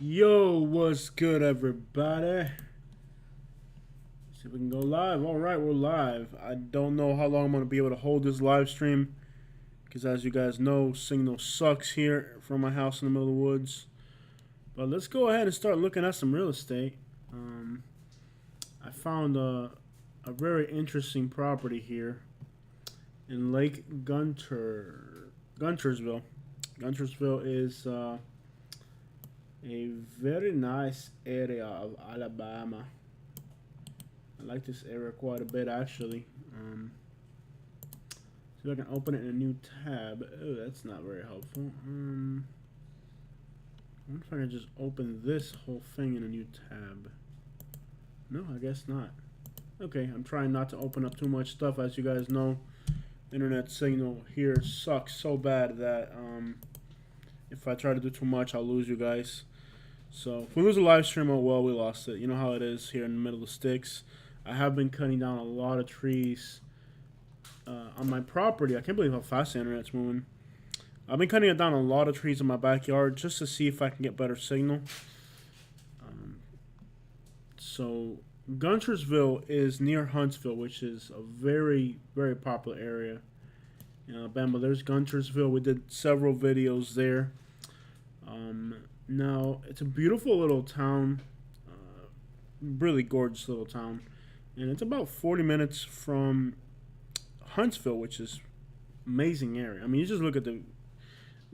Yo, what's good, everybody? See if we can go live. All right, we're live. I don't know how long I'm going to be able to hold this live stream because, as you guys know, signal sucks here from my house in the middle of the woods. But let's go ahead and start looking at some real estate. I found a very interesting property here in Lake Guntersville. Guntersville is a very nice area of Alabama. I like this area quite a bit, actually. See if I can open it in a new tab. Oh, that's not very helpful. I wonder if I can just open this whole thing in a new tab. No, I guess not. Okay, I'm trying not to open up too much stuff. As you guys know, internet signal here sucks so bad that if I try to do too much, I'll lose you guys. So if we lose a live stream, oh well, we lost it. You know how it is here in the middle of the sticks. I have been cutting down a lot of trees on my property. I can't believe how fast the internet's moving. I've been cutting down a lot of trees in my backyard just to see if I can get better signal. So Guntersville is near Huntsville, which is a very, very popular area in Alabama. There's Guntersville. We did several videos there. Now, it's a beautiful little town, really gorgeous little town. And it's about 40 minutes from Huntsville, which is amazing area. I mean, you just look at the...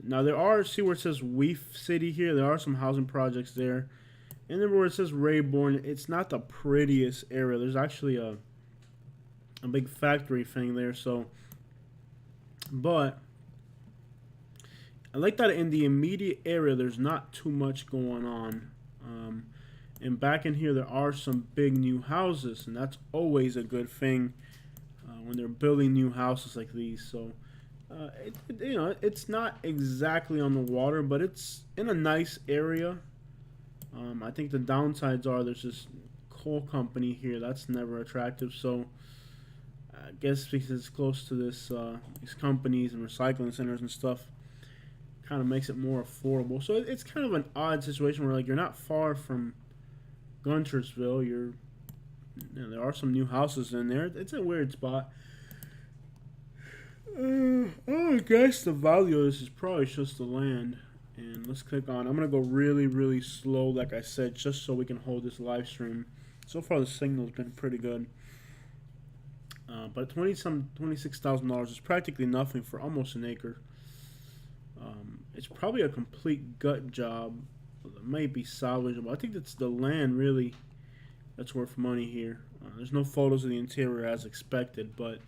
Now, there are, see where it says Weef City here? There are some housing projects there. And then where it says Rayborn, it's not the prettiest area. There's actually a big factory thing there, so... But I like that in the immediate area, there's not too much going on. And back in here, there are some big new houses, and that's always a good thing when they're building new houses like these. So, it's not exactly on the water, but it's in a nice area. I think the downsides are there's this coal company here. That's never attractive. So, I guess because it's close to these companies and recycling centers and stuff, kind of makes it more affordable. So it's kind of an odd situation where you're not far from Guntersville. There are some new houses in there. It's a weird spot. I guess the value of this is probably just the land. And let's click on. I'm gonna go really, really slow, like I said, just so we can hold this live stream. So far, the signal's been pretty good. But $26,000 is practically nothing for almost an acre. It's probably a complete gut job. It may be salvageable. I think it's the land really that's worth money here. There's no photos of the interior as expected, but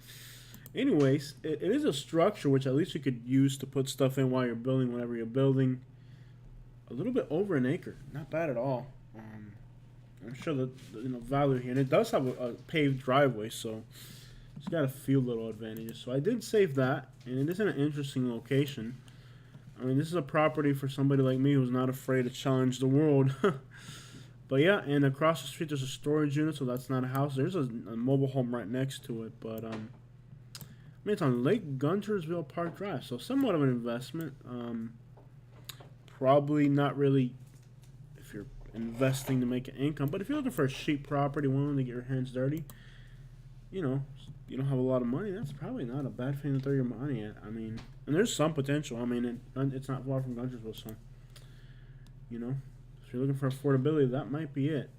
anyways, it is a structure which at least you could use to put stuff in while you're building whatever you're building. A little bit over an acre, not bad at all. I'm sure the value here, and it does have a paved driveway, so it's got a few little advantages. So I did save that, and it is in an interesting location. I mean, this is a property for somebody like me who's not afraid to challenge the world. But yeah, and across the street there's a storage unit, so that's not a house. There's a mobile home right next to it, but I mean, it's on Lake Guntersville Park Drive, so somewhat of an investment. Probably not really if you're investing to make an income, but if you're looking for a cheap property, willing to get your hands dirty, you don't have a lot of money, that's probably not a bad thing to throw your money at. I mean, and there's some potential. I mean, it's not far from Guntersville, so, if you're looking for affordability, that might be it.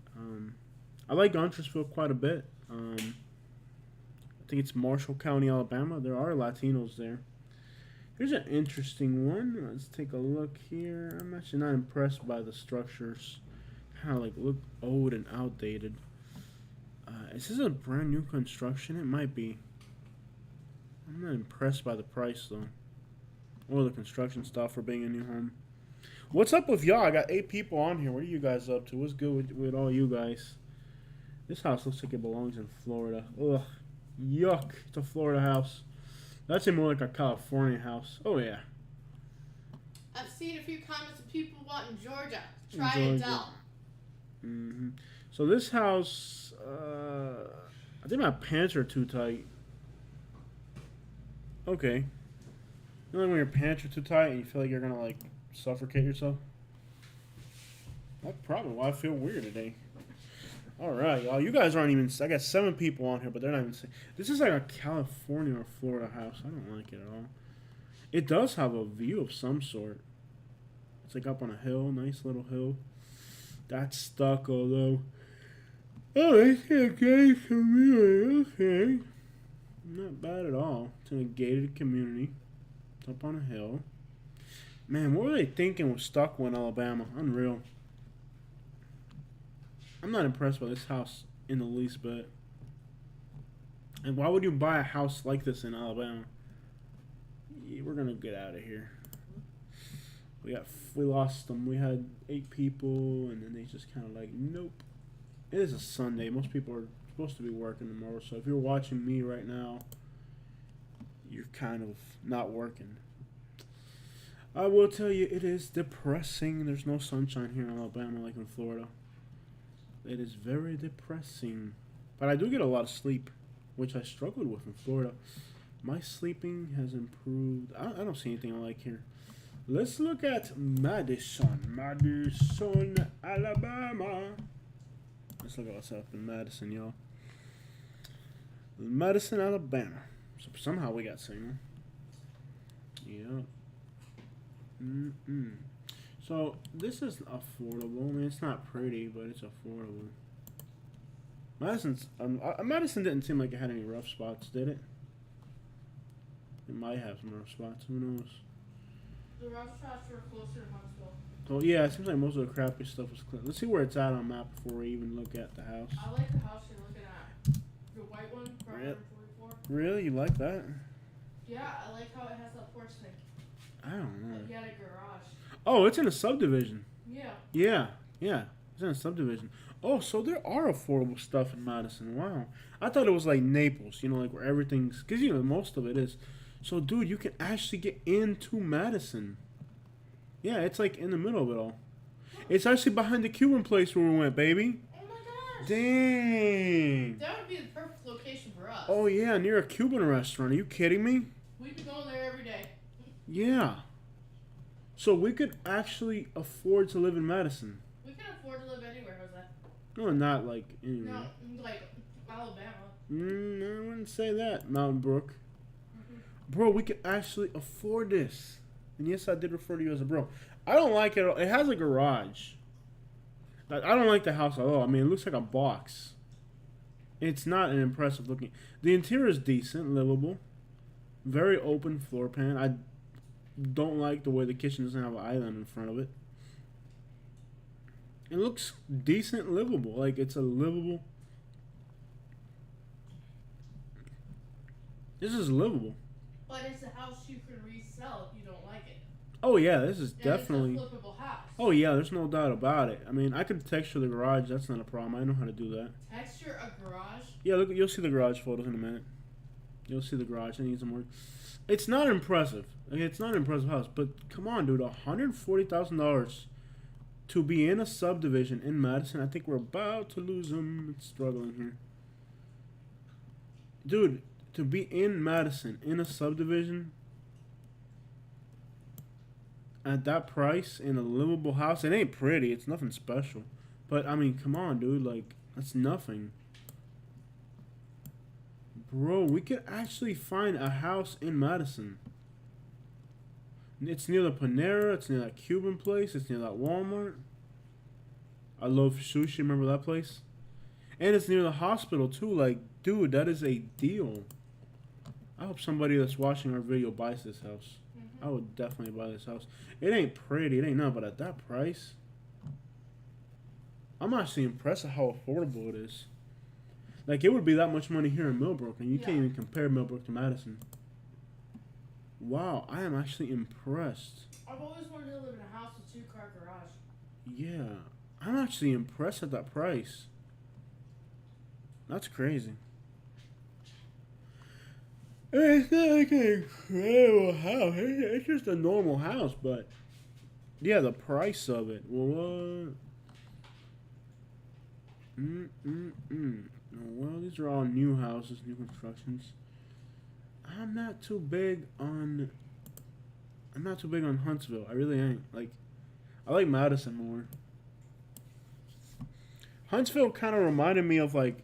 I like Guntersville quite a bit. I think it's Marshall County, Alabama. There are Latinos there. Here's an interesting one. Let's take a look here. I'm actually not impressed by the structures. Kind of look old and outdated. Is this a brand new construction? It might be. I'm not impressed by the price though, or the construction stuff for being a new home. What's up with y'all? I got 8 people on here. What are you guys up to? What's good with all you guys? This house looks like it belongs in Florida. Ugh, yuck! It's a Florida house. That's more like a California house. Oh yeah. I've seen a few comments of people wanting Georgia. Try and tell. So this house, I think my pants are too tight. Okay. You know when your pants are too tight and you feel like you're gonna suffocate yourself? That's probably why I feel weird today. All right, y'all. You guys aren't even. I got 7 people on here, but they're not even. This is like a California or Florida house. I don't like it at all. It does have a view of some sort. It's like up on a hill, nice little hill. That's stucco though. Oh, it's a gated community. Okay, not bad at all. It's in a gated community. It's up on a hill. Man, what were they thinking with Stucco in Alabama? Unreal. I'm not impressed by this house in the least bit. And why would you buy a house like this in Alabama? Yeah, we're gonna get out of here. We lost them. We had 8 people, and then they just kind of like, nope. It is a Sunday. Most people are supposed to be working tomorrow. So if you're watching me right now, you're kind of not working. I will tell you, it is depressing. There's no sunshine here in Alabama like in Florida. It is very depressing. But I do get a lot of sleep, which I struggled with in Florida. My sleeping has improved. I don't see anything I like here. Let's look at Madison, Alabama. Let's look at what's up in Madison, y'all. Madison, Alabama. So somehow we got signal. Yeah. So this is affordable. I mean, it's not pretty, but it's affordable. Madison didn't seem like it had any rough spots, did it? It might have some rough spots. Who knows? The rough spots were closer to Huntsville. Oh yeah, it seems like most of the crappy stuff was clear. Let's see where it's at on the map before we even look at the house. I like the house you're looking at. The white one, 144. Really? You like that? Yeah, I like how it has that porch thing. I don't know. Like you had a garage. Oh, it's in a subdivision. Yeah. Yeah. It's in a subdivision. Oh, so there are affordable stuff in Madison. Wow. I thought it was like Naples, you know, like where everything's... Because, you know, most of it is. So, dude, you can actually get into Madison. Yeah, it's like in the middle of it all. It's actually behind the Cuban place where we went, baby. Oh my gosh. Dang. That would be the perfect location for us. Oh, yeah, near a Cuban restaurant. Are you kidding me? We'd be going there every day. Yeah. So we could actually afford to live in Madison. We can afford to live anywhere, Jose. No, not like anywhere. No, like Alabama. I wouldn't say that. Mountain Brook. Bro, we could actually afford this. And yes, I did refer to you as a bro. I don't like it at all. It has a garage. I don't like the house at all. I mean, it looks like a box. It's not an impressive looking. The interior is decent, livable. Very open floor plan. I don't like the way the kitchen doesn't have an island in front of it. It looks decent, livable. Like, it's a livable... This is livable. But it's a house you can resell if you don't like it. Oh, yeah, this is And definitely... it's a flippable house. Oh, yeah, there's no doubt about it. I mean, I could texture the garage. That's not a problem. I know how to do that. Texture a garage? Yeah, look, you'll see the garage photos in a minute. You'll see the garage. I need some work. It's not impressive. Okay, it's not an impressive house. But come on, dude. $140,000 to be in a subdivision in Madison. I think we're about to lose them. It's struggling here. Dude, to be in Madison in a subdivision at that price in a livable house, it ain't pretty. It's nothing special. But, I mean, come on, dude. Like, that's nothing. Bro, we could actually find a house in Madison. It's near the Panera. It's near that Cuban place. It's near that Walmart. I love sushi. Remember that place? And it's near the hospital, too. Like, dude, that is a deal. I hope somebody that's watching our video buys this house. I would definitely buy this house. It ain't pretty. It ain't nothing. But at that price, I'm actually impressed at how affordable it is. Like, it would be that much money here in Millbrook, and you can't even compare Millbrook to Madison. Wow, I am actually impressed. I've always wanted to live in a house with 2-car garage. Yeah, I'm actually impressed at that price. That's crazy. It's not like an incredible house. It's just a normal house, but yeah, the price of it. What? Well, these are all new houses, new constructions. I'm not too big on Huntsville. I really ain't. Like, I like Madison more. Huntsville kind of reminded me of like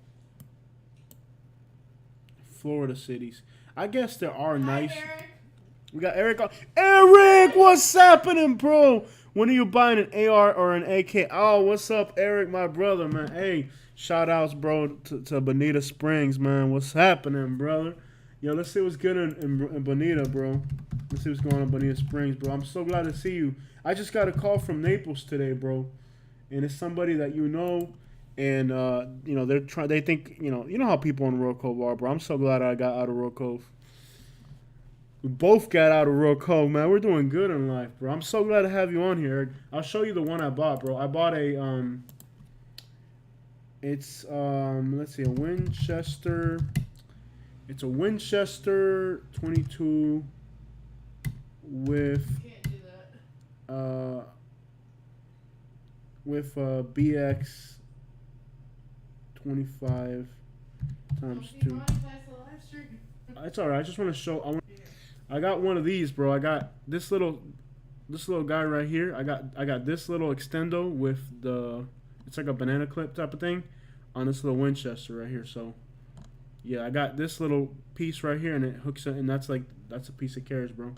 Florida cities. I guess there are Hi, nice. Eric. We got Eric on. Eric, what's happening, bro? When are you buying an AR or an AK? Oh, what's up, Eric, my brother, man? Hey, shout outs, bro, to Bonita Springs, man. What's happening, brother? Yo, let's see what's good in Bonita, bro. Let's see what's going on in Bonita Springs, bro. I'm so glad to see you. I just got a call from Naples today, bro, and it's somebody that you know, and you know they're trying. They think you know how people in Royal Cove are, bro. I'm so glad I got out of Royal Cove. We both got out of Royal Cove, man. We're doing good in life, bro. I'm so glad to have you on here. I'll show you the one I bought, bro. I bought a it's let's see, a Winchester. It's a Winchester 22 with Can't do that. with BX 25 times 2. Monetize the live stream. It's alright. I just want to show. I got one of these, bro. I got this little guy right here. I got this little extendo with the, it's like a banana clip type of thing on this little Winchester right here. So yeah, I got this little piece right here, and it hooks it, and that's a piece of carriage, bro.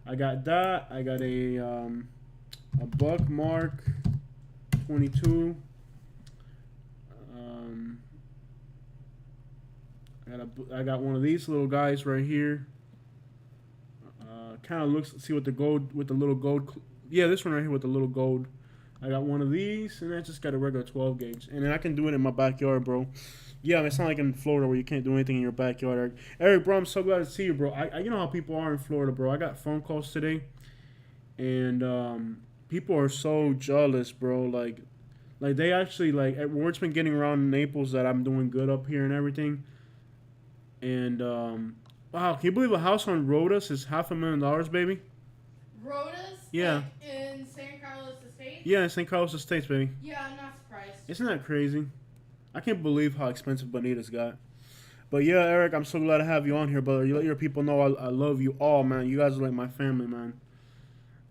I got that. I got a Buck Mark 22. I got one of these little guys right here. Kind of looks. See what the gold with the little gold. Yeah, this one right here with the little gold. I got one of these, and I just got a regular 12 gauge, and then I can do it in my backyard, bro. Yeah, I mean, it's not like in Florida where you can't do anything in your backyard, Eric. Eric, bro, I'm so glad to see you, bro. I you know how people are in Florida, bro. I got phone calls today, and people are so jealous, bro. Like they actually word's been getting around in Naples that I'm doing good up here and everything, and wow, can you believe a house on Rhodas is $500,000, baby? Rhodas? Yeah. Like in San Carlos Estates? Yeah, in St. Carlos Estates, baby. Yeah, I'm not surprised. Isn't that crazy? I can't believe how expensive Bonita's got. But yeah, Eric, I'm so glad to have you on here, brother. You let your people know I love you all, man. You guys are like my family, man.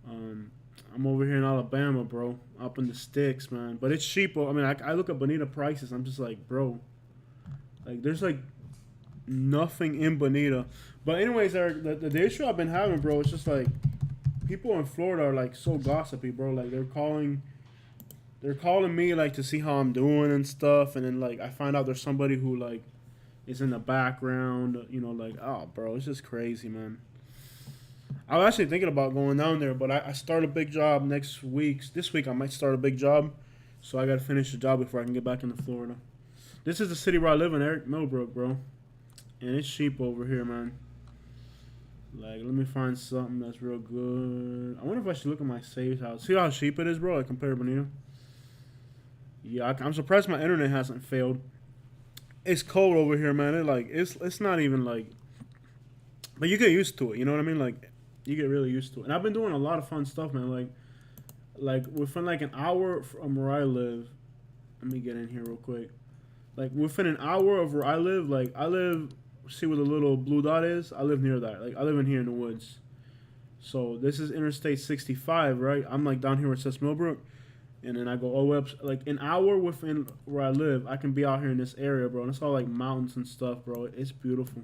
I'm over here in Alabama, bro. Up in the sticks, man. But it's cheap. I mean, I look at Bonita prices. I'm just like, bro. Like, there's like nothing in Bonita. But anyways, Eric, the issue I've been having, bro, is just like people in Florida are like so gossipy, bro. Like they're calling me like to see how I'm doing and stuff, and then like I find out there's somebody who like is in the background, you know, like, oh, bro, it's just crazy, man. I was actually thinking about going down there, but I start a big job next week. This week I might start a big job, so I got to finish the job before I can get back into Florida. This is the city where I live in, Eric, Millbrook, bro. And it's cheap over here, man. Like, let me find something that's real good. I wonder if I should look at my saved house. See how cheap it is, bro, like compared to Bonita? Yeah, I'm surprised my internet hasn't failed. It's cold over here, man. It's not even like, but you get used to it. You know what I mean? Like, you get really used to it. And I've been doing a lot of fun stuff, man. Like within like an hour from where I live. Let me get in here real quick. Like within an hour of where I live, like I live. See where the little blue dot is? I live near that. Like I live in here in the woods. So this is Interstate 65, right? I'm like down here where it says Millbrook. And then I go all the way up, like an hour within where I live, I can be out here in this area, bro. And it's all like mountains and stuff, bro. It's beautiful.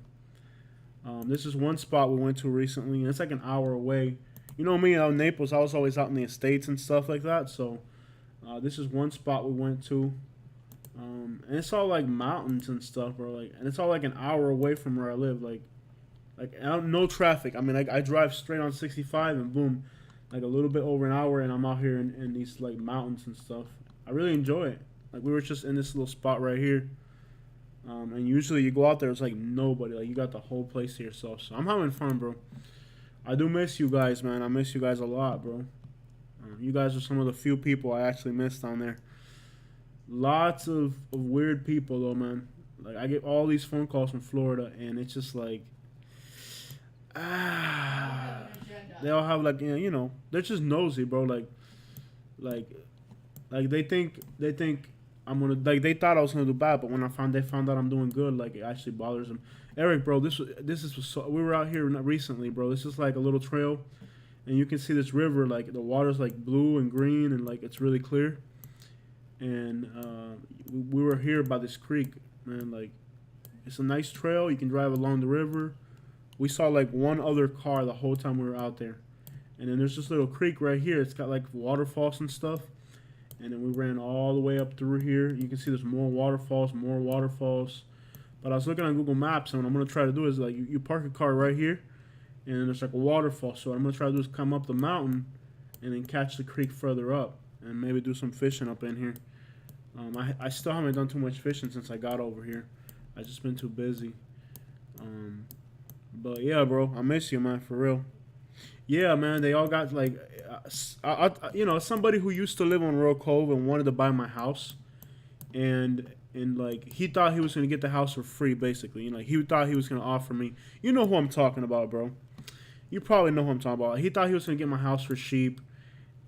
This is one spot we went to recently, and it's like an hour away. You know me, out in Naples, I was always out in the estates and stuff like that. So this is one spot we went to. And it's all like mountains and stuff, bro. Like, and it's all like an hour away from where I live. Like no traffic. I mean, I drive straight on 65 and boom. Like a little bit over an hour, and I'm out here in these like mountains and stuff. I really enjoy it. Like we were just in this little spot right here, and usually you go out there, it's like nobody. Like you got the whole place to yourself. So I'm having fun, bro. I do miss you guys, man. I miss you guys a lot, bro. You guys are some of the few people I actually miss down there. Lots of weird people though, man. Like I get all these phone calls from Florida, and it's just like, they all have like, you know, they're just nosy, bro. Like they think I'm gonna, like they thought I was gonna do bad, but when they found out I'm doing good, like it actually bothers them. Eric, bro, this is so, we were out here recently, bro. This is like a little trail, and you can see this river, like the water's like blue and green, and like it's really clear. and we were here by this creek, man. Like, it's a nice trail. You can drive along the river. We saw like one other car the whole time we were out there, and then there's this little creek right here. It's got like waterfalls and stuff. And then we ran all the way up through here. You can see there's more waterfalls, more waterfalls. But I was looking on Google Maps, and what I'm gonna try to do is like you park a car right here, and then there's like a waterfall. So what I'm gonna try to do is come up the mountain, and then catch the creek further up, and maybe do some fishing up in here. I still haven't done too much fishing since I got over here. I just been too busy. But yeah, bro, I miss you, man, for real. Yeah, man, they all got like, somebody who used to live on Royal Cove and wanted to buy my house, and like he thought he was gonna get the house for free, basically. You know, he thought he was gonna offer me. You know who I'm talking about, bro. You probably know who I'm talking about. He thought he was gonna get my house for cheap,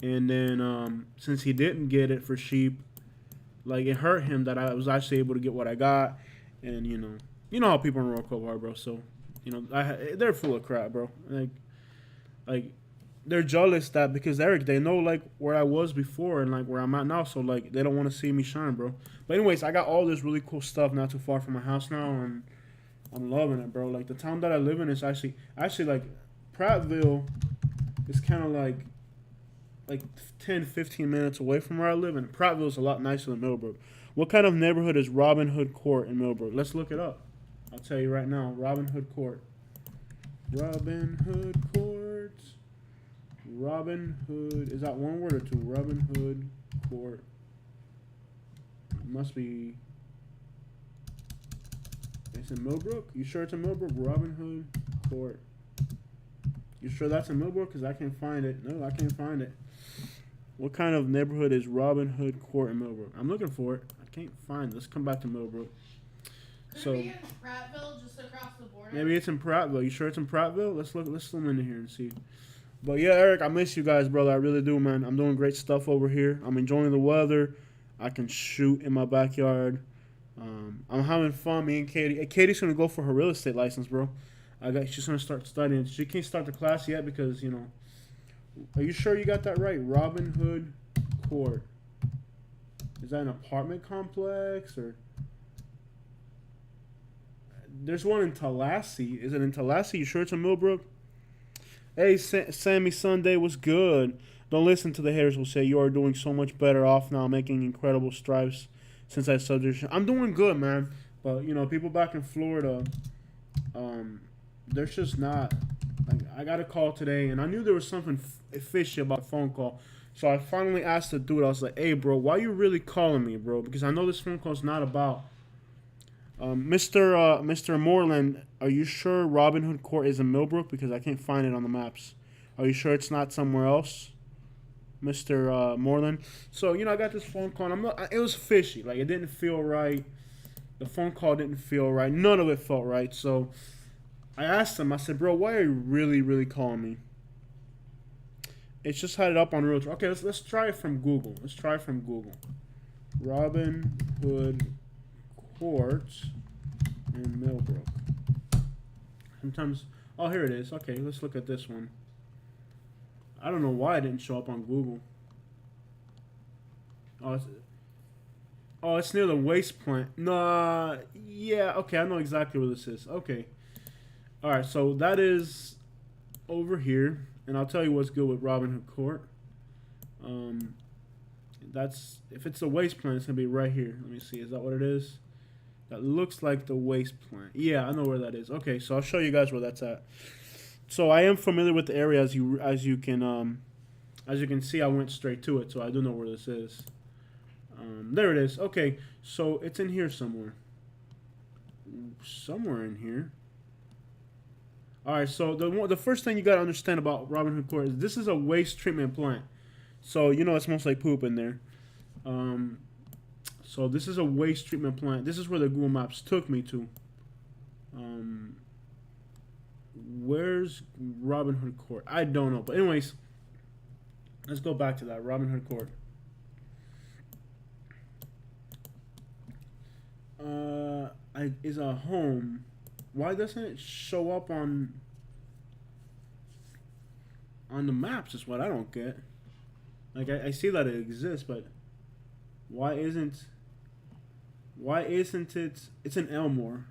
and then since he didn't get it for cheap, like it hurt him that I was actually able to get what I got, and you know how people in Royal Cove are, bro. So, they're full of crap, bro. Like they're jealous that because Eric, they know like where I was before and like where I'm at now, so like they don't want to see me shine, bro. But anyways, I got all this really cool stuff not too far from my house now, and I'm loving it, bro. Like the town that I live in is actually like Prattville is kind of like 10, 15 minutes away from where I live, and Prattville is a lot nicer than Millbrook. What kind of neighborhood is Robin Hood Court in Millbrook? Let's look it up. I'll tell you right now. Robin Hood Court. Robin Hood Court. Robin Hood. Is that one word or two? Robin Hood Court. It must be. It's in Millbrook? You sure it's in Millbrook? Robin Hood Court. You sure that's in Millbrook? Because I can't find it. No, I can't find it. What kind of neighborhood is Robin Hood Court in Millbrook? I'm looking for it. I can't find it. Let's come back to Millbrook. Could it be in Prattville, just across the border? Maybe it's in Prattville. You sure it's in Prattville? Let's look. Let's zoom in here and see. But yeah, Eric, I miss you guys, brother. I really do, man. I'm doing great stuff over here. I'm enjoying the weather. I can shoot in my backyard. I'm having fun. Me and Katie. Katie's gonna go for her real estate license, bro. She's gonna start studying. She can't start the class yet because Are you sure you got that right? Robin Hood Court. Is that an apartment complex or? There's one in Tallahassee. Is it in Tallahassee? You sure it's in Millbrook? Hey, Sammy Sunday was good. Don't listen to the haters who say you are doing so much better off now, making incredible strides since I suggested. I'm doing good, man. But, people back in Florida, there's just not. I got a call today, and I knew there was something fishy about the phone call. So I finally asked the dude, I was like, hey, bro, why you really calling me, bro? Because I know this phone call is not about... Mr. Moreland, are you sure Robin Hood Court is in Millbrook? Because I can't find it on the maps. Are you sure it's not somewhere else, Mr. Moreland? So, I got this phone call. And it was fishy. Like, it didn't feel right. The phone call didn't feel right. None of it felt right. So, I asked him. I said, bro, why are you really, really calling me? It's just had it up on Realtor. Okay, let's try it from Google. Robin Hood Court in Millbrook. Sometimes, here it is. Okay, let's look at this one. I don't know why it didn't show up on Google. It's near the waste plant. Nah, yeah, okay, I know exactly where this is. Okay. Alright, so that is over here. And I'll tell you what's good with Robin Hood Court. If it's the waste plant, it's going to be right here. Let me see, is that what it is? That looks like the waste plant. Yeah, I know where that is. Okay, so I'll show you guys where that's at. So I am familiar with the area as you can see. I went straight to it, so I do know where this is. There it is. Okay, so it's in here somewhere. Somewhere in here. All right. So the first thing you gotta understand about Robin Hood Court is this is a waste treatment plant. So it smells like poop in there. So this is a waste treatment plant. This is where the Google Maps took me to. Where's Robin Hood Court? I don't know. But anyways, let's go back to that. Robin Hood Court. Is a home. Why doesn't it show up on the maps is what I don't get. Like, I see that it exists, but Why isn't it? It's in Elmore,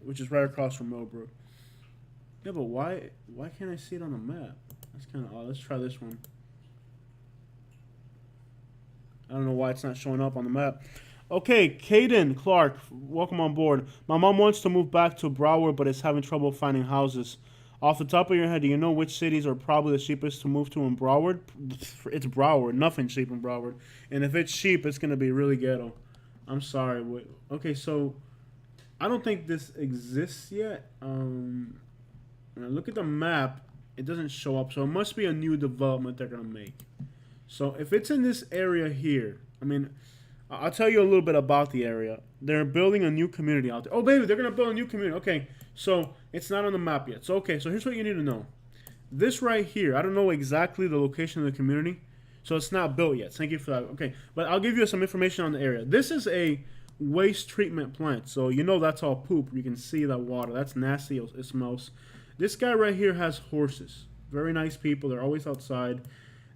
which is right across from Millbrook. Yeah, but why can't I see it on the map? That's kind of odd. Let's try this one. I don't know why it's not showing up on the map. Okay, Caden Clark, welcome on board. My mom wants to move back to Broward, but is having trouble finding houses. Off the top of your head, do you know which cities are probably the cheapest to move to in Broward? It's Broward. Nothing cheap in Broward. And if it's cheap, it's going to be really ghetto. I'm sorry. Okay, so I don't think this exists yet. When I look at the map, it doesn't show up. So it must be a new development they're going to make. So if it's in this area here, I mean, I'll tell you a little bit about the area. They're building a new community out there. Oh, baby, they're going to build a new community. Okay, so it's not on the map yet. So, okay, so here's what you need to know. This right here, I don't know exactly the location of the community, so it's not built yet. Thank you for that. Okay, but I'll give you some information on the area. This is a waste treatment plant, so you know that's all poop. You can see that water. That's nasty. It smells. This guy right here has horses. Very nice people. They're always outside.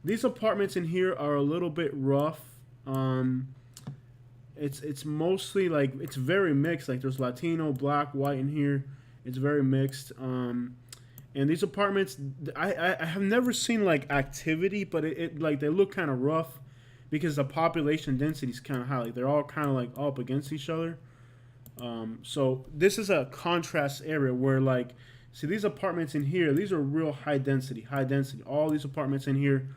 These apartments in here are a little bit rough. It's mostly like it's very mixed. Like there's Latino, black, white in here. It's very mixed. And these apartments, I have never seen like activity, but it like they look kind of rough because the population density is kind of high. Like they're all kind of like up against each other. So this is a contrast area where like see these apartments in here. These are real high density, high density. All these apartments in here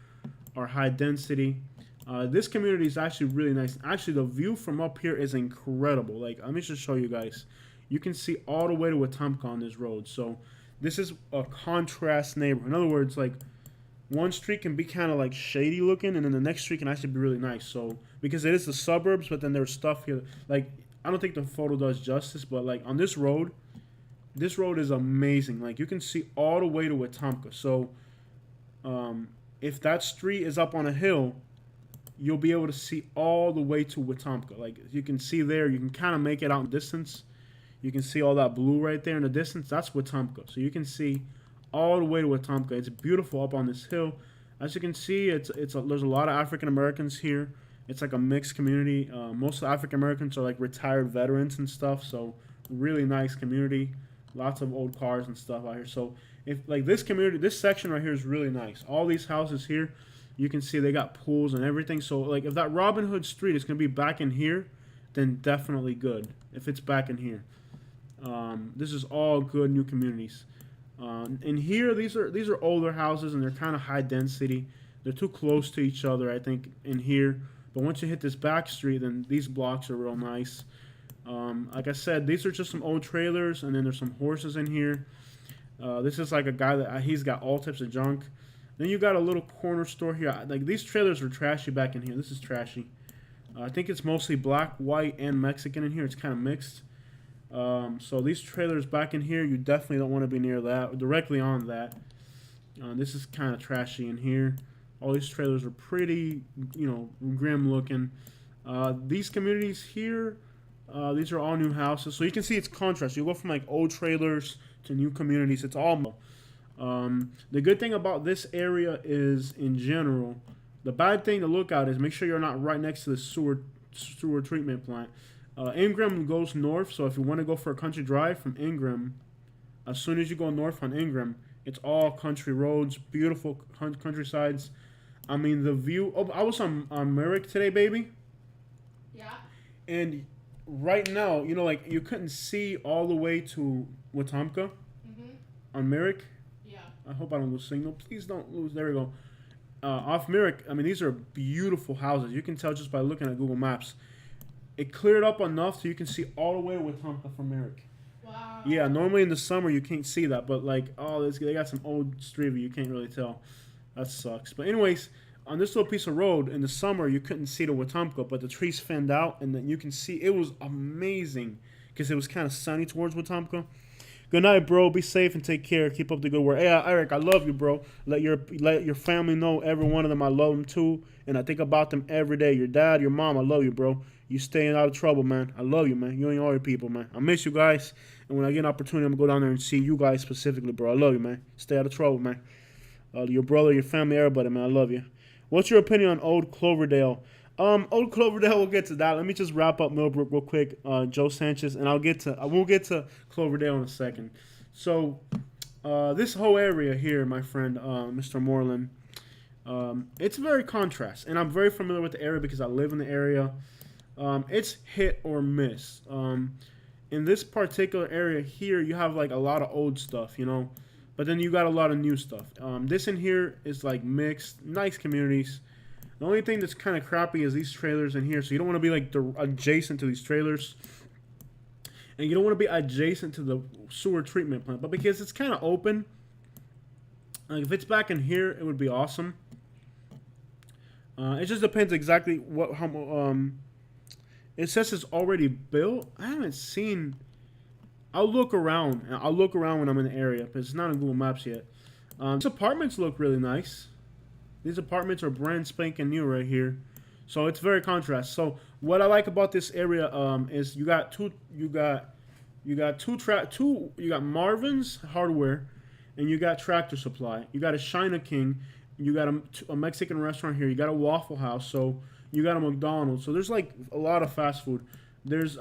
are high density. This community is actually really nice. Actually, the view from up here is incredible. Like, let me just show you guys. You can see all the way to Wetumpka on this road. So, this is a contrast neighborhood. In other words, like, one street can be kind of like shady looking, and then the next street can actually be really nice. So, because it is the suburbs, but then there's stuff here. Like, I don't think the photo does justice, but like on this road is amazing. Like, you can see all the way to Wetumpka. So, if that street is up on a hill, you'll be able to see all the way to Wetumpka. Like you can see there, you can kind of make it out in distance. You can see all that blue right there in the distance. That's Wetumpka. So you can see all the way to Wetumpka. It's beautiful up on this hill. As you can see, there's a lot of African Americans here. It's like a mixed community. Most of the African Americans are like retired veterans and stuff. So really nice community. Lots of old cars and stuff out here. So if like this community, this section right here is really nice. All these houses here, you can see they got pools and everything. So like if that Robin Hood Street is gonna be back in here, then definitely good. If it's back in here, this is all good new communities. In here, these are older houses and they're kind of high density. They're too close to each other, I think, in here. But once you hit this back street, then these blocks are real nice. Like I said, these are just some old trailers, and then there's some horses in here. This is like a guy that he's got all types of junk. Then you got a little corner store here. Like these trailers are trashy back in here. This is trashy. I think it's mostly black, white, and Mexican in here. It's kind of mixed. So these trailers back in here, you definitely don't want to be near that or directly on that. This is kind of trashy in here. All these trailers are pretty, grim looking. These communities here, these are all new houses. So you can see it's contrast. You go from like old trailers to new communities. It's all. The good thing about this area is, in general, the bad thing to look at is make sure you're not right next to the sewer treatment plant. Ingram goes north, so if you want to go for a country drive from Ingram, as soon as you go north on Ingram, it's all country roads, beautiful countrysides. I mean, the view. Oh, I was on Merrick today, baby. Yeah. And right now, like you couldn't see all the way to Wetumpka on Merrick. Yeah. I hope I don't lose signal. Please don't lose. There we go. Off Merrick, I mean, these are beautiful houses. You can tell just by looking at Google Maps. It cleared up enough so you can see all the way to Wetumpka from Merrick. Wow. Yeah, normally in the summer you can't see that, but like, they got some old street view. You can't really tell. That sucks. But anyways, on this little piece of road in the summer you couldn't see the Wetumpka, but the trees thinned out, and then you can see it was amazing because it was kind of sunny towards Wetumpka. Good night, bro. Be safe and take care. Keep up the good work. Hey, Eric, I love you, bro. Let your family know, every one of them, I love them too, and I think about them every day. Your dad, your mom, I love you, bro. You staying out of trouble, man. I love you, man. You and all your people, man. I miss you guys, and when I get an opportunity, I'm gonna go down there and see you guys specifically, bro. I love you, man. Stay out of trouble, man. Your brother, your family, everybody, man. I love you. What's your opinion on Old Cloverdale? Old Cloverdale, we'll get to that. Let me just wrap up Millbrook real quick. Joe Sanchez, and we'll get to Cloverdale in a second. So, this whole area here, my friend, Mr. Moreland, it's very contrast, and I'm very familiar with the area because I live in the area. It's hit or miss. In this particular area here, you have like a lot of old stuff, but then you got a lot of new stuff. This in here is like mixed, nice communities. The only thing that's kind of crappy is these trailers in here, so you don't want to be like adjacent to these trailers, and you don't want to be adjacent to the sewer treatment plant. But because it's kind of open, like if it's back in here, it would be awesome. It just depends exactly how. It says it's already built. I haven't seen. I'll look around. I'll look around when I'm in the area, but it's not on Google Maps yet. These apartments look really nice. These apartments are brand spanking new right here, so it's very contrast. So what I like about this area is you got Marvin's Hardware, and you got Tractor Supply. You got a China King. You got a Mexican restaurant here. You got a Waffle House. So you got a McDonald's. So there's like a lot of fast food. There's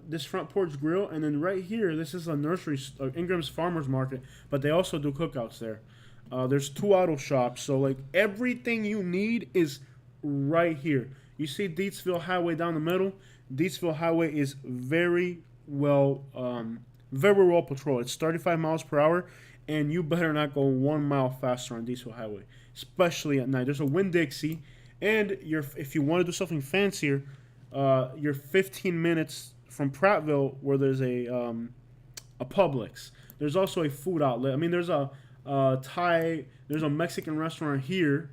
this Front Porch Grill, and then right here, this is a nursery, Ingram's Farmers Market, but they also do cookouts there. There's 2 auto shops, so like everything you need is right here. You see Deatsville Highway down the middle. Deatsville Highway is very well patrolled. It's 35 miles per hour, and you better not go 1 mile faster on Deatsville Highway, especially at night. There's a Winn-Dixie, and if you want to do something fancier, you're 15 minutes from Prattville, where there's a Publix. There's also a food outlet. I mean, there's a there's a Mexican restaurant here,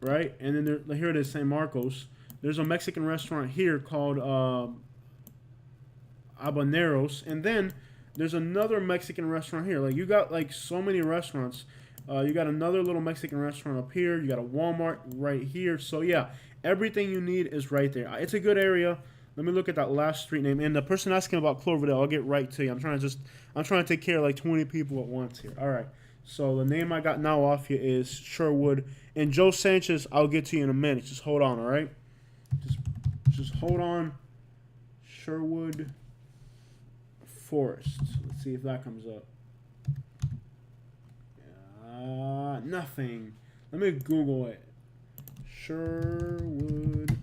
right? And then here it is, San Marcos. There's a Mexican restaurant here called Habaneros, and then there's another Mexican restaurant here. Like, you got like so many restaurants. You got another little Mexican restaurant up here. You got a Walmart right here. So yeah, everything you need is right there. It's a good area. Let me look at that last street name. And the person asking about Cloverdale, I'll get right to you. I'm trying to take care of like 20 people at once here. All right. So the name I got now off here is Sherwood. And Joe Sanchez, I'll get to you in a minute. Just hold on, all right? Just hold on. Sherwood Forest. Let's see if that comes up. Nothing. Let me Google it. Sherwood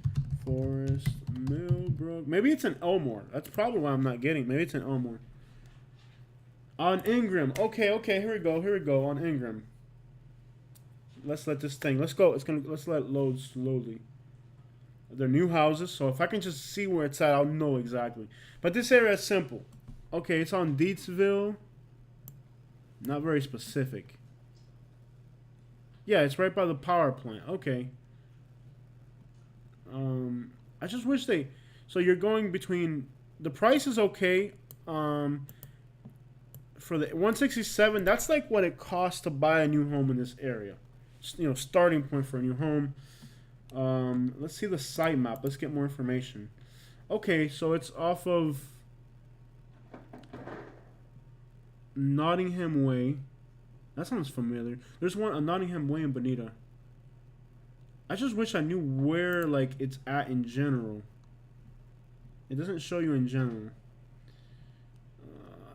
Forest, Millbrook. Maybe it's in Elmore. That's probably why I'm not getting. Maybe it's in Elmore. On Ingram. Okay. Here we go. On Ingram. Let's let this thing. Let's go. Let's let it load slowly. They're new houses, so if I can just see where it's at, I'll know exactly. But this area is simple. Okay, it's on Deatsville. Not very specific. Yeah, it's right by the power plant. Okay. I just wish they. So you're going between. The price is okay. For the 167, that's like what it costs to buy a new home in this area. Starting point for a new home. Let's see the site map. Let's get more information. Okay, so it's off of Nottingham Way. That sounds familiar. There's one on Nottingham Way in Bonita. I just wish I knew where like it's at in general. It doesn't show you in general.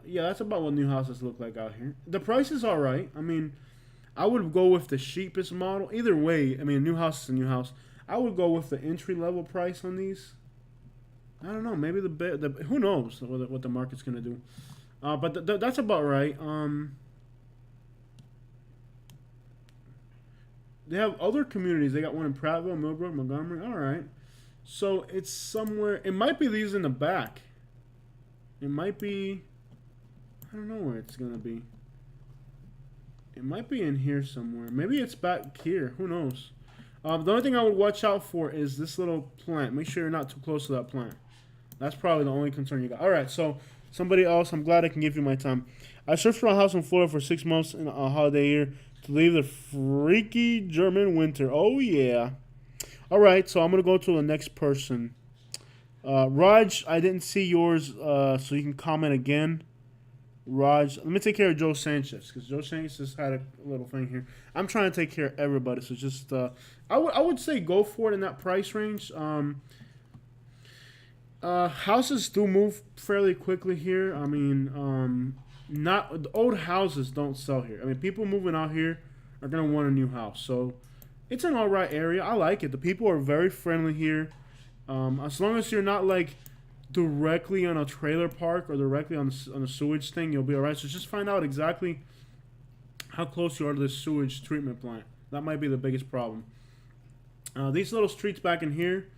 Yeah, that's about what new houses look like out here. The price is all right. I mean, I would go with the cheapest model. Either way, I mean, new house is a new house. I would go with the entry level price on these. I don't know. Maybe the who knows what the market's gonna do. But that's about right. They have other communities. They got one in Prattville, Millbrook, Montgomery. All right. So it's somewhere. It might be these in the back. It might be. I don't know where it's going to be. It might be in here somewhere. Maybe it's back here. Who knows? The only thing I would watch out for is this little plant. Make sure you're not too close to that plant. That's probably the only concern you got. All right. So somebody else. I'm glad I can give you my time. I searched for a house in Florida for 6 months in a holiday year to leave the freaky German winter. Oh, yeah. All right. So I'm going to go to the next person. Raj, I didn't see yours, so you can comment again. Raj. Let me take care of Joe Sanchez because Joe Sanchez had a little thing here. I'm trying to take care of everybody, so just I would say go for it in that price range. Houses do move fairly quickly here. I mean, not the old houses don't sell here. I mean, people moving out here are gonna want a new house, so it's an all right area. I like it. The people are very friendly here. As long as you're not like directly on a trailer park or directly on the sewage thing, you'll be all right. So just find out exactly how close you are to the sewage treatment plant. That might be the biggest problem. These little streets back in here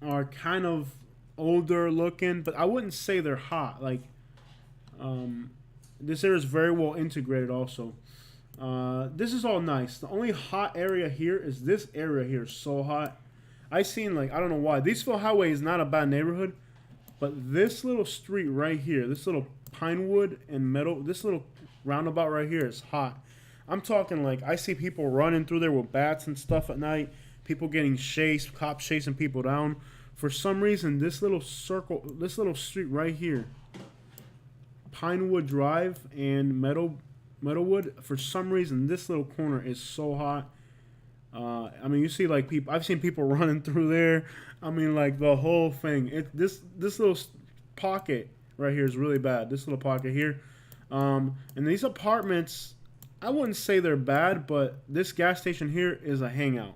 are kind of older looking, but I wouldn't say they're hot. Like, this area is very well integrated also. This is all nice. The only hot area here is this area here is so hot. I seen, like, I don't know why. Eastville Highway is not a bad neighborhood, but this little street right here, this little Pinewood and Meadow, this little roundabout right here is hot. I'm talking like I see people running through there with bats and stuff at night. People getting chased, cops chasing people down. For some reason, this little circle, this little street right here, Pinewood Drive and Meadowwood, for some reason, this little corner is so hot. I mean, you see like people. I've seen people running through there. I mean, like the whole thing. This little pocket right here is really bad. This little pocket here, and these apartments, I wouldn't say they're bad, but this gas station here is a hangout.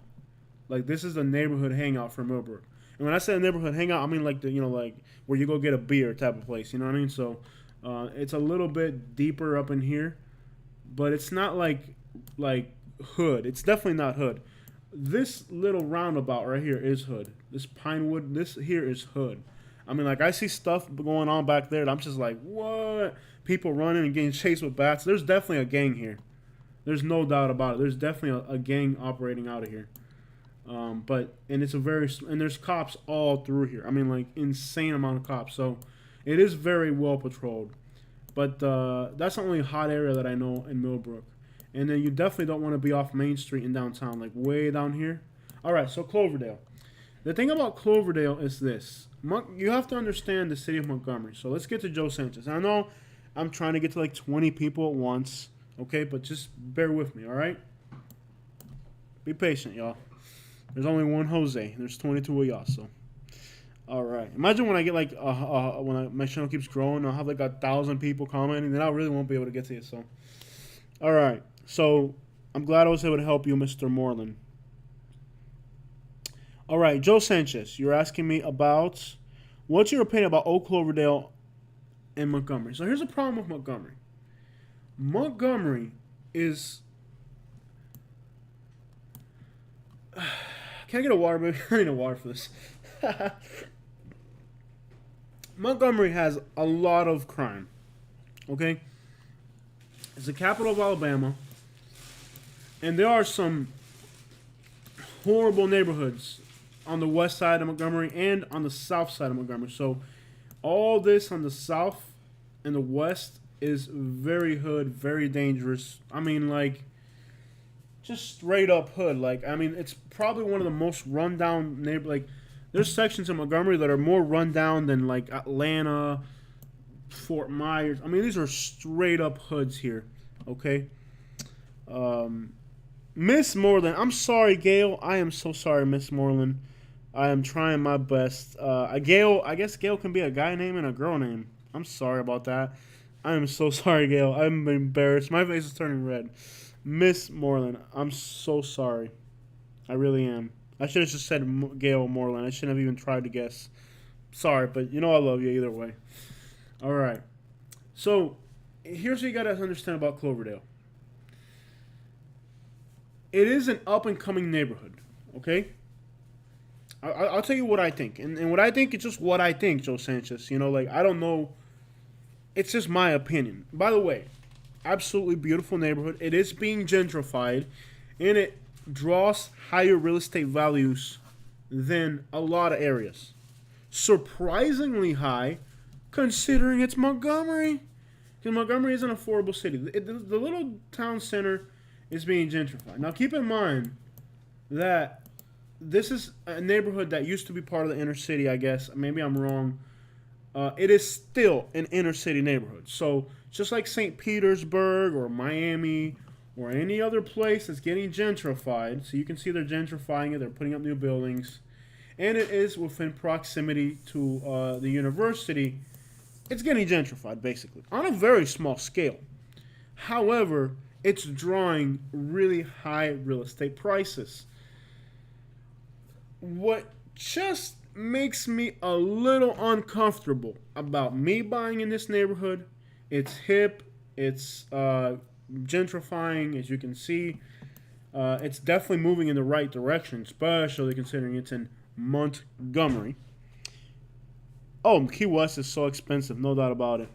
Like, this is a neighborhood hangout for Millbrook. And when I say a neighborhood hangout, I mean like like where you go get a beer type of place. You know what I mean? So it's a little bit deeper up in here, but it's not like hood. It's definitely not hood. This little roundabout right here is hood. This Pinewood, this here is hood. I mean, like, I see stuff going on back there that I'm just like, what? People running and getting chased with bats. There's definitely a gang here. There's no doubt about it. There's definitely a gang operating out of here. And there's cops all through here. I mean, like, insane amount of cops. So it is very well patrolled. But that's the only hot area that I know in Millbrook. And then you definitely don't want to be off Main Street in downtown, like way down here. All right, so Cloverdale. The thing about Cloverdale is this. You have to understand the city of Montgomery. So let's get to Joe Sanchez. I know I'm trying to get to like 20 people at once, okay? But just bear with me, all right? Be patient, y'all. There's only one Jose. There's 22 of y'all, so. All right. Imagine when I get like, my channel keeps growing, I'll have like 1,000 people commenting, then I really won't be able to get to you, so. All right. So, I'm glad I was able to help you, Mr. Moreland. All right, Joe Sanchez, you're asking me about what's your opinion about Old Cloverdale and Montgomery. So here's the problem with Montgomery. Montgomery is... Can I get a water, baby? I need a water for this. Montgomery has a lot of crime, okay? It's the capital of Alabama, and there are some horrible neighborhoods on the west side of Montgomery and on the south side of Montgomery. So all this on the south and the west is very hood, very dangerous. I mean, like, just straight up hood. Like, I mean, it's probably one of the most rundown like, there's sections in Montgomery that are more rundown than like Atlanta, Fort Myers. I mean, these are straight up hoods here. Okay. Miss Moreland, I'm sorry, Gail. I am so sorry, Miss Moreland. I am trying my best. Gail, I guess Gail can be a guy name and a girl name. I'm sorry about that. I am so sorry, Gail. I'm embarrassed. My face is turning red. Miss Moreland, I'm so sorry. I really am. I should have just said Gail Moreland. I shouldn't have even tried to guess. Sorry, but you know I love you either way. All right. So, here's what you got to understand about Cloverdale. It is an up-and-coming neighborhood, okay? I'll tell you what I think. And what I think is just what I think, Joe Sanchez. You know, like, I don't know. It's just my opinion. By the way, absolutely beautiful neighborhood. It is being gentrified, and it draws higher real estate values than a lot of areas. Surprisingly high, considering it's Montgomery. Because Montgomery is an affordable city. The little town center is being gentrified. Now, keep in mind that this is a neighborhood that used to be part of the inner city, I guess. Maybe I'm wrong. it is still an inner city neighborhood. So just like St. Petersburg or Miami or any other place that's getting gentrified, so you can see they're gentrifying it, they're putting up new buildings, and it is within proximity to the university, it's getting gentrified basically on a very small scale. However, it's drawing really high real estate prices. What just makes me a little uncomfortable about me buying in this neighborhood. It's hip, it's gentrifying, as you can see. It's definitely moving in the right direction, especially considering it's in Montgomery. Oh, Key West is so expensive, no doubt about it.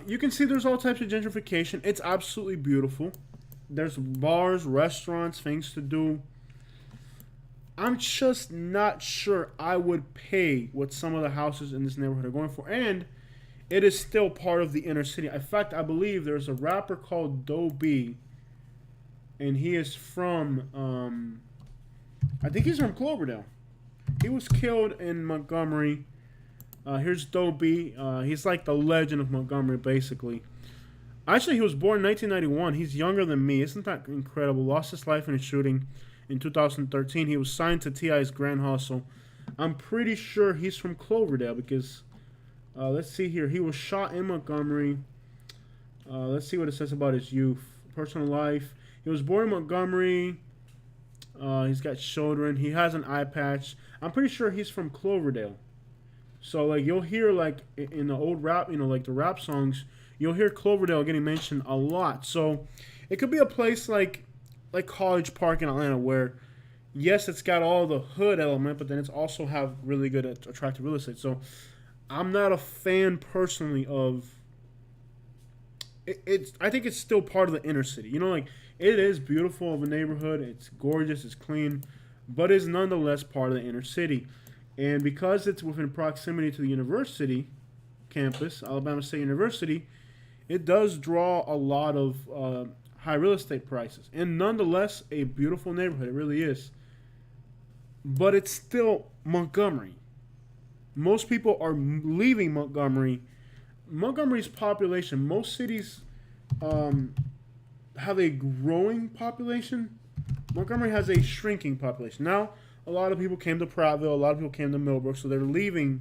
You can see there's all types of gentrification. It's absolutely beautiful. There's bars, restaurants, things to do. I'm just not sure I would pay what some of the houses in this neighborhood are going for. And it is still part of the inner city. In fact, I believe there's a rapper called Doe B, and he is from, I think he's from Cloverdale. He was killed in Montgomery. Here's Doe B. He's like the legend of Montgomery, basically. Actually, he was born in 1991. He's younger than me. Isn't that incredible? Lost his life in a shooting in 2013. He was signed to T.I.'s Grand Hustle. I'm pretty sure he's from Cloverdale because, let's see here. He was shot in Montgomery. Let's see what it says about his youth. Personal life. He was born in Montgomery. He's got children. He has an eye patch. I'm pretty sure he's from Cloverdale. So, like, you'll hear, like, in the old rap, like the rap songs, you'll hear Cloverdale getting mentioned a lot. So, it could be a place like College Park in Atlanta where, yes, it's got all the hood element, but then it's also have really good, attractive real estate. So, I'm not a fan personally of it's. I think it's still part of the inner city. Like, it is beautiful of a neighborhood. It's gorgeous. It's clean. But it's nonetheless part of the inner city. And because it's within proximity to the university campus, Alabama State University, it does draw a lot of high real estate prices. And nonetheless, a beautiful neighborhood. It really is. But it's still Montgomery. Most people are leaving Montgomery. Montgomery's population, most cities have a growing population. Montgomery has a shrinking population. Now, a lot of people came to Prattville. A lot of people came to Millbrook, so they're leaving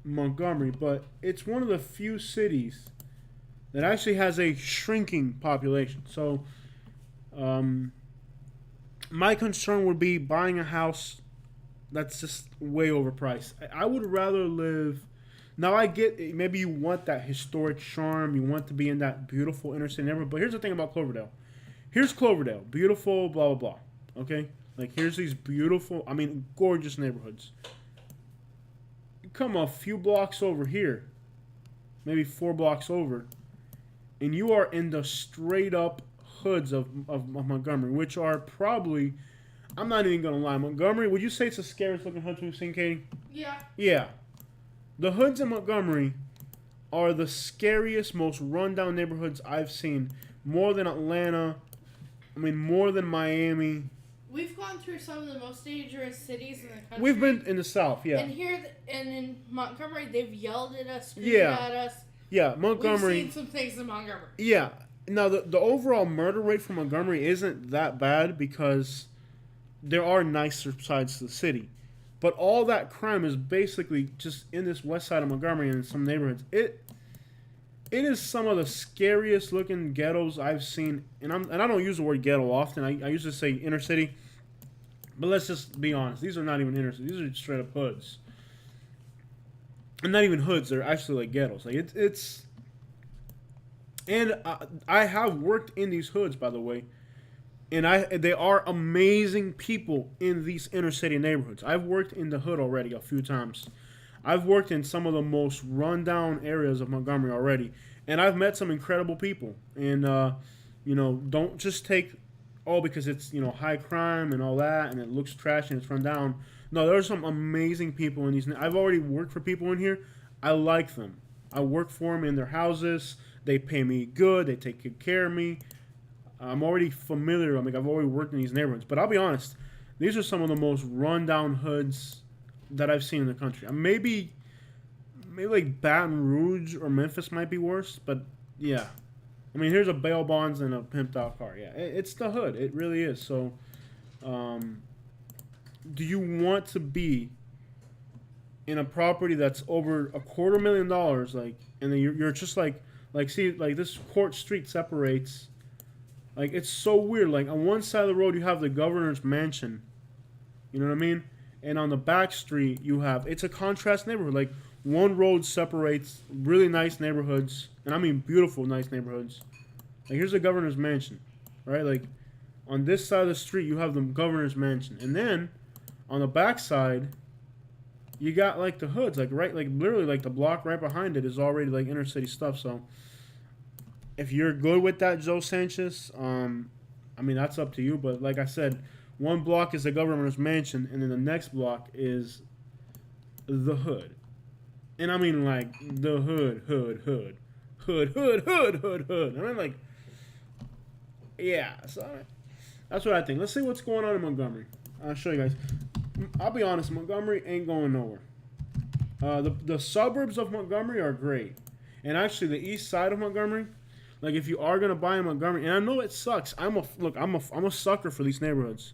Montgomery. But it's one of the few cities that actually has a shrinking population. So, my concern would be buying a house that's just way overpriced. I would rather live. Now, I get maybe you want that historic charm. You want to be in that beautiful inner city neighborhood. But here's the thing about Cloverdale. Here's Cloverdale. Beautiful, blah, blah, blah. Okay? Like, here's these beautiful, gorgeous neighborhoods. You come a few blocks over here, maybe 4 blocks over, and you are in the straight-up hoods of Montgomery, which are probably, I'm not even going to lie, Montgomery, would you say it's the scariest-looking hood we've seen, Katie? Yeah. Yeah. The hoods in Montgomery are the scariest, most rundown neighborhoods I've seen. More than Atlanta. More than Miami. We've gone through some of the most dangerous cities in the country. We've been in the South, yeah. And here, and in Montgomery, they've yelled at us, screamed at us. Yeah, Montgomery. We've seen some things in Montgomery. Yeah. Now, the overall murder rate for Montgomery isn't that bad because there are nicer sides to the city. But all that crime is basically just in this west side of Montgomery and in some neighborhoods. It is some of the scariest looking ghettos I've seen. And I don't use the word ghetto often. I usually say inner city. But let's just be honest. These are not even inner city. These are straight up hoods. And not even hoods. They're actually like ghettos. Like it's. And I have worked in these hoods, by the way. And they are amazing people in these inner city neighborhoods. I've worked in the hood already a few times. I've worked in some of the most rundown areas of Montgomery already. And I've met some incredible people. And, don't just take, because it's, high crime and all that, and it looks trashy and it's run down. No, there are some amazing people in these. I've already worked for people in here. I like them. I work for them in their houses. They pay me good. They take good care of me. I'm already familiar. I've already worked in these neighborhoods. But I'll be honest, these are some of the most rundown hoods that I've seen in the country. Maybe like Baton Rouge or Memphis might be worse, but yeah. I mean, here's a bail bonds and a pimped out car. Yeah, it's the hood. It really is. So, um, do you want to be in a property that's over $250,000, like, and then you're just like see, like this Court Street separates. Like, it's so weird. Like, on one side of the road you have the governor's mansion. You know what I mean? And on the back street you have, it's a contrast neighborhood. Like, one road separates really nice neighborhoods, and I mean beautiful, nice neighborhoods. Like, here's the governor's mansion, right? Like, on this side of the street you have the governor's mansion, and then on the back side you got like the hoods, like right, like literally like the block right behind it is already like inner city stuff. So if you're good with that, Joe Sanchez, I mean, that's up to you. But like I said, one block is the governor's mansion, and then the next block is the hood. And I mean, like, the hood, hood, hood, hood, hood, hood, hood, hood. I mean, like, yeah. So that's what I think. Let's see what's going on in Montgomery. I'll show you guys. I'll be honest, Montgomery ain't going nowhere. The suburbs of Montgomery are great, and actually the east side of Montgomery. Like, if you are gonna buy in Montgomery, and I know it sucks. I'm a sucker for these neighborhoods.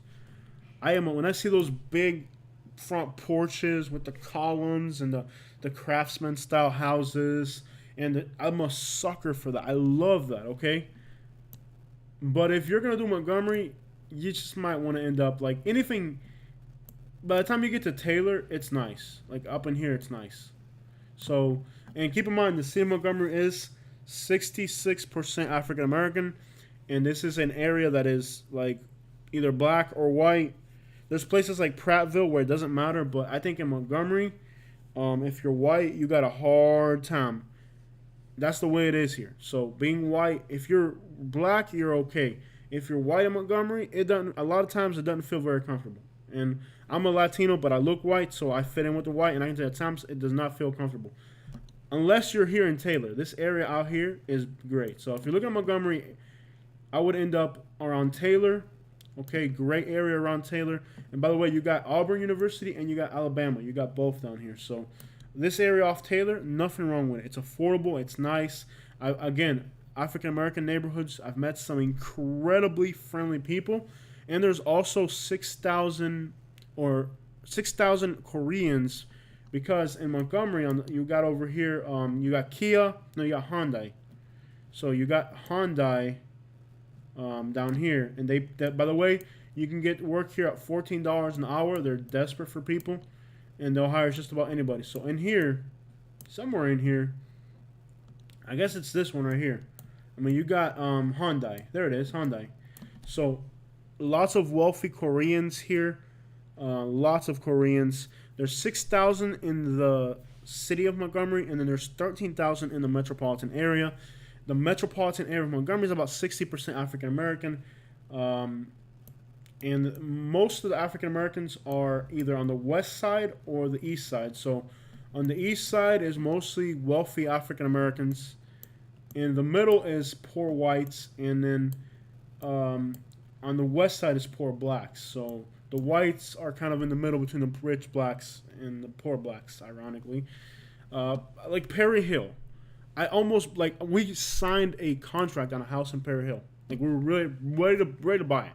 When I see those big front porches with the columns and the craftsman style houses, and I'm a sucker for that. I love that. Okay, but if you're gonna do Montgomery, you just might want to end up like anything. By the time you get to Taylor, it's nice. Like, up in here, it's nice. So, and keep in mind, the city of Montgomery is 66% African American, and this is an area that is like either black or white. There's places like Prattville where it doesn't matter, but I think in Montgomery, if you're white, you got a hard time. That's the way it is here. So, being white, if you're black, you're okay. If you're white in Montgomery, it doesn't. A lot of times, it doesn't feel very comfortable. And I'm a Latino, but I look white, so I fit in with the white, and I can tell you at times it does not feel comfortable. Unless you're here in Taylor. This area out here is great. So if you're looking at Montgomery, I would end up around Taylor. Okay, great area around Taylor. And by the way, you got Auburn University and you got Alabama. You got both down here. So this area off Taylor, nothing wrong with it. It's affordable. It's nice. Again, African-American neighborhoods, I've met some incredibly friendly people. And there's also 6,000 Koreans, because in Montgomery, you got over here, you got Kia, no, you got Hyundai. So you got Hyundai down here, and by the way, you can get work here at $14 an hour. They're desperate for people, and they'll hire just about anybody. So in here, somewhere in here, I guess it's this one right here. I mean, you got Hyundai. There it is, Hyundai. So lots of wealthy Koreans here. Lots of Koreans. There's 6,000 in the city of Montgomery, and then there's 13,000 in the metropolitan area. The metropolitan area of Montgomery is about 60% African American, and most of the African Americans are either on the west side or the east side. So on the east side is mostly wealthy African Americans. In the middle is poor whites, and then on the west side is poor blacks. So the whites are kind of in the middle between the rich blacks and the poor blacks, ironically. Like Perry Hill. We signed a contract on a house in Perry Hill. Like, we were really ready to buy it.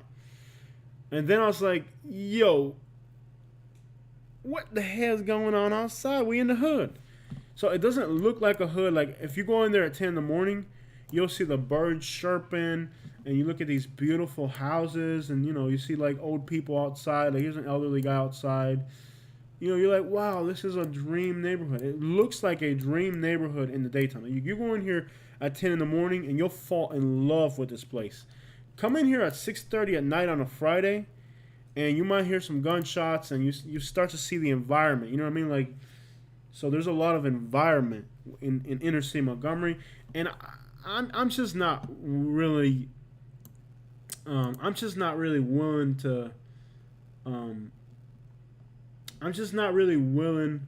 And then I was like, yo, what the hell's going on outside? We in the hood. So it doesn't look like a hood. Like, if you go in there at 10 in the morning, you'll see the birds chirping, and you look at these beautiful houses, and, you see, like, old people outside. Like, here's an elderly guy outside. You're like, wow, this is a dream neighborhood. It looks like a dream neighborhood in the daytime. You go in here at 10 in the morning, and you'll fall in love with this place. Come in here at 6:30 at night on a Friday, and you might hear some gunshots, and you start to see the environment. You know what I mean? Like, so there's a lot of environment in inner city Montgomery, and I'm just not really willing to. I'm just not really willing.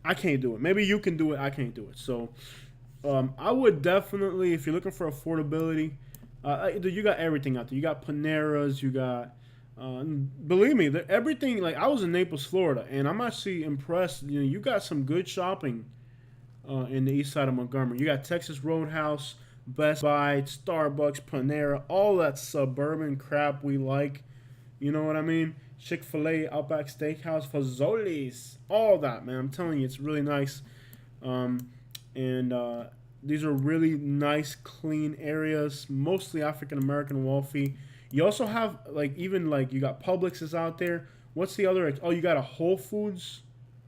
I can't do it. Maybe you can do it. I can't do it. So, I would definitely, if you're looking for affordability, you got everything out there. You got Paneras. You got Believe me, everything, like, I was in Naples, Florida, and I'm actually impressed. You know, you got some good shopping in the east side of Montgomery. You got Texas Roadhouse, Best Buy, Starbucks, Panera, all that suburban crap we like. You know what I mean? Chick-fil-A, Outback Steakhouse, Fazoli's, all that, man. I'm telling you, it's really nice. Um, and these are really nice, clean areas, mostly African American, wealthy. You also have, like, even like, you got Publix is out there. What's the other? Oh, you got a Whole Foods,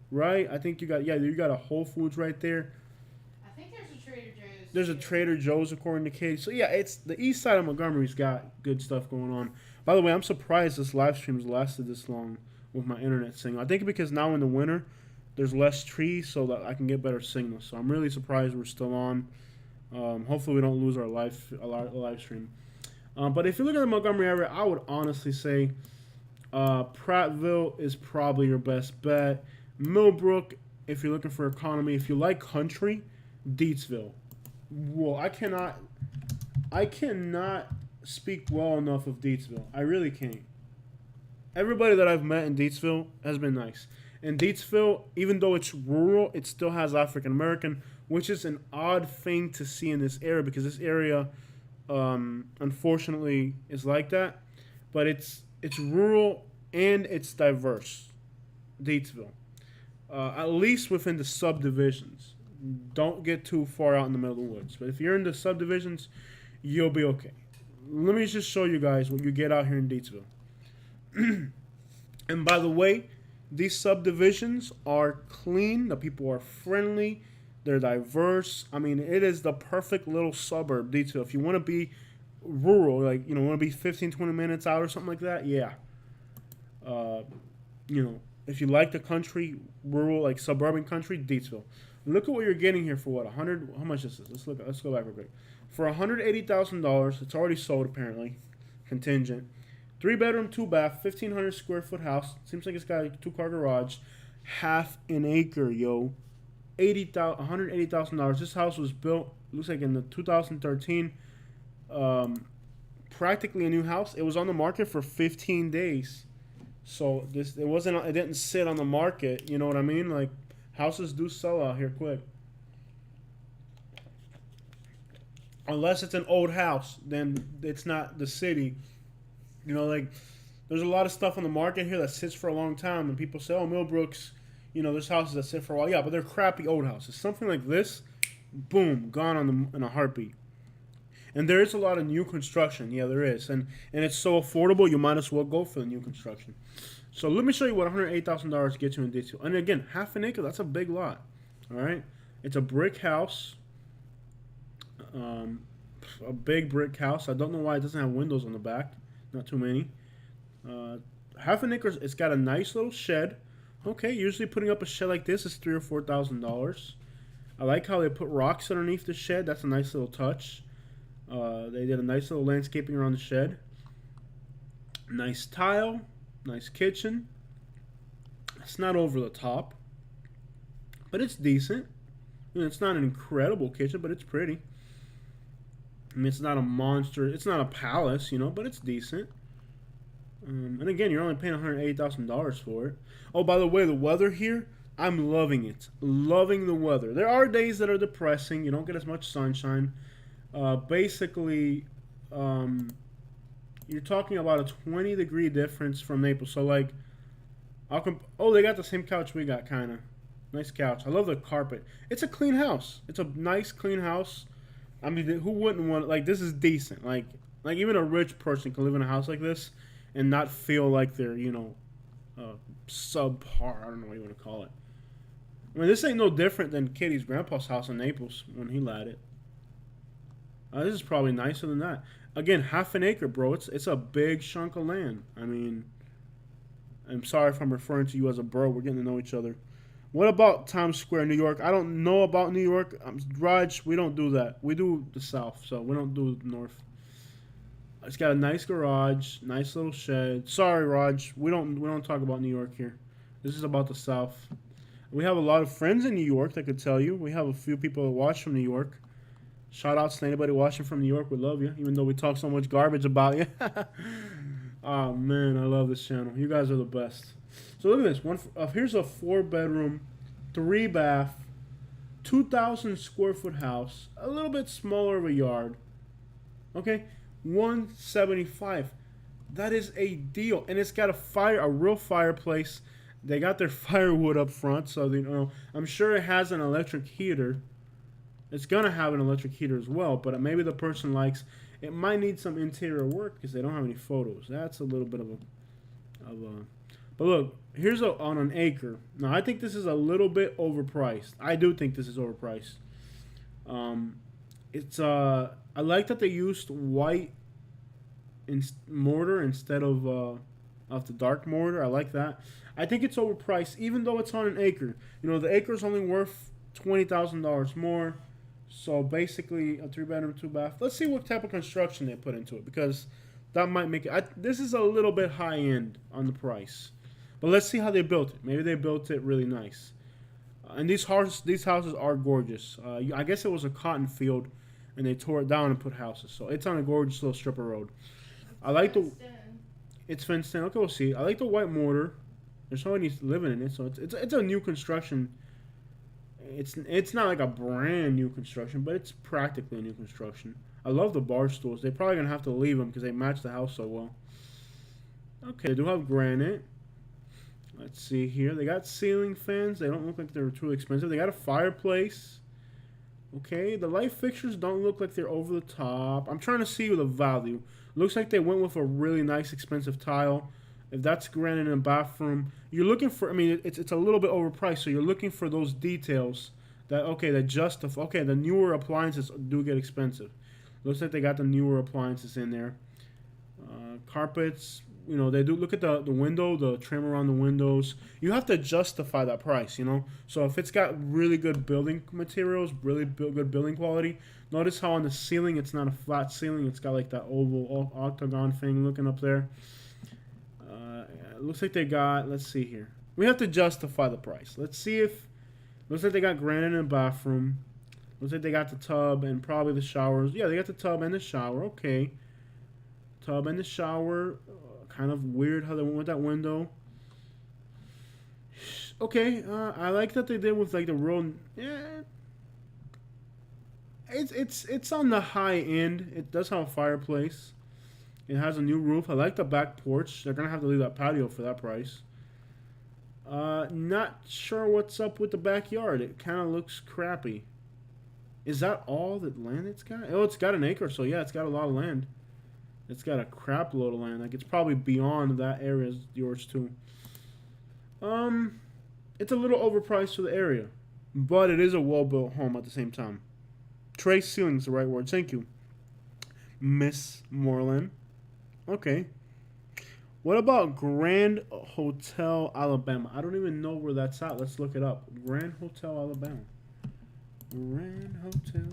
right? I think you got a Whole Foods right there. I think there's a Trader Joe's. There's a too. Trader Joe's according to Katie. So yeah, it's the east side of Montgomery's got good stuff going on. By the way, I'm surprised this live stream's lasted this long with my internet signal. I think because now in the winter there's less trees, so that I can get better signal. So I'm really surprised we're still on. Hopefully we don't lose our live stream. But if you look at the Montgomery area, I would honestly say Prattville is probably your best bet. Millbrook, if you're looking for economy. If you like country, Deatsville. Well, I cannot speak well enough of Deatsville. I really can't. Everybody that I've met in Deatsville has been nice. And Deatsville, even though it's rural, it still has African American, which is an odd thing to see in this area because this area, unfortunately, is like that. But it's rural and it's diverse. Deatsville, at least within the subdivisions. Don't get too far out in the middle of the woods. But if you're in the subdivisions, you'll be okay. Let me just show you guys what you get out here in Deatsville. And by the way, these subdivisions are clean. The people are friendly. They're diverse. I mean, it is the perfect little suburb, Deatsville. If you want to be rural, like, you know, want to be 15, 20 minutes out or something like that, yeah. You know, if you like the country, rural, like suburban country, Deatsville. Look at what you're getting here for what, 100, how much is this? Let's go back real quick. For $180,000, it's already sold apparently, contingent. 3 bedroom, 2 bath, 1,500 square foot house. Seems like it's got a 2-car garage. Half an acre, yo. $180,000. This house was built, looks like in the 2013. Practically a new house. It was on the market for 15 days. So it didn't sit on the market. You know what I mean? Like, houses do sell out here quick. Unless it's an old house, then it's not the city. You know, like, there's a lot of stuff on the market here that sits for a long time, and people say, oh, Millbrooks, you know, there's houses that sit for a while. Yeah, but they're crappy old houses. Something like this, boom, gone in a heartbeat. And there is a lot of new construction. Yeah, there is. And it's so affordable, you might as well go for the new construction. So let me show you what $108,000 gets you in detail. And again, half an acre, that's a big lot. All right? It's a brick house. A big brick house. I don't know why it doesn't have windows on the back. Not too many. Half an acre, it's got a nice little shed. Okay, usually putting up a shed like this is $3,000 or $4,000. I like how they put rocks underneath the shed. That's a nice little touch. They did a nice little landscaping around the shed. Nice tile. Nice kitchen. It's not over the top, but it's decent. You know, it's not an incredible kitchen, but it's pretty. I mean, it's not a monster. It's not a palace, you know, but it's decent. And again, you're only paying $180,000 for it. Oh, by the way, the weather here, I'm loving it. Loving the weather. There are days that are depressing. You don't get as much sunshine. Basically, you're talking about a 20-degree difference from Naples. So, like, they got the same couch we got, kind of. Nice couch. I love the carpet. It's a clean house. It's a nice, clean house. I mean, who wouldn't want, like, this is decent. Like even a rich person can live in a house like this and not feel like they're, you know, subpar. I don't know what you want to call it. I mean, this ain't no different than Katie's grandpa's house in Naples when he led it. This is probably nicer than that. Again, half an acre, bro. It's a big chunk of land. I mean, I'm sorry if I'm referring to you as a bro. We're getting to know each other. What about Times Square, New York? I don't know about New York. Raj, we don't do that. We do the South, so we don't do the North. It's got a nice garage, nice little shed. Sorry, Raj, we don't talk about New York here. This is about the South. We have a lot of friends in New York that could tell you. We have a few people that watch from New York. Shout outs to anybody watching from New York. We love you, even though we talk so much garbage about you. Oh man, I love this channel. You guys are the best. So look at this. Here's a 4 bedroom, 3 bath, 2,000 square foot house. A little bit smaller of a yard. Okay, 175. That is a deal, and it's got a real fireplace. They got their firewood up front, so I'm sure it has an electric heater. It's gonna have an electric heater as well, but maybe the person likes. It might need some interior work because they don't have any photos. That's a little bit of a. But look, here's on an acre. Now I think this is a little bit overpriced. I do think this is overpriced. It's I like that they used white mortar instead of the dark mortar. I like that. I think it's overpriced, even though it's on an acre. The acre's only worth $20,000 more. So basically, a 3 bedroom, 2 bath. Let's see what type of construction they put into it, because that might make it. This is a little bit high end on the price, but let's see how they built it. Maybe they built it really nice. And these houses are gorgeous. I guess it was a cotton field, and they tore it down and put houses. So it's on a gorgeous little strip of road. I like the. It's fenced in. Okay, we'll see. I like the white mortar. There's somebody living in it, so it's a new construction. It's not like a brand new construction, but it's practically a new construction. I love the bar stools. They're probably gonna have to leave them because they match the house so well. Okay, they do have granite. Let's see here. They got ceiling fans. They don't look like they're too expensive. They got a fireplace. Okay, the light fixtures don't look like they're over the top. I'm trying to see the value. Looks like they went with a really nice expensive tile. If that's granite in a bathroom, you're looking for. I mean, it's a little bit overpriced, so you're looking for those details that justify. Okay, the newer appliances do get expensive. Looks like they got the newer appliances in there. Carpets, they do. Look at the window, the trim around the windows. You have to justify that price, So if it's got really good building materials, really good building quality. Notice how on the ceiling it's not a flat ceiling. It's got like that oval octagon thing looking up there. It looks like they got. Let's see here. We have to justify the price. Let's see if. Looks like they got granite in the bathroom. Looks like they got the tub and probably the showers. Yeah, they got the tub and the shower. Okay. Tub and the shower. Kind of weird how they went with that window. Okay, I like that they did with like the real. Yeah. It's on the high end. It does have a fireplace. It has a new roof. I like the back porch. They're gonna have to leave that patio for that price. Not sure what's up with the backyard. It kind of looks crappy. Is that all that land it's got? Oh, it's got an acre, so yeah, it's got a lot of land. It's got a crap load of land. Like, it's probably beyond that area as yours too. It's a little overpriced for the area, but it is a well-built home at the same time. Tray ceiling is the right word. Thank you, Miss Moreland. Okay. What about Grand Hotel, Alabama? I don't even know where that's at. Let's look it up. Grand Hotel, Alabama. Grand Hotel,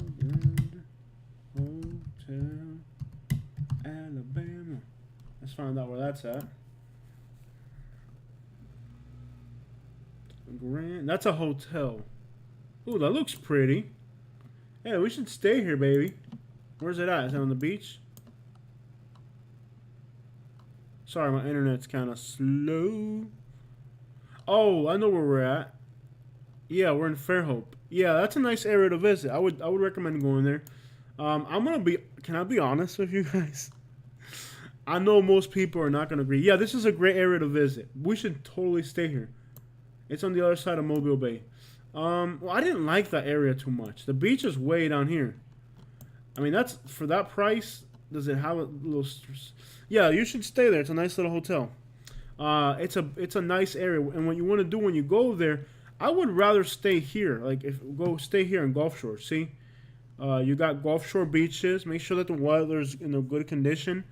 Alabama. Let's find out where that's at. That's a hotel. Ooh, that looks pretty. Hey, we should stay here, baby. Where's it at? Is it on the beach? Sorry, my internet's kind of slow. Oh, I know where we're at. Yeah, we're in Fairhope. Yeah, that's a nice area to visit. I would recommend going there. Can I be honest with you guys? I know most people are not gonna agree. Yeah, this is a great area to visit. We should totally stay here. It's on the other side of Mobile Bay. Well, I didn't like that area too much. The beach is way down here. I mean, that's for that price. Does it have a little? Yeah, you should stay there. It's a nice little hotel. It's a nice area, and what you want to do when you go there, I would rather stay here. Like stay here in Gulf Shore. See, you got Gulf Shore beaches. Make sure that the weather's in a good condition,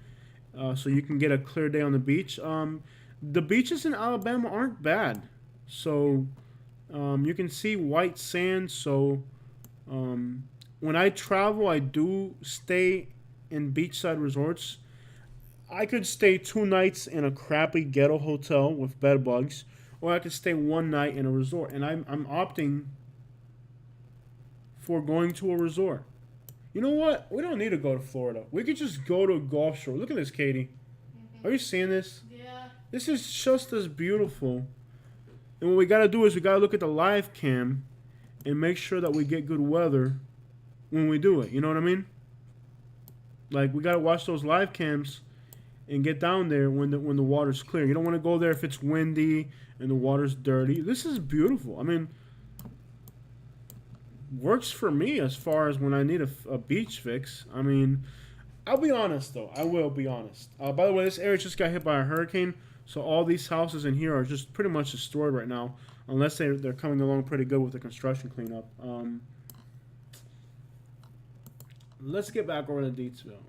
so you can get a clear day on the beach. The beaches in Alabama aren't bad, so you can see white sand. So when I travel, I do stay in beachside resorts. I could stay 2 nights in a crappy ghetto hotel with bed bugs, or I could stay 1 night in a resort. And I'm opting for going to a resort. You know what? We don't need to go to Florida. We could just go to a Gulf Shore. Look at this, Katie. Are you seeing this? Yeah. This is just as beautiful. And what we gotta do is we gotta look at the live cam and make sure that we get good weather when we do it. You know what I mean? Like we gotta watch those live cams and get down there when the water's clear. You don't want to go there if it's windy and the water's dirty. This is beautiful. I mean, works for me as far as when I need a beach fix. I mean, I'll be honest though. I will be honest. By the way, this area just got hit by a hurricane, so all these houses in here are just pretty much destroyed right now, unless they're coming along pretty good with the construction cleanup. Let's get back over to Deetsville.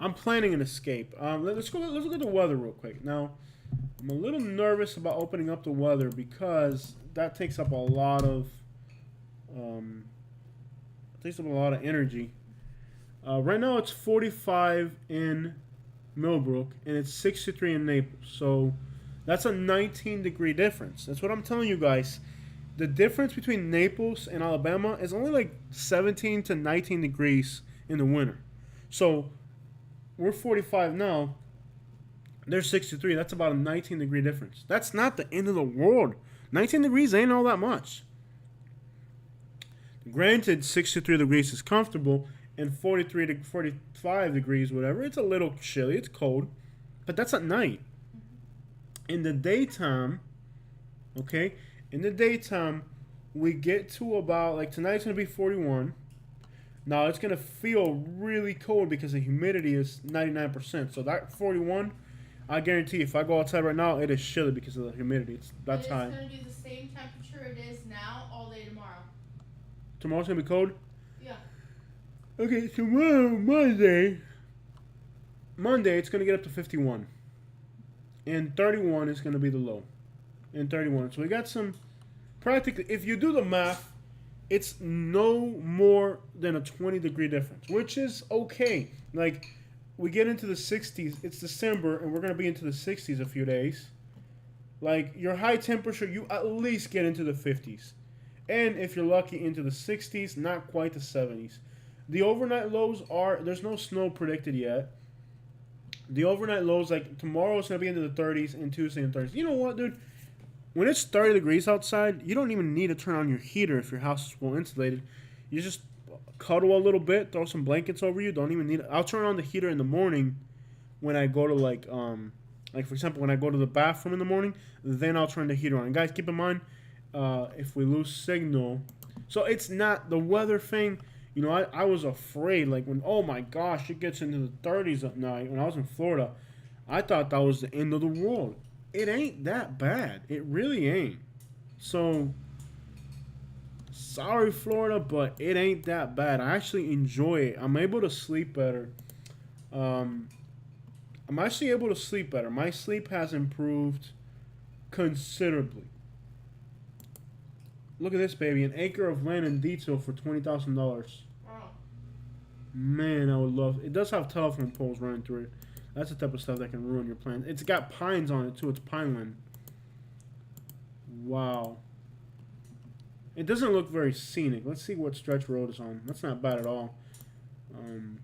I'm planning an escape. Let's look at the weather real quick. Now, I'm a little nervous about opening up the weather because that takes up a lot of energy. Right now it's 45 in Millbrook and it's 63 in Naples. So that's a 19-degree difference. That's what I'm telling you guys. The difference between Naples and Alabama is only like 17 to 19 degrees in the winter. So we're 45 now. They're 63. That's about a 19-degree difference. That's not the end of the world. 19 degrees ain't all that much. Granted, 63 degrees is comfortable, and 43 to 45 degrees, whatever, it's a little chilly. It's cold. But that's at night. In the daytime, okay, we get to about, like, tonight's going to be 41. Now, it's going to feel really cold because the humidity is 99%. So that 41, I guarantee if I go outside right now, it is chilly because of the humidity. That's high. It's going to be the same temperature it is now all day tomorrow. Tomorrow's going to be cold? Yeah. Okay, tomorrow, Monday, it's going to get up to 51. And 31 is going to be the low. And 31. So we got some, practically, if you do the math, it's no more than a 20-degree difference, which is okay. Like, we get into the 60s. It's December, and we're going to be into the 60s a few days. Like, your high temperature, you at least get into the 50s. And if you're lucky, into the 60s, not quite the 70s. The overnight lows are, there's no snow predicted yet. The overnight lows, like, tomorrow it's going to be into the 30s, and Tuesday in the 30s. You know what, dude? When it's 30 degrees outside, you don't even need to turn on your heater if your house is well insulated. You just cuddle a little bit, throw some blankets over you. Don't even need it. I'll turn on the heater in the morning when I go to like for example, when I go to the bathroom in the morning, then I'll turn the heater on. And guys, keep in mind, if we lose signal, so it's not the weather thing. You know, I was afraid, like when, oh my gosh, it gets into the 30s at night when I was in Florida. I thought that was the end of the world. It ain't that bad. It really ain't. So, sorry, Florida, but it ain't that bad. I actually enjoy it. I'm able to sleep better. I'm actually able to sleep better. My sleep has improved considerably. Look at this, baby. An acre of land in Deetsville for $20,000. Wow. Man, I would love it. It does have telephone poles running through it. That's the type of stuff that can ruin your plans. It's got pines on it, too. It's pineland. Wow. It doesn't look very scenic. Let's see what stretch road is on. That's not bad at all. It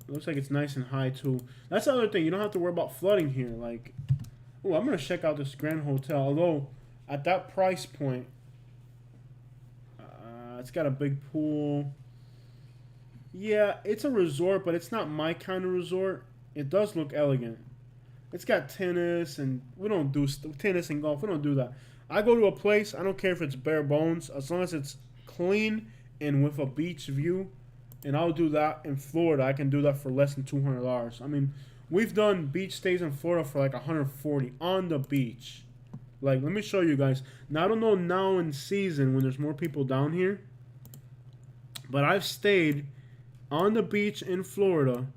looks like it's nice and high, too. That's the other thing. You don't have to worry about flooding here. Like, oh, I'm going to check out this Grand Hotel. Although, at that price point, it's got a big pool. Yeah, it's a resort, but it's not my kind of resort. It does look elegant. It's got tennis, and we don't do tennis and golf. We don't do that. I go to a place, I don't care if it's bare bones, as long as it's clean and with a beach view, and I'll do that in Florida. I can do that for less than $200. I mean, we've done beach stays in Florida for like $140 on the beach. Like, let me show you guys. Now, I don't know now in season when there's more people down here, but I've stayed on the beach in Florida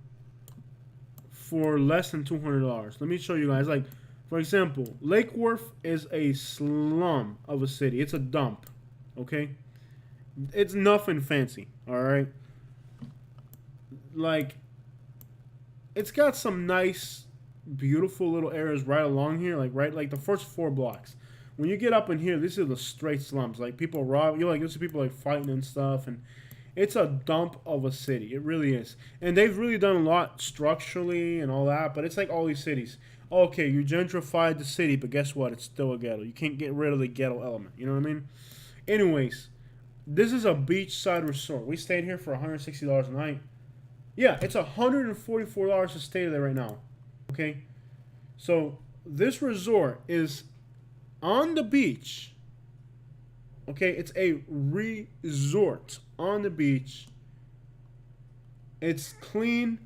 for less than $200. Let me show you guys. Like, for example, Lake Worth is a slum of a city. It's a dump, okay? It's nothing fancy, all right? Like, it's got some nice, beautiful little areas right along here, like the first 4 blocks. When you get up in here, these are the straight slums. Like, people rob you. Like, you see people like fighting and stuff, and It's a dump of a city. It really is. And they've really done a lot structurally and all that, but it's like all these cities. Okay, you gentrified the city, but guess what? It's still a ghetto. You can't get rid of the ghetto element. You know what I mean? Anyways, this is a beachside resort. We stayed here for $160 a night. Yeah, it's $144 to stay there right now. Okay? So, this resort is on the beach. Okay? It's a resort on the beach. It's clean.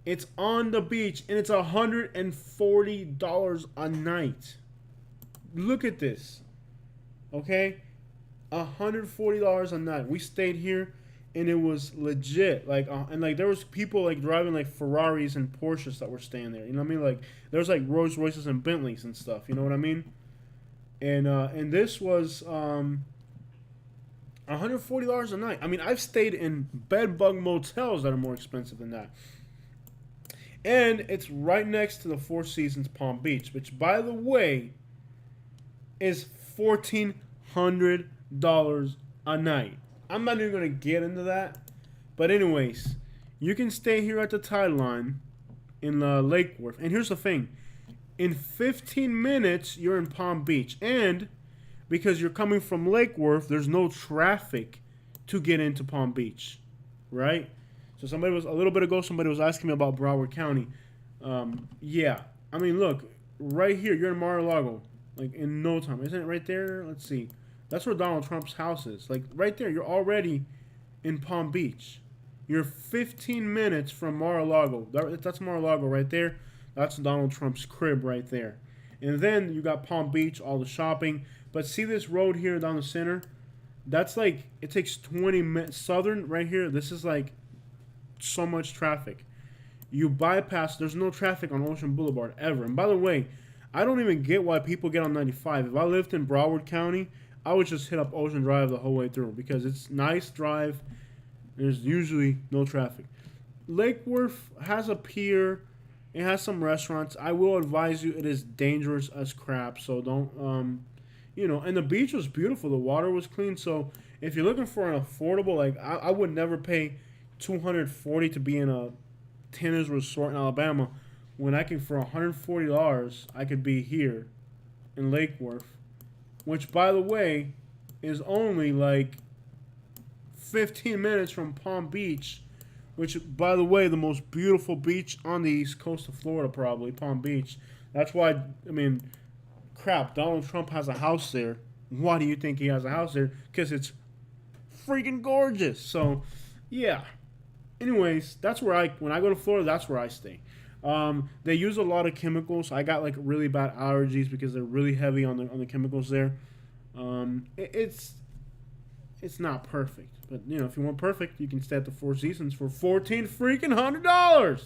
It's on the beach. And it's $140 a night. Look at this. Okay? $140 a night. We stayed here, and it was legit. Like, and like there was people like driving like Ferraris and Porsches that were staying there. You know what I mean? Like there was like Rolls Royces and Bentleys and stuff. You know what I mean? And this was $140 a night. I mean, I've stayed in bed bug motels that are more expensive than that. And it's right next to the Four Seasons Palm Beach, which, by the way, is $1,400 a night. I'm not even going to get into that. But anyways, you can stay here at the Tide Line in Lake Worth. And here's the thing. In 15 minutes, you're in Palm Beach. And because you're coming from Lake Worth, there's no traffic to get into Palm Beach. Right? So somebody was asking me about Broward County. Yeah. I mean, look. Right here, you're in Mar-a-Lago. Like, in no time. Isn't it right there? Let's see. That's where Donald Trump's house is. Like, right there. You're already in Palm Beach. You're 15 minutes from Mar-a-Lago. That's Mar-a-Lago right there. That's Donald Trump's crib right there. And then you got Palm Beach, all the shopping. But see this road here down the center? That's like, it takes 20 minutes. Southern, right here, this is like so much traffic. You bypass, there's no traffic on Ocean Boulevard ever. And by the way, I don't even get why people get on 95. If I lived in Broward County, I would just hit up Ocean Drive the whole way through because it's nice drive. There's usually no traffic. Lake Worth has a pier. It has some restaurants. I will advise you, it is dangerous as crap. So don't, and the beach was beautiful. The water was clean. So if you're looking for an affordable, like I would never pay $240 to be in a tennis resort in Alabama when I can, for $140, I could be here in Lake Worth, which, by the way, is only like 15 minutes from Palm Beach, which, by the way, the most beautiful beach on the east coast of Florida, probably, Palm Beach. That's why, I mean, crap, Donald Trump has a house there. Why do you think he has a house there? Because it's freaking gorgeous. So, yeah. Anyways, that's where when I go to Florida, that's where I stay. They use a lot of chemicals. I got like really bad allergies because they're really heavy on the chemicals there. It's not perfect, but if you want perfect, you can stay at the Four Seasons for $1,400.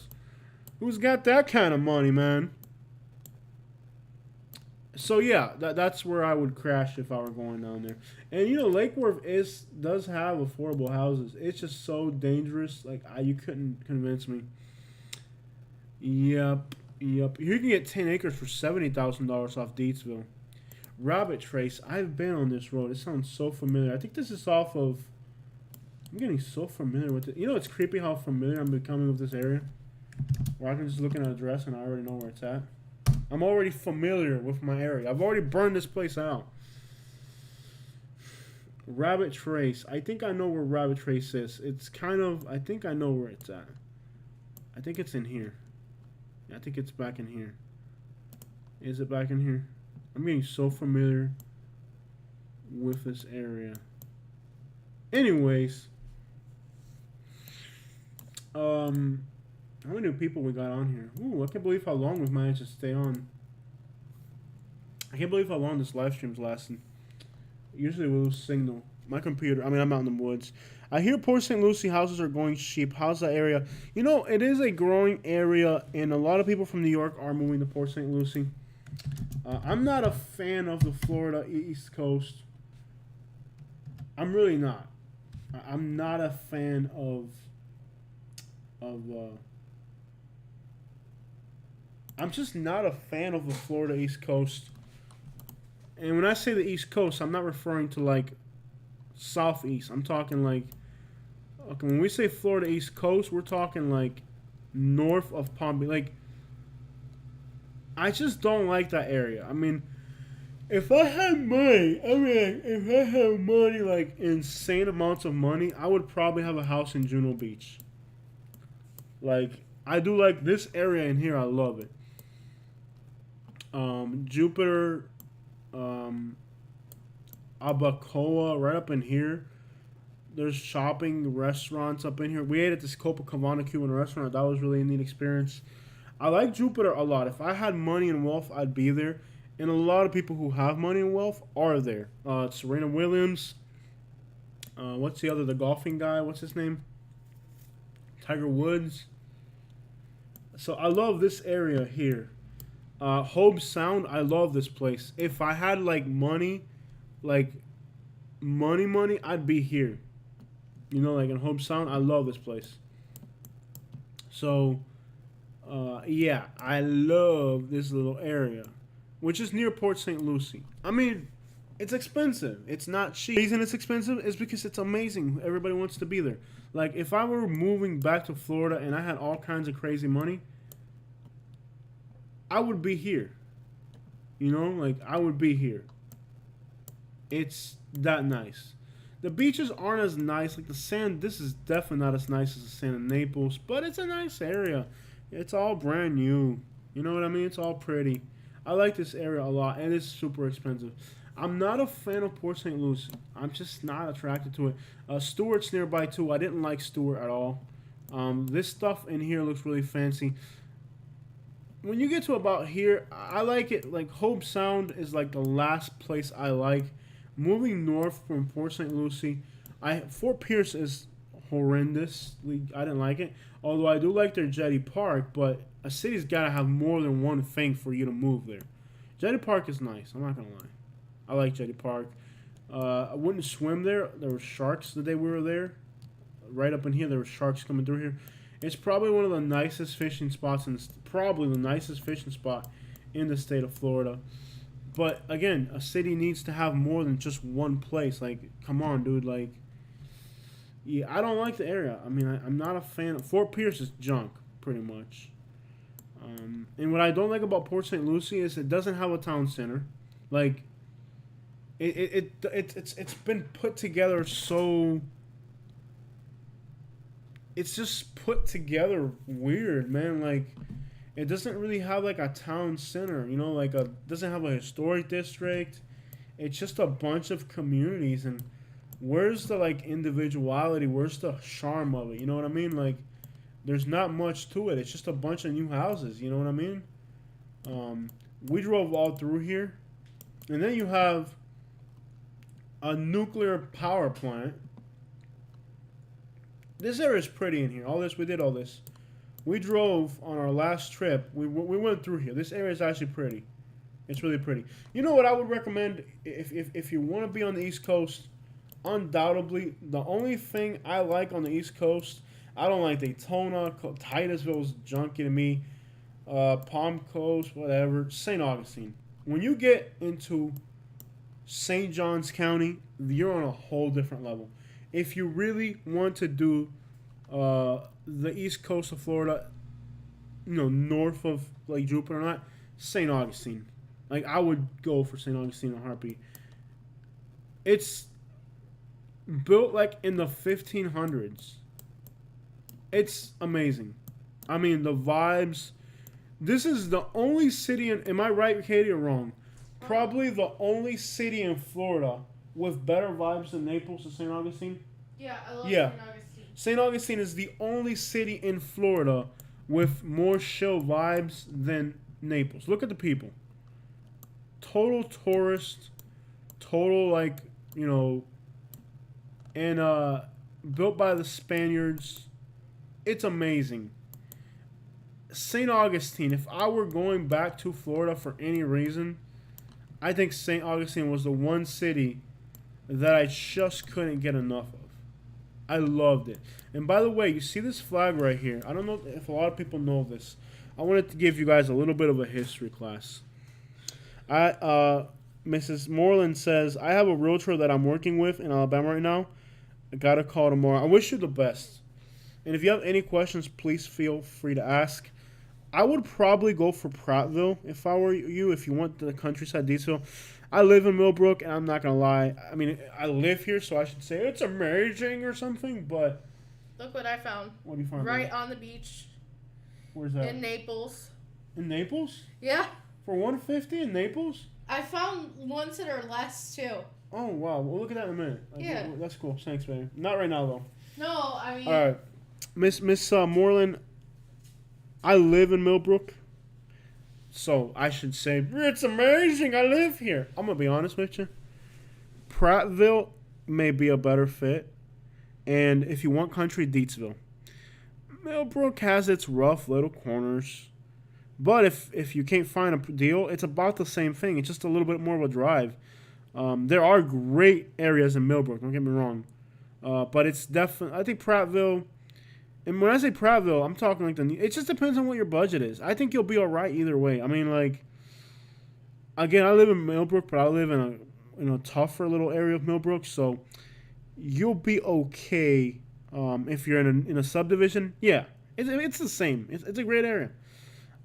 Who's got that kind of money, man? So yeah, that's where I would crash if I were going down there. And Lake Worth does have affordable houses. It's just so dangerous. Like you couldn't convince me. Yep. You can get 10 acres for $70,000 off Deatsville. Rabbit Trace. I've been on this road. It sounds so familiar. I think this is off of. I'm getting so familiar with it. It's creepy how familiar I'm becoming with this area. Where I can just look at an address and I already know where it's at. I'm already familiar with my area. I've already burned this place out. Rabbit Trace. I think I know where Rabbit Trace is. It's kind of. I think I know where it's at. I think it's in here. I think it's back in here. Is it back in here? I'm getting so familiar with this area. Anyways. How many new people we got on here? Ooh, I can't believe how long we've managed to stay on. I can't believe how long this live stream's lasting. Usually we lose signal. My computer, I'm out in the woods. I hear Port St. Lucie houses are going cheap. How's that area? It is a growing area, and a lot of people from New York are moving to Port St. Lucie. I'm not a fan of the Florida East Coast. I'm really not. I'm not a fan of I'm just not a fan of the Florida East Coast. And when I say the East Coast, I'm not referring to like Southeast. I'm talking like Okay, when we say Florida East Coast, we're talking like north of Palm Beach. Like, I just don't like that area. I mean, if I had money, if I had money, like insane amounts of money, I would probably have a house in Juno Beach. Like, I do like this area in here. I love it. Jupiter, um, Abacoa, right up in here. There's shopping, restaurants up in here. We ate at this Copacabana Cuban restaurant. That was really a neat experience. I like Jupiter a lot. If I had money and wealth, I'd be there. And a lot of people who have money and wealth are there. Serena Williams. What's the other? The golfing guy. What's his name? Tiger Woods. So I love this area here. Hobe Sound. I love this place. If I had like money, I'd be here. You know, like in Hobe Sound. I love this place. So, yeah, I love this little area, which is near Port St. Lucie. I mean, it's expensive. It's not cheap. The reason it's expensive is because it's amazing. Everybody wants to be there. Like, if I were moving back to Florida and I had all kinds of crazy money, I would be here. You know, like, I would be here. It's that nice. The beaches aren't as nice. Like, the sand, this is definitely not as nice as the sand in Naples, but it's a nice area. It's all brand new. You know what I mean? It's all pretty. I like this area a lot, and it's super expensive. I'm not a fan of Port St. Lucie. I'm just not attracted to it. Stewart's nearby, too. I didn't like Stewart at all. This stuff in here looks really fancy. When you get to about here, I like it. Like, Hobe Sound is like the last place I like. Moving north from Port St. Lucie, Fort Pierce is horrendous. I didn't like it. Although I do like their Jetty Park, but a city's got to have more than one thing for you to move there. Jetty Park is nice. I'm not going to lie. I like Jetty Park. I wouldn't swim there. There were sharks the day we were there. Right up in here, there were sharks coming through here. It's probably one of the nicest fishing spots, probably the nicest fishing spot in the state of Florida. But again, a city needs to have more than just one place. Like, come on, dude. Like, yeah, I don't like the area. I mean, I'm not a fan. Fort Pierce is junk, pretty much. And what I don't like about Port St. Lucie is it doesn't have a town center. Like, it's been put together so. It's just put together weird, man. Like, it doesn't really have like a town center, you know, doesn't have a historic district. It's just a bunch of communities, and where's the like individuality? Where's the charm of it? You know what I mean? Like, there's not much to it. It's just a bunch of new houses. You know what I mean? We drove all through here, and then you have a nuclear power plant. This area is pretty in here. We did all this. We drove on our last trip. We went through here. This area is actually pretty. It's really pretty. You know what I would recommend if you want to be on the East Coast? Undoubtedly, the only thing I like on the East Coast, I don't like Daytona. Titusville's junky to me. Palm Coast, whatever. St. Augustine. When you get into St. Johns County, you're on a whole different level. If you really want to do the east coast of Florida, you know, north of like Jupiter or not, St. Augustine. Like, I would go for St. Augustine in a heartbeat. It's built like in the 1500s. It's amazing. I mean, the vibes. This is the only city in. Am I right, Katie, or wrong? Probably the only city in Florida with better vibes than Naples and St. Augustine. Yeah, I love St. Augustine. St. Augustine is the only city in Florida with more chill vibes than Naples. Look at the people. Total tourist, total like, you know, and built by the Spaniards. It's amazing. St. Augustine, if I were going back to Florida for any reason, I think St. Augustine was the one city that I just couldn't get enough of. I loved it. And by the way, you see this flag right here. I don't know if a lot of people know this. I wanted to give you guys a little bit of a history class. Mrs. Moreland says, I have a realtor that I'm working with in Alabama right now. I got a call tomorrow. I wish you the best. And if you have any questions, please feel free to ask. I would probably go for Prattville if I were you. If you want the countryside detail, I live in Millbrook, and I'm not gonna lie. I mean, I live here, so I should say it's amazing or something. But Look what I found. what do you find? Right on the beach. Where's that? In Naples. In Naples? Yeah. For 150 in Naples? I found ones that are less too. Oh wow! We'll look at that in a minute. Yeah. That's cool. Thanks, baby. Not right now though. No, I mean. All right, Miss Moreland. I live in Millbrook, so I should say it's amazing. I live here. I'm gonna be honest with you. Prattville may be a better fit, and if you want country, Deatsville. Millbrook has its rough little corners, but if you can't find a deal, it's about the same thing. It's just a little bit more of a drive. There are great areas in Millbrook. Don't get me wrong, but it's definitely. I think Prattville. And when I say Prattville, I'm talking like it just depends on what your budget is. I think you'll be all right either way. I mean, like, again, I live in Millbrook, but I live in a tougher little area of Millbrook, so you'll be okay if you're in a subdivision. Yeah, it's the same. It's a great area.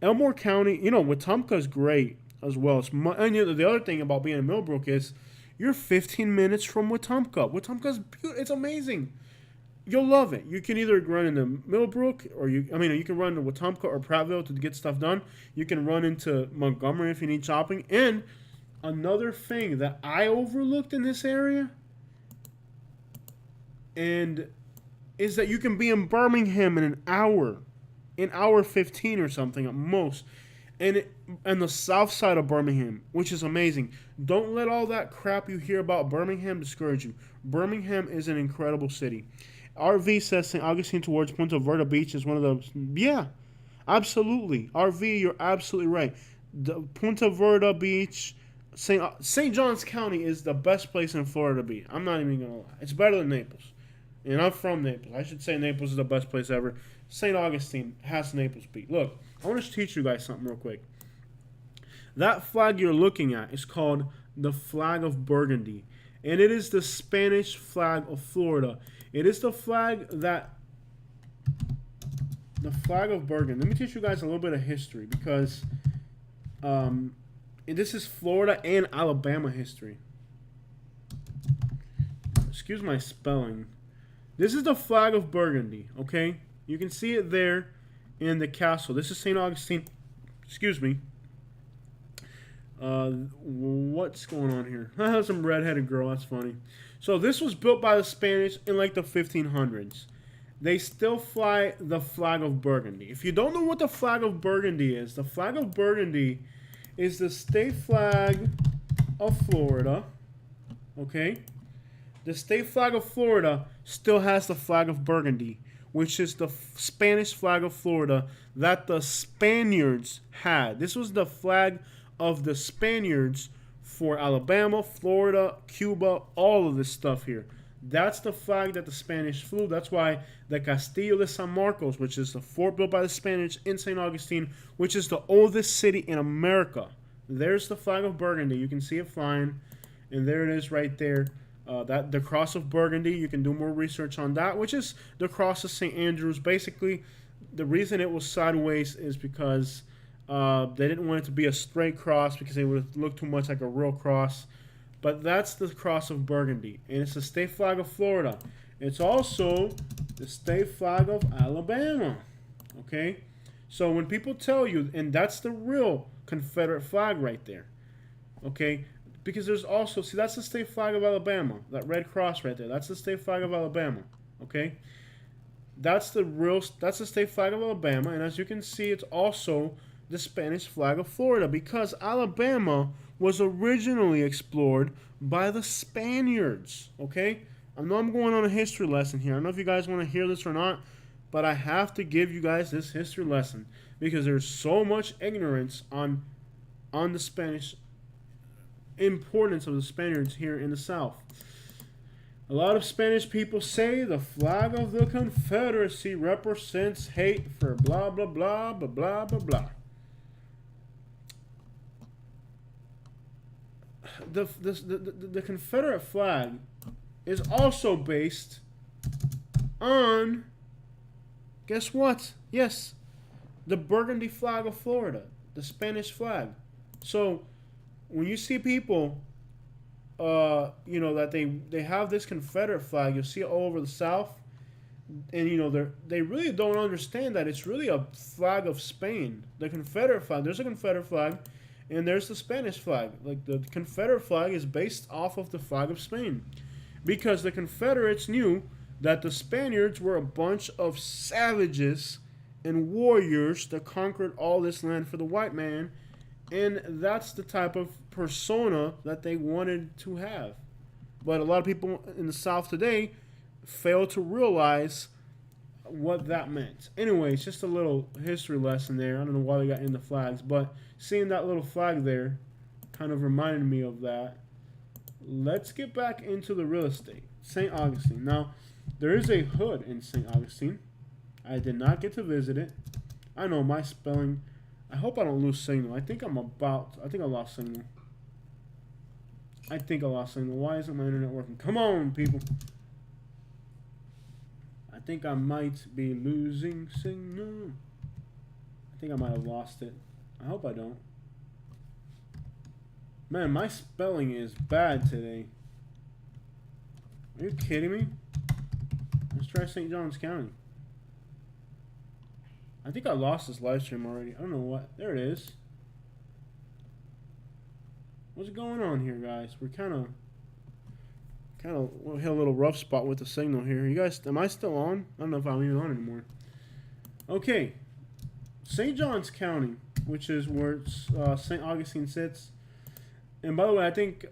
Elmore County, Wetumpka is great as well. And the other thing about being in Millbrook is you're 15 minutes from Wetumpka. Wetumpka's beautiful. It's amazing. You'll love it. You can either run into Millbrook or you can run to Wetumpka or Prattville to get stuff done. You can run into Montgomery if you need shopping. And another thing that I overlooked in this area and is that you can be in Birmingham in an hour 15 or something at most. And the south side of Birmingham, which is amazing. Don't let all that crap you hear about Birmingham discourage you. Birmingham is an incredible city. RV says St. Augustine towards Punta Verde Beach is one of those. Yeah, absolutely. RV, you're absolutely right. The Punta Verde Beach, St. Johns County is the best place in Florida to be. I'm not even going to lie. It's better than Naples. And I'm from Naples. I should say Naples is the best place ever. St. Augustine has Naples beat. Look, I want to teach you guys something real quick. That flag you're looking at is called the flag of Burgundy. And it is the Spanish flag of Florida. It is the flag of Burgundy. Let me teach you guys a little bit of history because this is Florida and Alabama history. Excuse my spelling. This is the flag of Burgundy, okay? You can see it there in the castle. This is St. Augustine. Excuse me. What's going on here? Some redheaded girl. That's funny. So this was built by the Spanish in like the 1500s. They still fly the flag of Burgundy. If you don't know what the flag of Burgundy is, the flag of Burgundy is the state flag of Florida. Okay? The state flag of Florida still has the flag of Burgundy, which is the Spanish flag of Florida that the Spaniards had. This was the flag of the Spaniards for Alabama, Florida, Cuba, all of this stuff here. That's the flag that the Spanish flew. That's why the Castillo de San Marcos, which is the fort built by the Spanish in St. Augustine, which is the oldest city in America. There's the flag of Burgundy. You can see it flying, and there it is right there. That the cross of Burgundy, you can do more research on that, which is the cross of St. Andrews. Basically, the reason it was sideways is because they didn't want it to be a straight cross because it would look too much like a real cross. But that's the cross of Burgundy, and it's the state flag of Florida. It's also the state flag of Alabama. Okay? So when people tell you, and that's the real Confederate flag right there. Okay? Because there's also, see, that's the state flag of Alabama. That red cross right there. That's the state flag of Alabama. Okay? That's the state flag of Alabama. And as you can see, it's also the Spanish flag of Florida. Because Alabama was originally explored by the Spaniards. Okay? I know I'm going on a history lesson here. I don't know if you guys want to hear this or not. But I have to give you guys this history lesson. Because there's so much ignorance on the Spanish importance of the Spaniards here in the South. A lot of Spanish people say the flag of the Confederacy represents hate for blah blah blah blah blah blah blah. The Confederate flag is also based on, guess what? Yes, the burgundy flag of Florida, the Spanish flag. So when you see people, that they have this Confederate flag, you'll see it all over the South, and they really don't understand that it's really a flag of Spain. The Confederate flag. There's a Confederate flag, and there's the Spanish flag. Like the Confederate flag is based off of the flag of Spain, because the Confederates knew that the Spaniards were a bunch of savages and warriors that conquered all this land for the white man, and that's the type of persona that they wanted to have. But a lot of people in the South today fail to realize what that meant. Anyways, just a little history lesson there. I don't know why they got in the flags, but seeing that little flag there kind of reminded me of that. Let's get back into the real estate. St. Augustine. Now, there is a hood in St. Augustine. I did not get to visit it. I know my spelling. I hope I don't lose signal. I think I lost signal. Why isn't my internet working? Come on, people. I think I might be losing signal. I think I might have lost it. I hope I don't. Man, my spelling is bad today. Are you kidding me? Let's try St. Johns County. I think I lost this live stream already. I don't know what. There it is. What's going on here, guys? We're kind of hit a little rough spot with the signal here. You guys, am I still on? I don't know if I'm even on anymore. Okay. St. Johns County, which is where St. Augustine sits. And by the way, I think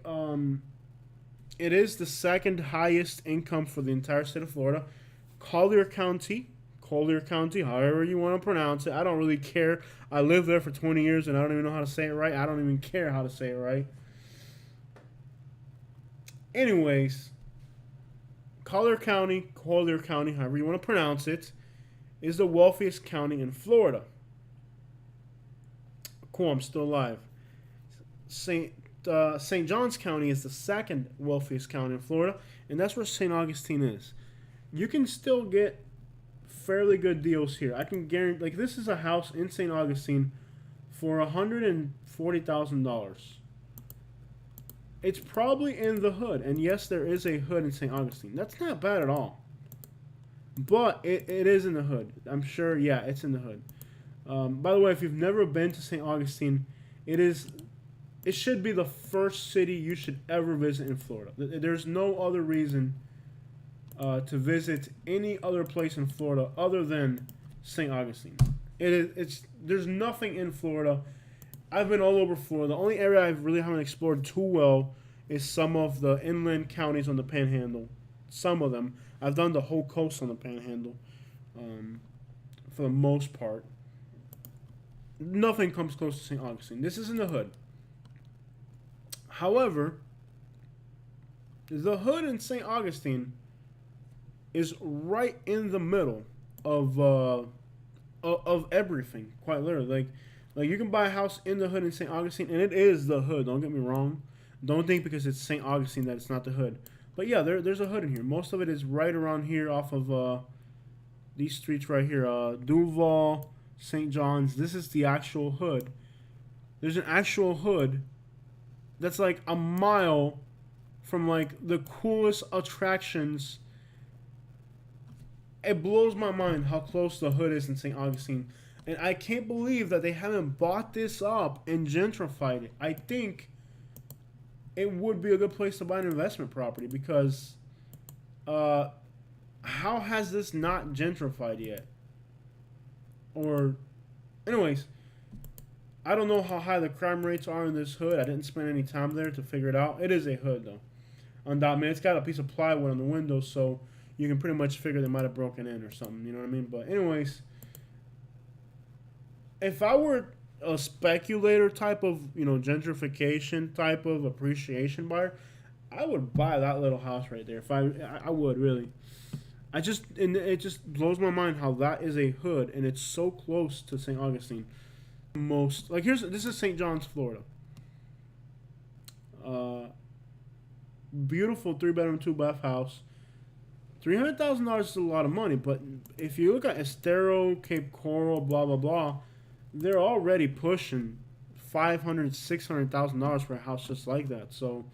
it is the second highest income for the entire state of Florida. Collier County, however you want to pronounce it. I don't really care. I lived there for 20 years and I don't even know how to say it right. I don't even care how to say it right. Anyways, Collier County, however you want to pronounce it, is the wealthiest county in Florida. Cool, I'm still alive. St. Johns County is the second wealthiest county in Florida, and that's where St. Augustine is. You can still get fairly good deals here. I can guarantee, like, this is a house in St. Augustine for $140,000. It's probably in the hood, and yes, there is a hood in St. Augustine. That's not bad at all. But it is in the hood. I'm sure, yeah, it's in the hood. By the way, if you've never been to St. Augustine, it should be the first city you should ever visit in Florida. There's no other reason to visit any other place in Florida other than St. Augustine. There's nothing in Florida. I've been all over Florida. The only area I really haven't explored too well is some of the inland counties on the Panhandle. Some of them. I've done the whole coast on the Panhandle, for the most part. Nothing comes close to St. Augustine. This is in the hood. However, the hood in St. Augustine is right in the middle of everything. Quite literally, like you can buy a house in the hood in St. Augustine, and it is the hood. Don't get me wrong. Don't think because it's St. Augustine that it's not the hood. But yeah, there's a hood in here. Most of it is right around here, off of these streets right here. Duval, St. John's. This is the actual hood. There's an actual hood that's like a mile from like the coolest attractions. It blows my mind how close the hood is in St. Augustine. And I can't believe that they haven't bought this up and gentrified it. I think it would be a good place to buy an investment property because how has this not gentrified yet? Or, anyways, I don't know how high the crime rates are in this hood. I didn't spend any time there to figure it out. It is a hood, though. Undoubtedly, it's got a piece of plywood on the window, so you can pretty much figure they might have broken in or something. You know what I mean? But anyways, if I were a speculator type of, gentrification type of appreciation buyer, I would buy that little house right there. If I would really. It just blows my mind how that is a hood and it's so close to St. Augustine. This is St. John's, Florida. Beautiful 3-bedroom, 2-bath house. $300,000 is a lot of money, but if you look at Estero, Cape Coral, blah blah blah, they're already pushing $500,000, $600,000 for a house just like that. So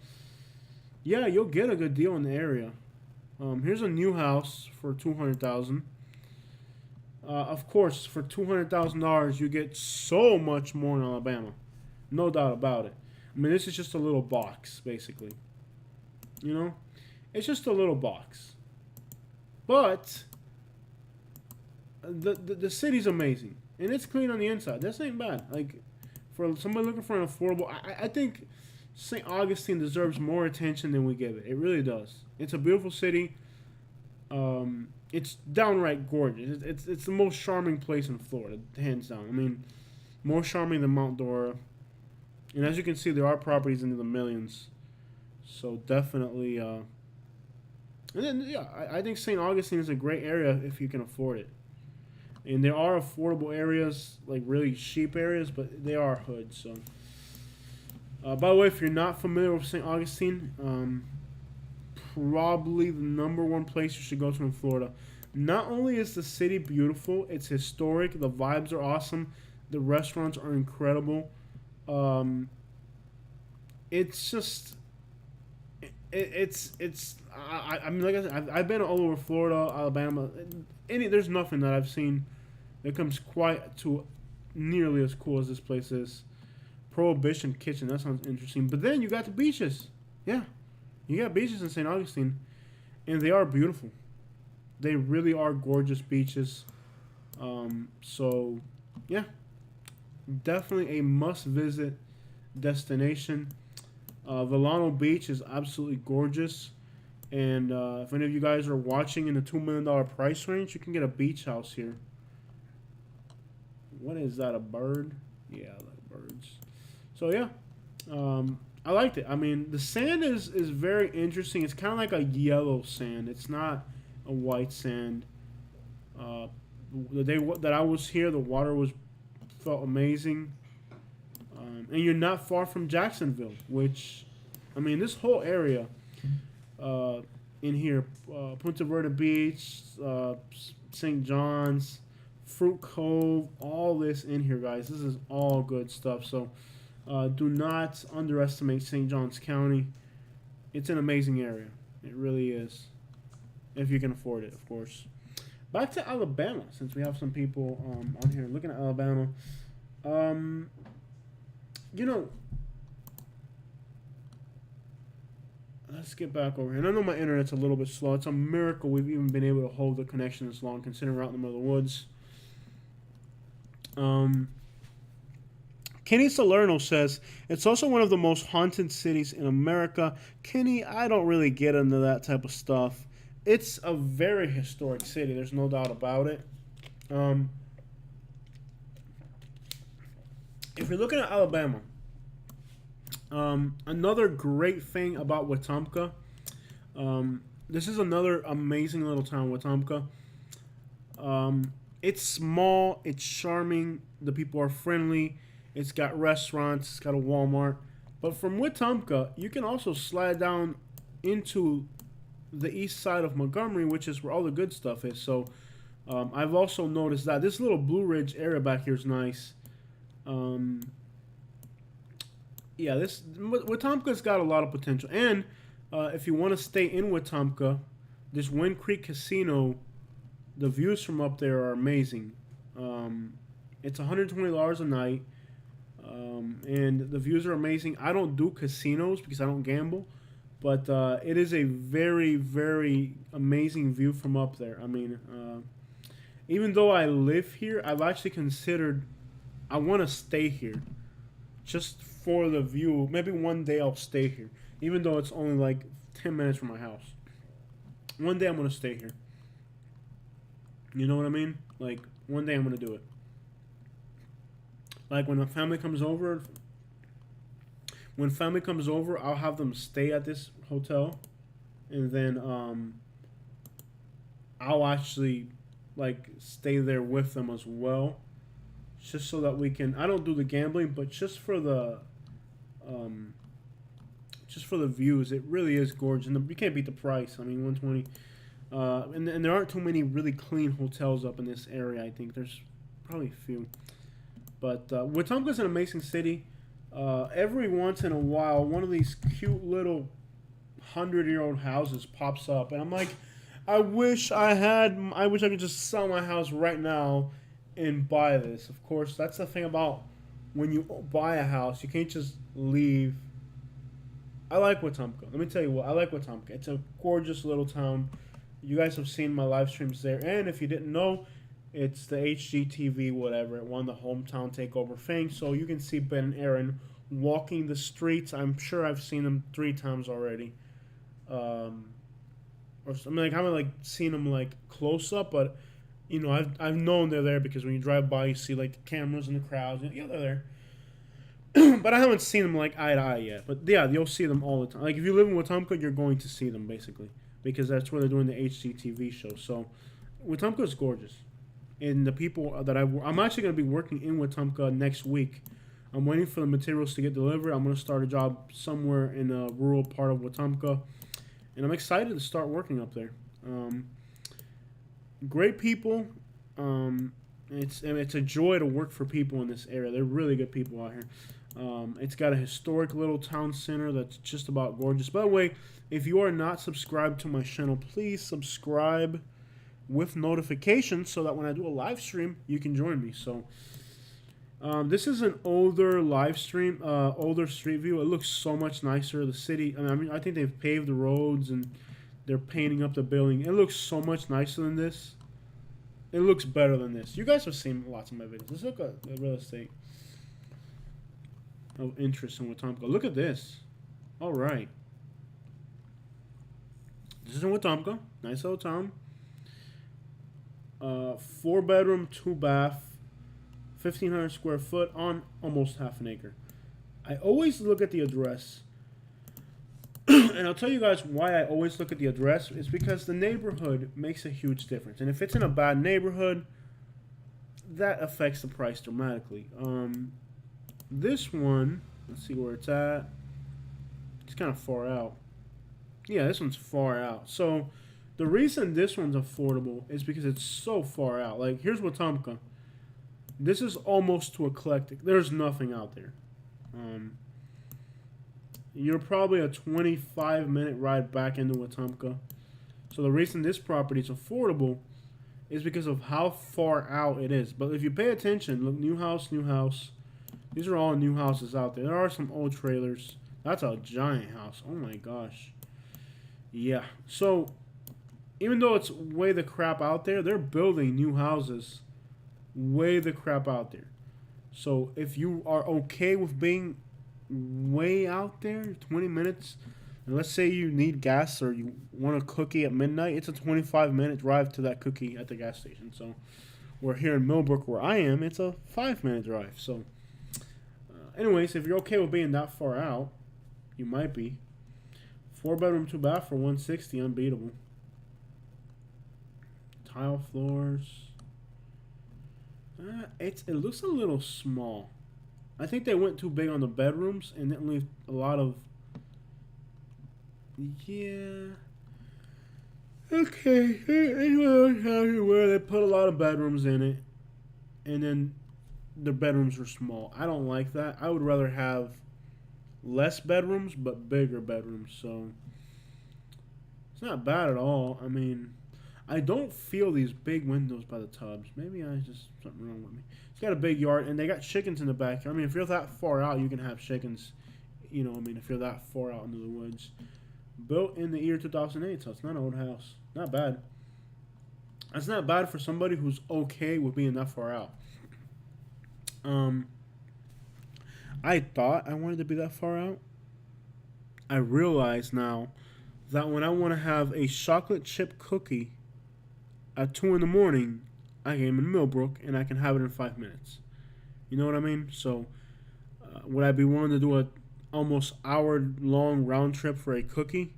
yeah, you'll get a good deal in the area. Here's a new house for $200,000. Of course, for $200,000, you get so much more in Alabama, no doubt about it. I mean, this is just a little box, basically. You know, it's just a little box, but the city's amazing and it's clean on the inside. This ain't bad. Like for somebody looking for an affordable, I think St. Augustine deserves more attention than we give it. It really does. It's a beautiful city. It's downright gorgeous. It's the most charming place in Florida, hands down. I mean, more charming than Mount Dora. And as you can see, there are properties into the millions. So definitely, and then yeah, I think St. Augustine is a great area if you can afford it. And there are affordable areas, like really cheap areas, but they are hoods. So, by the way, if you're not familiar with St. Augustine, probably the number one place you should go to in Florida. Not only is the city beautiful, it's historic. The vibes are awesome. The restaurants are incredible. It's just, I mean, like I said, I've been all over Florida, Alabama. There's nothing that I've seen that comes quite to nearly as cool as this place is. Prohibition Kitchen, that sounds interesting. But then you got the beaches. Yeah, you got beaches in St. Augustine, and they are beautiful. They really are gorgeous beaches. So, yeah, definitely a must-visit destination. Villano Beach is absolutely gorgeous. And if any of you guys are watching in the $2 million price range, you can get a beach house here. What is that, a bird? Yeah, I like birds. So, yeah, I liked it. I mean, the sand is very interesting. It's kind of like a yellow sand. It's not a white sand. The day that I was here, the water felt amazing. And you're not far from Jacksonville, which, I mean, this whole area in here, Punta Verde Beach, St. John's, Fruit Cove, all this in here, guys. This is all good stuff. So do not underestimate St. John's County. It's an amazing area. It really is. If you can afford it, of course. Back to Alabama, since we have some people on here looking at Alabama. You know, let's get back over here. And I know my internet's a little bit slow. It's a miracle we've even been able to hold the connection this long, considering we're out in the middle of the woods. Kenny Salerno says, it's also one of the most haunted cities in America. Kenny, I don't really get into that type of stuff. It's a very historic city. There's no doubt about it. If you're looking at Alabama, another great thing about Wetumpka, this is another amazing little town, Wetumpka. It's small, it's charming, the people are friendly, it's got restaurants, it's got a Walmart. But from Wetumpka, you can also slide down into the east side of Montgomery, which is where all the good stuff is. So I've also noticed that this little Blue Ridge area back here is nice. Yeah, this Wetumpka's got a lot of potential. And if you want to stay in Wetumpka, this Wind Creek Casino, the views from up there are amazing. It's $120 a night, and the views are amazing. I don't do casinos because I don't gamble, but it is a very, very amazing view from up there. I mean, even though I live here, I've actually considered I want to stay here just for the view. Maybe one day I'll stay here, even though it's only like 10 minutes from my house. One day I'm going to stay here. You know what I mean? Like, one day I'm going to do it. Like, when a family comes over, I'll have them stay at this hotel, and then I'll actually, like, stay there with them as well, just so that we can, I don't do the gambling, but just for the views, it really is gorgeous, and you can't beat the price. I mean, $120. And there aren't too many really clean hotels up in this area. I think there's probably a few. But Wetumpka's an amazing city. Every once in a while, one of these cute little 100-year-old houses pops up, and I'm like, I wish I had. I wish I could just sell my house right now and buy this. Of course, that's the thing about when you buy a house, you can't just leave. I like Wetumpka. Let me tell you what, I like Wetumpka. It's a gorgeous little town. You guys have seen my live streams there, and if you didn't know, it's the HGTV whatever. It won the hometown takeover thing, so you can see Ben and Aaron walking the streets. I'm sure I've seen them 3 times already. Or I mean, like, I haven't like seen them like close up, but you know, I've known they're there because when you drive by, you see like the cameras and the crowds. Yeah, they're there. But I haven't seen them like eye to eye yet. But yeah, you'll see them all the time. Like if you live in Wetumpka, you're going to see them basically because that's where they're doing the HGTV show. So Wetumpka is gorgeous, and the people that I'm actually going to be working in Wetumpka next week. I'm waiting for the materials to get delivered. I'm going to start a job somewhere in a rural part of Wetumpka, and I'm excited to start working up there. Great people. It's a joy to work for people in this area. They're really good people out here. It's got a historic little town center that's just about gorgeous. By the way, if you are not subscribed to my channel, please subscribe with notifications so that when I do a live stream, you can join me. So this is an older live stream, older street view. It looks so much nicer. The city, I mean, I think they've paved the roads and they're painting up the building. It looks so much nicer than this. It looks better than this. You guys have seen lots of my videos. Let's look at the real estate of interest in Wetumpka. Look at this. All right. This is in Wetumpka. Nice little town. 4-bedroom, 2-bath, 1,500 square foot on almost half an acre. I always look at the address. And I'll tell you guys why I always look at the address. It's because the neighborhood makes a huge difference. And if it's in a bad neighborhood, that affects the price dramatically. This one, let's see where it's at. It's kind of far out. Yeah, this one's far out. So the reason this one's affordable is because it's so far out. Like, here's Wetumpka. This is almost too eclectic. There's nothing out there. You're probably a 25-minute ride back into Wetumpka. So the reason this property is affordable is because of how far out it is. But if you pay attention, look, new house, new house. These are all new houses out there. There are some old trailers. That's a giant house. Oh my gosh. Yeah. So even though it's way the crap out there, they're building new houses way the crap out there. So if you are okay with being way out there, 20 minutes, and let's say you need gas or you want a cookie at midnight, it's a 25-minute drive to that cookie at the gas station. So we're here in Millbrook where I am, it's a 5-minute drive. So anyways, if you're okay with being that far out, you might be. 4-bedroom, 2-bath for 160, unbeatable. Tile floors. It looks a little small. I think they went too big on the bedrooms and didn't leave a lot of. Yeah. Okay. Where they put a lot of bedrooms in it, and then the bedrooms were small. I don't like that. I would rather have less bedrooms but bigger bedrooms. So it's not bad at all. I mean, I don't feel these big windows by the tubs. Maybe I just something wrong with me. It's got a big yard, and they got chickens in the backyard. I mean, if you're that far out, you can have chickens. You know, I mean, if you're that far out into the woods. Built in the year 2008, so it's not an old house. Not bad. That's not bad for somebody who's okay with being that far out. I thought I wanted to be that far out. I realize now that when I want to have a chocolate chip cookie at 2 in the morning, I am in Millbrook and I can have it in 5 minutes. You know what I mean? So, would I be willing to do a almost hour-long round trip for a cookie?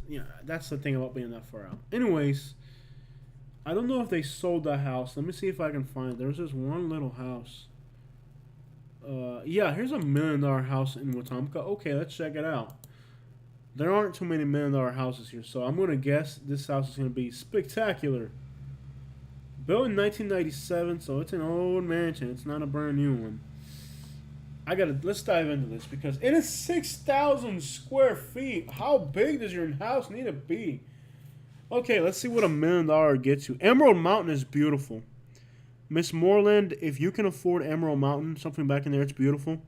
Yeah, that's the thing about being that far out. Anyways, I don't know if they sold that house. Let me see if I can find it. There's this one little house. Yeah, here's $1 million house in Wetumpka. Okay, let's check it out. there aren't too many $1 million houses here, so I'm gonna guess this house is gonna be spectacular. Built in 1997, so it's an old mansion. It's not a brand new one. Let's dive into this because it is 6,000 square feet. How big does your house need to be? Okay, let's see what $1 million gets you. Emerald Mountain is beautiful. Miss Moreland, if you can afford Emerald Mountain, something back in there, it's beautiful.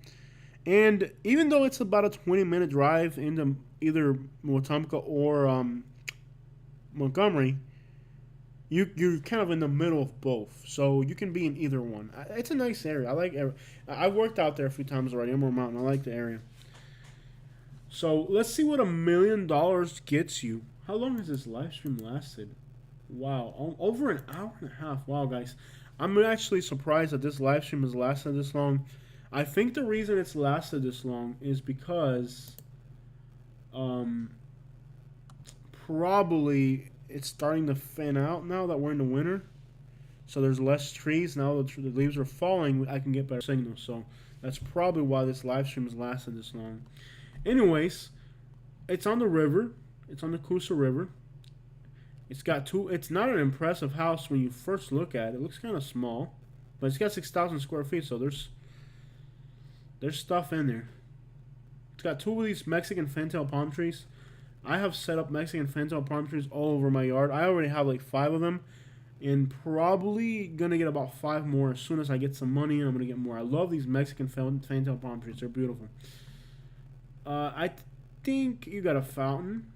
And even though it's about a 20-minute drive into either Wetumpka or Montgomery, you're kind of in the middle of both. So you can be in either one. It's a nice area. I've worked out there a few times already, Emerald Mountain. I like the area. So let's see what $1 million gets you. How long has this live stream lasted? Wow, over an hour and a half. Wow, guys. I'm actually surprised that this live stream has lasted this long. I think the reason it's lasted this long is because probably it's starting to fan out now that we're in the winter. So there's less trees. Now the leaves are falling, I can get better signal. So that's probably why this live stream has lasted this long. Anyways, it's on the river. It's on the Coosa River. It's not an impressive house when you first look at it. It looks kind of small. But it's got 6,000 square feet, so there's stuff in there. It's got 2 of these Mexican fantail palm trees. I have set up Mexican fantail palm trees all over my yard. I already have like 5 of them. And probably going to get about 5 more as soon as I get some money. And I'm going to get more. I love these Mexican fantail palm trees. They're beautiful. I think you got a fountain.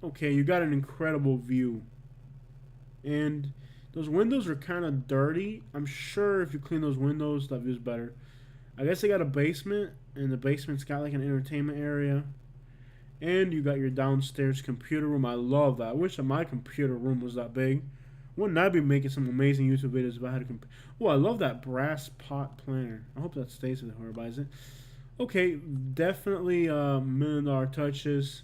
Okay, you got an incredible view. And those windows are kind of dirty. I'm sure if you clean those windows, that view's better. I guess they got a basement, and the basement's got like an entertainment area. And you got your downstairs computer room. I love that. I wish that my computer room was that big. Wouldn't I be making some amazing YouTube videos about how to computer? Oh, I love that brass pot planner. I hope that stays with whoever buys it. Okay, definitely $1 million touches.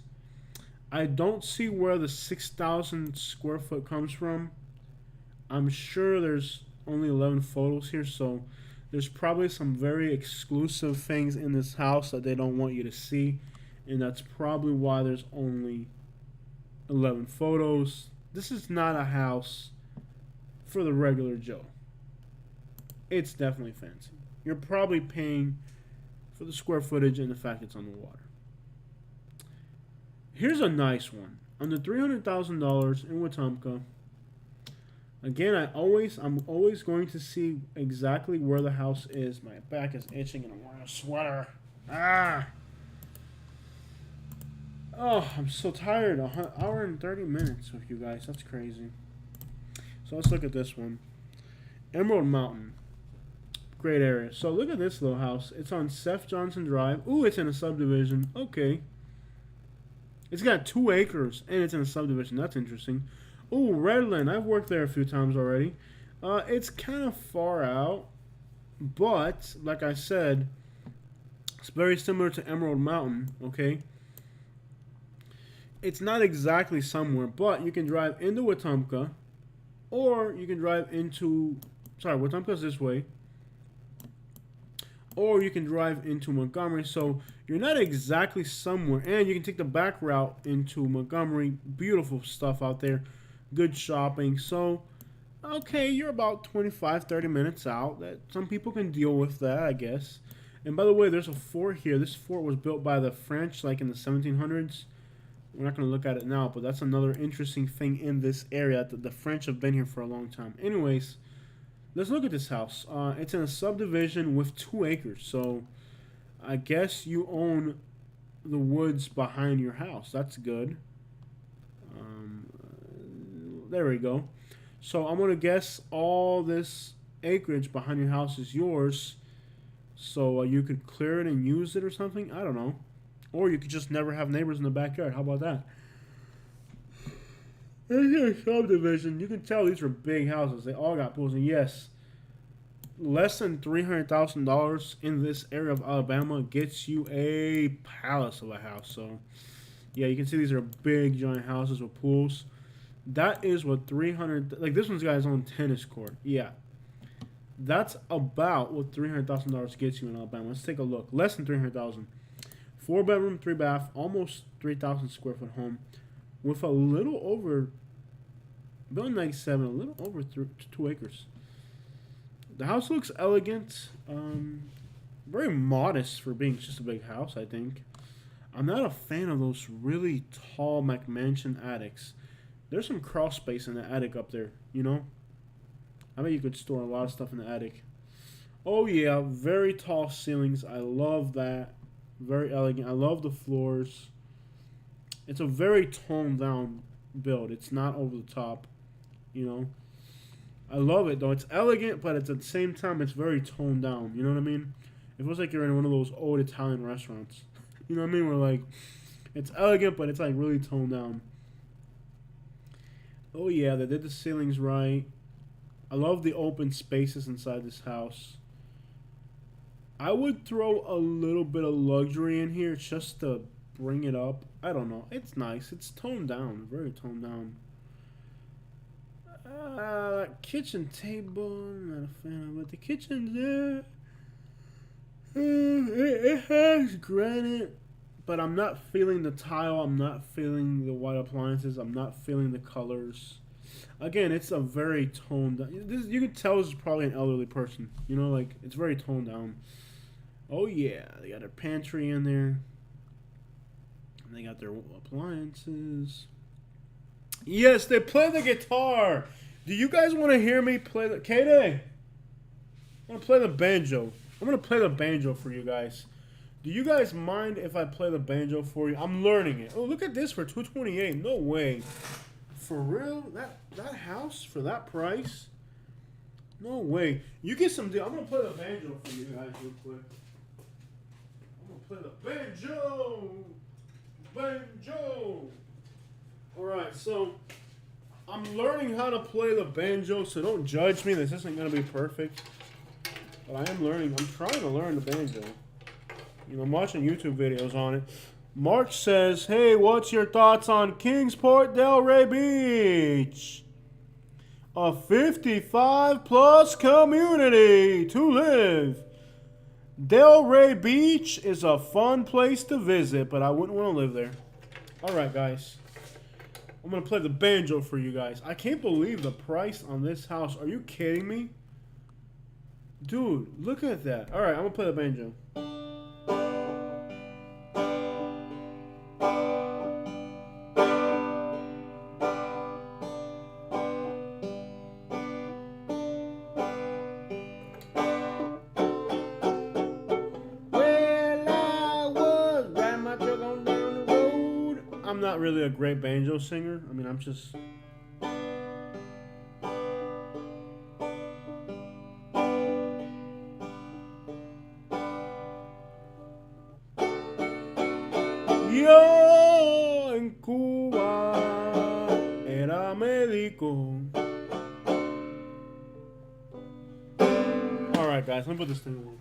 I don't see where the 6,000 square foot comes from. I'm sure there's only 11 photos here, so there's probably some very exclusive things in this house that they don't want you to see, and that's probably why there's only 11 photos. This is not a house for the regular Joe. It's definitely fancy. You're probably paying for the square footage and the fact it's on the water. Here's a nice one. Under $300,000 in Wetumpka. Again, I'm always going to see exactly where the house is. My back is itching and I'm wearing a sweater. Ah! Oh, I'm so tired. An hour and 30 minutes with you guys. That's crazy. So let's look at this one. Emerald Mountain. Great area. So look at this little house. It's on Seth Johnson Drive. Ooh, it's in a subdivision. Okay. It's got 2 acres and it's in a subdivision. That's interesting. Ooh, Redland. I've worked there a few times already. It's kind of far out, but like I said, it's very similar to Emerald Mountain. Okay. It's not exactly somewhere, but you can drive into Wetumpka, or you can drive into. Sorry, Wetumpka's this way. Or you can drive into Montgomery, so you're not exactly somewhere. And you can take the back route into Montgomery. Beautiful stuff out there. Good shopping. So, okay, you're about 25, 30 minutes out. That some people can deal with that, I guess. And by the way, there's a fort here. This fort was built by the French, like in the 1700s. We're not going to look at it now, but that's another interesting thing in this area. The French have been here for a long time. Anyways, let's look at this house. It's in a subdivision with 2 acres. So I guess you own the woods behind your house. That's good. There we go. So I'm going to guess all this acreage behind your house is yours. So you could clear it and use it or something. I don't know. Or you could just never have neighbors in the backyard. How about that? Here's a subdivision. You can tell these are big houses. They all got pools. And yes, less than $300,000 in this area of Alabama gets you a palace of a house. So, yeah, you can see these are big, giant houses with pools. That is what 300. Like this one's got its own tennis court. Yeah, that's about what $300,000 gets you in Alabama. Let's take a look. Less than 300,000. 4 bedroom, 3 bath, almost 3,000 square foot home with a little over, built in 97, a little over 2 acres. The house looks elegant, very modest for being just a big house, I think. I'm not a fan of those really tall McMansion attics. There's some crawl space in the attic up there, you know? I bet you could store a lot of stuff in the attic. Oh yeah, very tall ceilings. I love that. Very elegant. I love the floors. It's a very toned down build. It's not over the top, you know? I love it though. It's elegant, but at the same time, it's very toned down. You know what I mean? It feels like you're in one of those old Italian restaurants. You know what I mean? Where like, it's elegant, but it's like really toned down. Oh yeah, they did the ceilings right. I love the open spaces inside this house. I would throw a little bit of luxury in here just to bring it up. I don't know. It's nice. It's toned down. Very toned down. Kitchen table. Not a fan of it. The kitchen's there. It has granite, but I'm not feeling the tile. I'm not feeling the white appliances. I'm not feeling the colors. Again, it's a very toned down. You can tell this is probably an elderly person. You know, like, it's very toned down. Oh, yeah. They got their pantry in there. And they got their appliances. Yes, they play the guitar. Do you guys want to hear me play the... K-Day, I want to play the banjo. I'm going to play the banjo for you guys. Do you guys mind if I play the banjo for you? I'm learning it. Oh, look at this for $228. No way. For real? That house for that price? No way. You get some deal. I'm gonna play the banjo for you guys real quick. I'm gonna play the banjo. Banjo. Alright, so I'm learning how to play the banjo, so don't judge me. This isn't gonna be perfect. But I am learning. I'm trying to learn the banjo. You know, I'm watching YouTube videos on it. Mark says, hey, what's your thoughts on Kingsport Delray Beach? A 55-plus community to live. Delray Beach is a fun place to visit, but I wouldn't want to live there. All right, guys. I'm going to play the banjo for you guys. I can't believe the price on this house. Are you kidding me? Dude, look at that. All right, I'm going to play the banjo. I'm not really a great banjo singer. I mean, I'm just... Yo en Cuba era médico. Alright guys, let me put this thing on.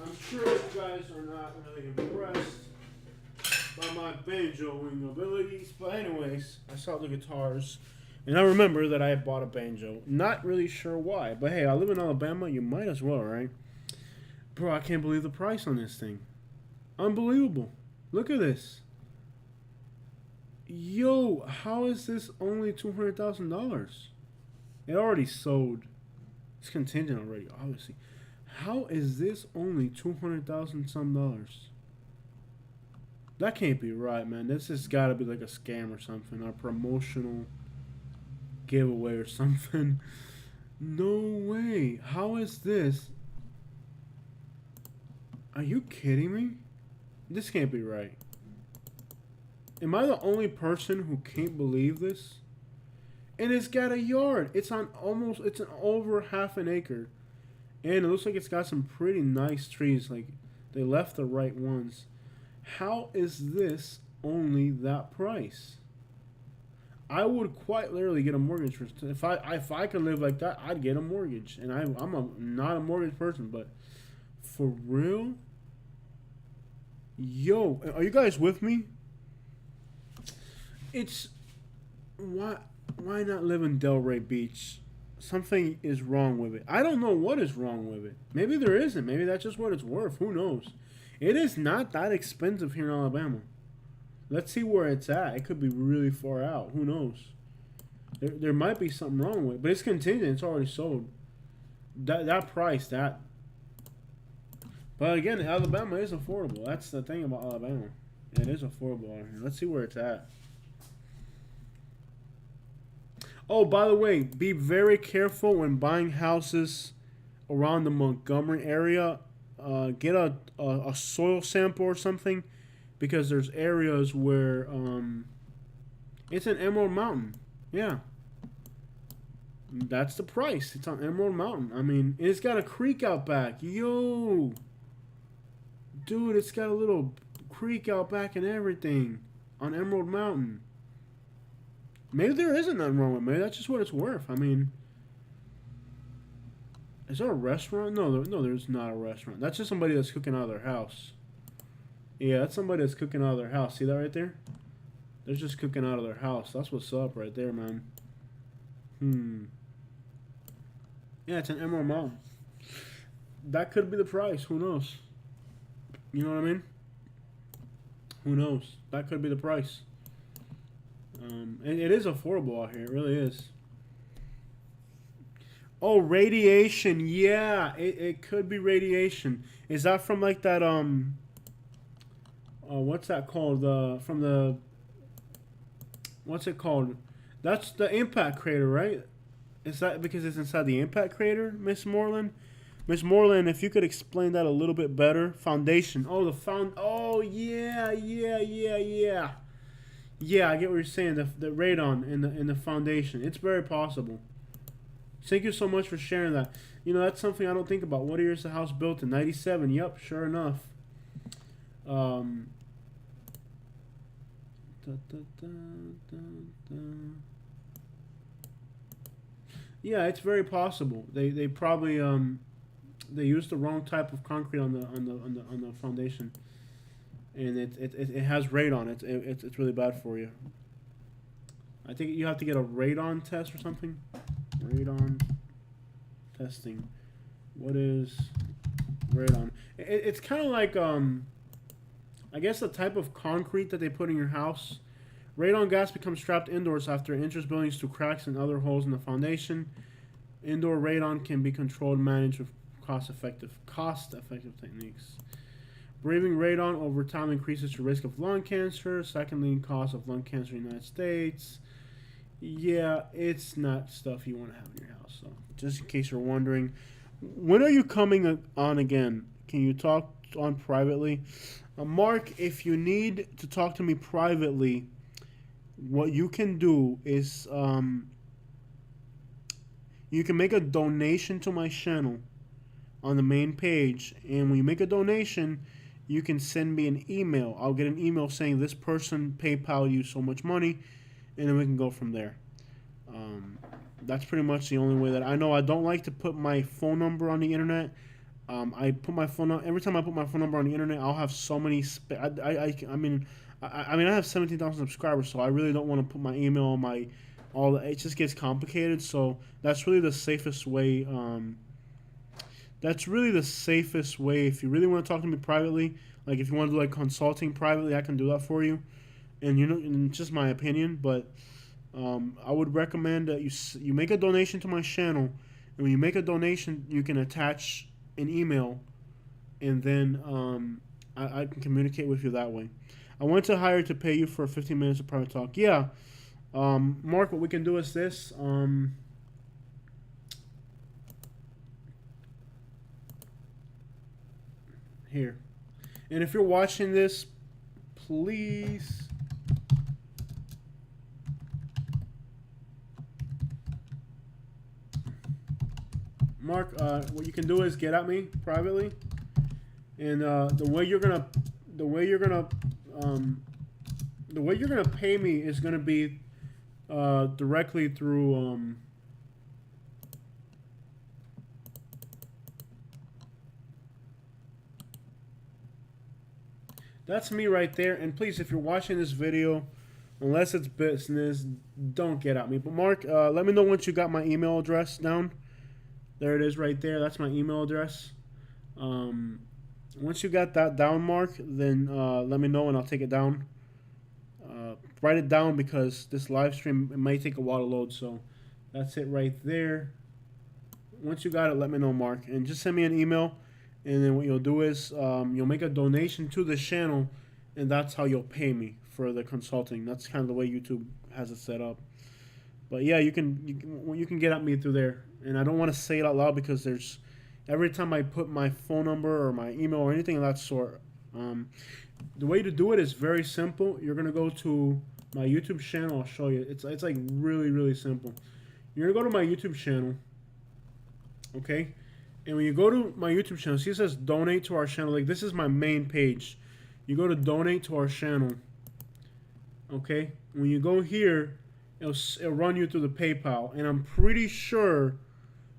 I'm sure you guys are not really impressed by my banjoing abilities, but anyways, I saw the guitars, and I remember that I had bought a banjo. Not really sure why, but hey, I live in Alabama, you might as well, right? Bro, I can't believe the price on this thing. Unbelievable. Look at this. Yo, how is this only $200,000? It already sold. It's contingent already, obviously. How is this only $200,000 some dollars? That can't be right, man. This has got to be like a scam or something, or a promotional giveaway or something. No way. How is this? Are you kidding me? This can't be right. Am I the only person who can't believe this? And it's got a yard. It's on almost, it's an over half an acre. And it looks like it's got some pretty nice trees. Like, they left the right ones. How is this only that price? I would quite literally get a mortgage for if I could live like that, I'd get a mortgage. And I'm not a mortgage person, but for real? Yo, are you guys with me? It's why not live in Delray Beach? Something is wrong with it. I don't know what is wrong with it. Maybe there isn't. Maybe that's just what it's worth. Who knows? It is not that expensive here in Alabama. Let's see where it's at. It could be really far out. Who knows? There might be something wrong with it, but it's contingent. It's already sold. That price, that. But again, Alabama is affordable. That's the thing about Alabama. It is affordable out here. Let's see where it's at. Oh, by the way, be very careful when buying houses around the Montgomery area. Get a soil sample or something, because there's areas where it's an Emerald Mountain. Yeah. That's the price. It's on Emerald Mountain. I mean, it's got a creek out back. Yo. Dude, it's got a little creek out back and everything on Emerald Mountain. Maybe there isn't nothing wrong with it. Maybe that's just what it's worth. I mean, is there a restaurant? No, there's not a restaurant. That's just somebody that's cooking out of their house. Yeah, that's somebody that's cooking out of their house. See that right there? They're just cooking out of their house. That's what's up right there, man. Yeah, it's an Emerald Mountain. That could be the price. Who knows? You know what I mean? Who knows? That could be the price. And it is affordable out here. It really is. Oh, radiation. Yeah, it could be radiation. Is that from like that, what's that called? From the, what's it called? That's the impact crater, right? Is that because it's inside the impact crater, Miss Moreland? Miss Moreland, if you could explain that a little bit better. Foundation. Oh, oh, yeah. Yeah, I get what you're saying. The radon in the foundation. It's very possible. Thank you so much for sharing that. You know, that's something I don't think about. What year is the house built in? 97. Yep, sure enough. Yeah, it's very possible. They probably they used the wrong type of concrete on the foundation, and it has radon. It's really bad for you. I think you have to get a radon test or something. Radon testing. What is radon? It's kind of like I guess the type of concrete that they put in your house. Radon gas becomes trapped indoors after it enters buildings through cracks and other holes in the foundation. Indoor radon can be controlled and managed with cost-effective techniques. Breathing radon over time increases your risk of lung cancer, second leading cause of lung cancer in the United States. Yeah, it's not stuff you want to have in your house. So, just in case you're wondering, when are you coming on again? Can you talk on privately? Mark, if you need to talk to me privately, what you can do is you can make a donation to my channel on the main page, and when you make a donation, you can send me an email. I'll get an email saying this person PayPal you so much money, and then we can go from there. That's pretty much the only way that I know. I don't like to put my phone number on the internet. I put my phone every time I put my phone number on the internet, I'll have so many. I mean, I have 17,000 subscribers, so I really don't want to put my email on all. It just gets complicated. So that's really the safest way. That's really the safest way. If you really want to talk to me privately, like if you want to do like consulting privately, I can do that for you. And it's just my opinion, but I would recommend that you make a donation to my channel, and when you make a donation, you can attach an email, and then I can communicate with you that way. I want to hire to pay you for 15 minutes of private talk. Yeah, Mark, what we can do is this. Here, and if you're watching this, please. Mark, what you can do is get at me privately, and the way you're gonna pay me is gonna be directly through that's me right there. And please, if you're watching this video, unless it's business, don't get at me. But Mark, let me know once you got my email address down. There it is right there. That's my email address. Once you got that down, Mark, then let me know and I'll take it down. Write it down because this live stream, it might take a while to load. So that's it right there. Once you got it, let me know, Mark, and just send me an email. And then what you'll do is you'll make a donation to the channel, and that's how you'll pay me for the consulting. That's kind of the way YouTube has it set up. But yeah, you can get at me through there, and I don't want to say it out loud because there's every time I put my phone number or my email or anything of that sort. The way to do it is very simple. You're gonna go to my YouTube channel. I'll show you. It's like really simple. You're gonna go to my YouTube channel, okay? And when you go to my YouTube channel, see it says donate to our channel. Like this is my main page. You go to donate to our channel, okay? When you go here, it'll run you through the PayPal, and I'm pretty sure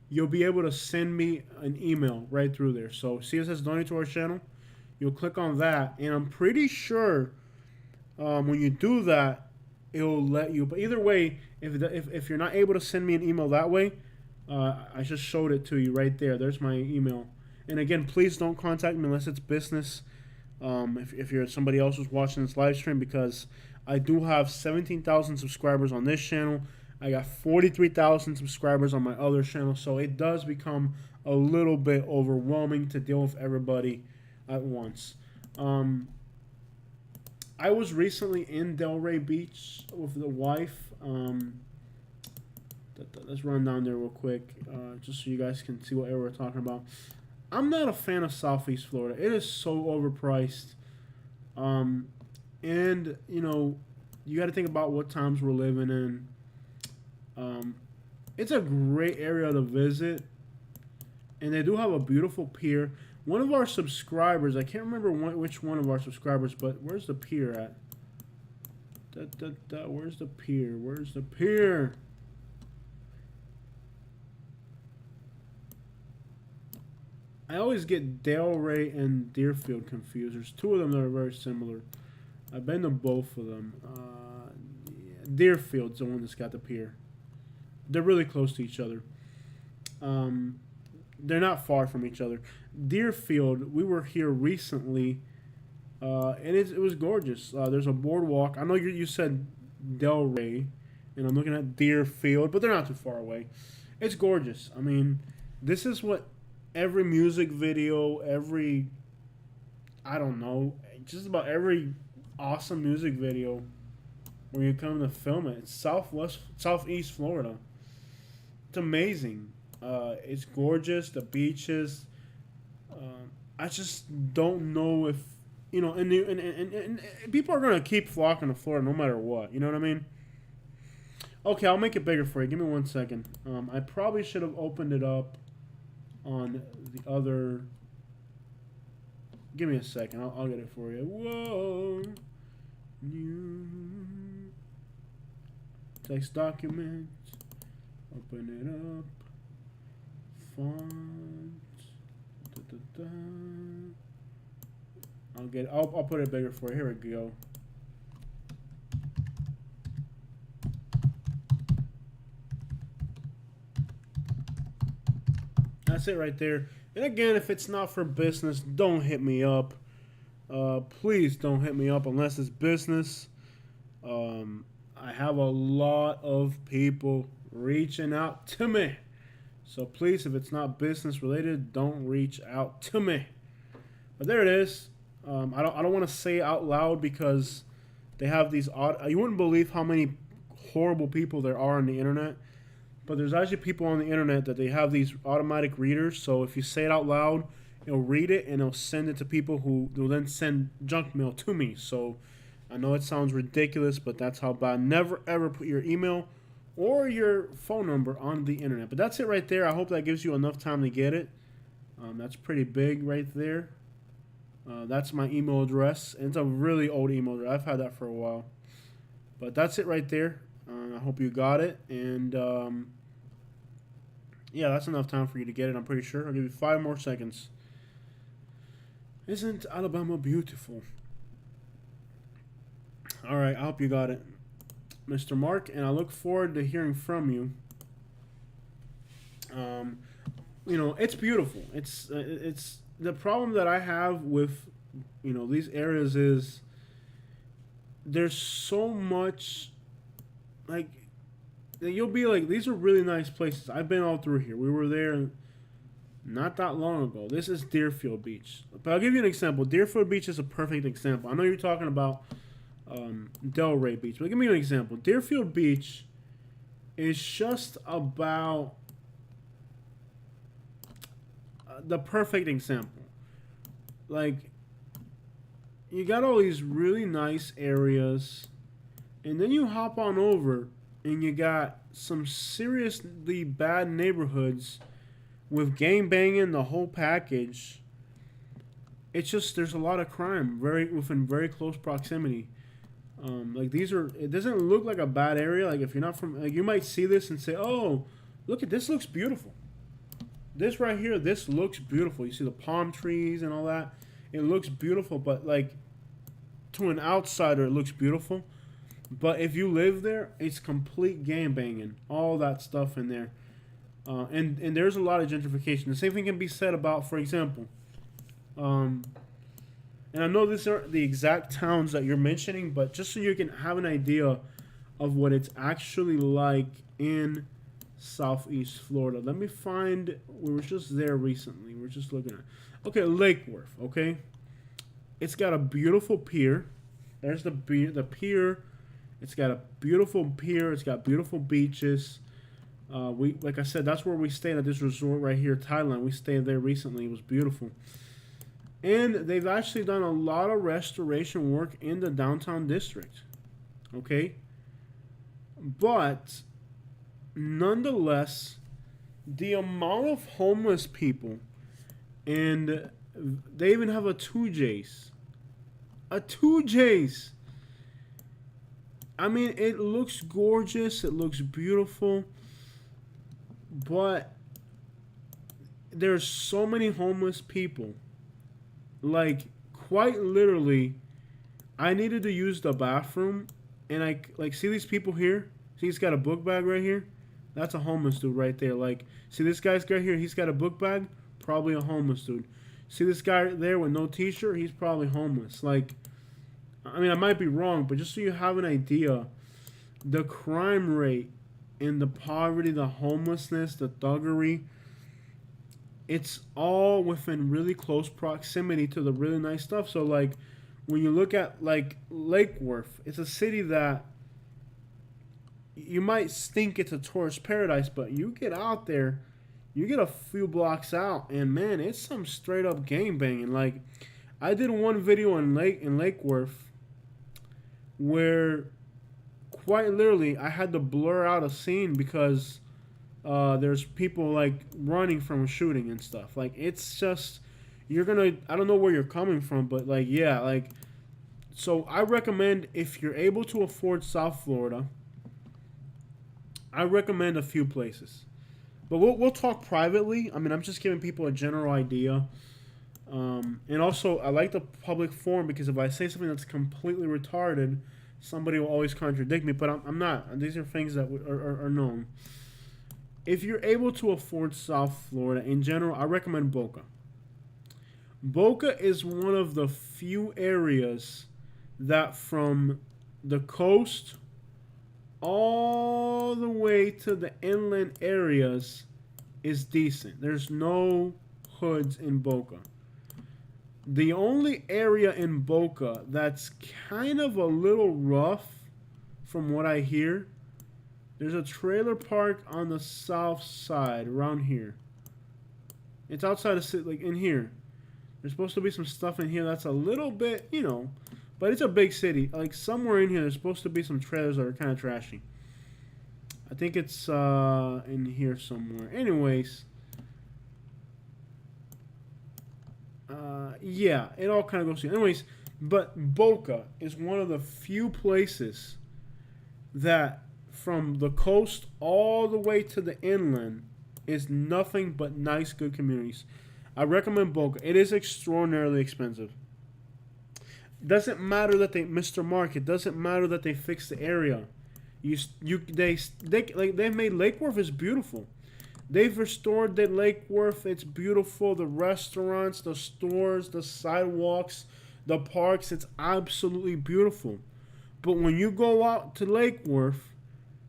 you'll be able to send me an email right through there. So see it says donate to our channel. You'll click on that, and I'm pretty sure when you do that, it'll let you. But either way, if you're not able to send me an email that way, I just showed it to you right there. There's my email. And again, please don't contact me unless it's business. If you're somebody else who's watching this live stream, because I do have 17,000 subscribers on this channel. I got 43,000 subscribers on my other channel, so it does become a little bit overwhelming to deal with everybody at once. I was recently in Delray Beach with the wife. Let's run down there real quick, just so you guys can see what area we're talking about. I'm not a fan of Southeast Florida. It is so overpriced. And, you know, you got to think about what times we're living in. It's a great area to visit. And they do have a beautiful pier. One of our subscribers, I can't remember which one of our subscribers, but where's the pier at? Where's the pier? Where's the pier? I always get Delray and Deerfield confused. There's two of them that are very similar. I've been to both of them. Yeah, Deerfield's the one that's got the pier. They're really close to each other. They're not far from each other. Deerfield, we were here recently, and it was gorgeous. There's a boardwalk. I know you said Delray, and I'm looking at Deerfield, but they're not too far away. It's gorgeous. I mean, this is what every music video, I don't know, just about every awesome music video where you come to film it, it's Southeast Florida. It's amazing. It's gorgeous. The beaches. I just don't know if, you know, and people are gonna keep flocking to Florida no matter what. You know what I mean? Okay, I'll make it bigger for you. Give me 1 second. I probably should have opened it up on the other. Give me a second. I'll get it for you. Whoa. New text document. Open it up. Font. Da, da, da. I'll put it bigger for you. Here we go. That's it right there. And again, if it's not for business, don't hit me up. Please don't hit me up unless it's business. I have a lot of people reaching out to me. So please, if it's not business related, don't reach out to me. But there it is. I don't want to say it out loud because they have these you wouldn't believe how many horrible people there are on the internet. But there's actually people on the internet that they have these automatic readers. So if you say it out loud, it'll read it and it'll send it to people who will then send junk mail to me. So I know it sounds ridiculous, but that's how bad. Never ever put your email or your phone number on the internet. But that's it right there. I hope that gives you enough time to get it. That's pretty big right there. That's my email address. And it's a really old email address. I've had that for a while. But that's it right there. I hope you got it. And yeah, that's enough time for you to get it, I'm pretty sure. I'll give you 5 more seconds. Isn't Alabama beautiful? All right, I hope you got it, Mr. Mark, and I look forward to hearing from you. You know, it's beautiful. It's the problem that I have with these areas is there's so much like that you'll be like, these are really nice places. I've been all through here. We were there not that long ago. This is Deerfield Beach, but I'll give you an example. Deerfield Beach is a perfect example. I know you're talking about Delray Beach, but give me an example. Deerfield Beach is just about the perfect example. Like, you got all these really nice areas, and then you hop on over, and you got some seriously bad neighborhoods with gang banging, the whole package. It's just, there's a lot of crime within very close proximity. Like, these are, it doesn't look like a bad area. Like, if you're not from, like, you might see this and say, oh, look at this, looks beautiful. This right here, this looks beautiful. You see the palm trees and all that. It looks beautiful, but like, to an outsider, it looks beautiful. But if you live there, it's complete gang banging, all that stuff in there. And there's a lot of gentrification. The same thing can be said about, for example, and I know these aren't the exact towns that you're mentioning, but just so you can have an idea of what it's actually like in Southeast Florida. Let me find, we were just there recently. We're just looking at, okay, Lake Worth, okay? It's got a beautiful pier. There's the pier. It's got a beautiful pier. It's got beautiful beaches. Like I said, that's where we stayed at this resort right here, Thailand. We stayed there recently. It was beautiful. And they've actually done a lot of restoration work in the downtown district. Okay? But nonetheless, the amount of homeless people, and they even have a 2J's. A 2J's. I mean, it looks gorgeous. It looks beautiful. But there's so many homeless people. Like, quite literally, I needed to use the bathroom. And I, like, see these people here? See, he's got a book bag right here? That's a homeless dude right there. Like, see this guy's guy here? He's got a book bag? Probably a homeless dude. See this guy there with no t-shirt? He's probably homeless. Like, I mean, I might be wrong, but just so you have an idea, the crime rate and the poverty, the homelessness, the thuggery, it's all within really close proximity to the really nice stuff. So, like, when you look at, like, Lake Worth, it's a city that you might think it's a tourist paradise, but you get out there, you get a few blocks out, and, man, it's some straight-up gangbanging. Like, I did one video in Lake Worth where, quite literally, I had to blur out a scene because there's people, like, running from a shooting and stuff. Like, it's just, you're gonna, I don't know where you're coming from, but, like, yeah, like, so I recommend, if you're able to afford South Florida, I recommend a few places. But we'll talk privately. I mean, I'm just giving people a general idea. And also, I like the public forum because if I say something that's completely retarded, somebody will always contradict me. But I'm not. These are things that are known. If you're able to afford South Florida, in general, I recommend Boca. Boca is one of the few areas that from the coast all the way to the inland areas is decent. There's no hoods in Boca. The only area in Boca that's kind of a little rough, from what I hear, there's a trailer park on the south side, around here. It's outside of city, like in here. There's supposed to be some stuff in here that's a little bit, but it's a big city. Like, somewhere in here, there's supposed to be some trailers that are kind of trashy. I think it's in here somewhere. Anyways, yeah, it all kind of goes through. Anyways, but Boca is one of the few places that from the coast all the way to the inland is nothing but nice, good communities. I recommend Boca. It is extraordinarily expensive. Doesn't matter that they missed their mark. It doesn't matter that they fixed the area. They've made Lake Worth is beautiful. They've restored the Lake Worth. It's beautiful. The restaurants, the stores, the sidewalks, the parks. It's absolutely beautiful. But when you go out to Lake Worth,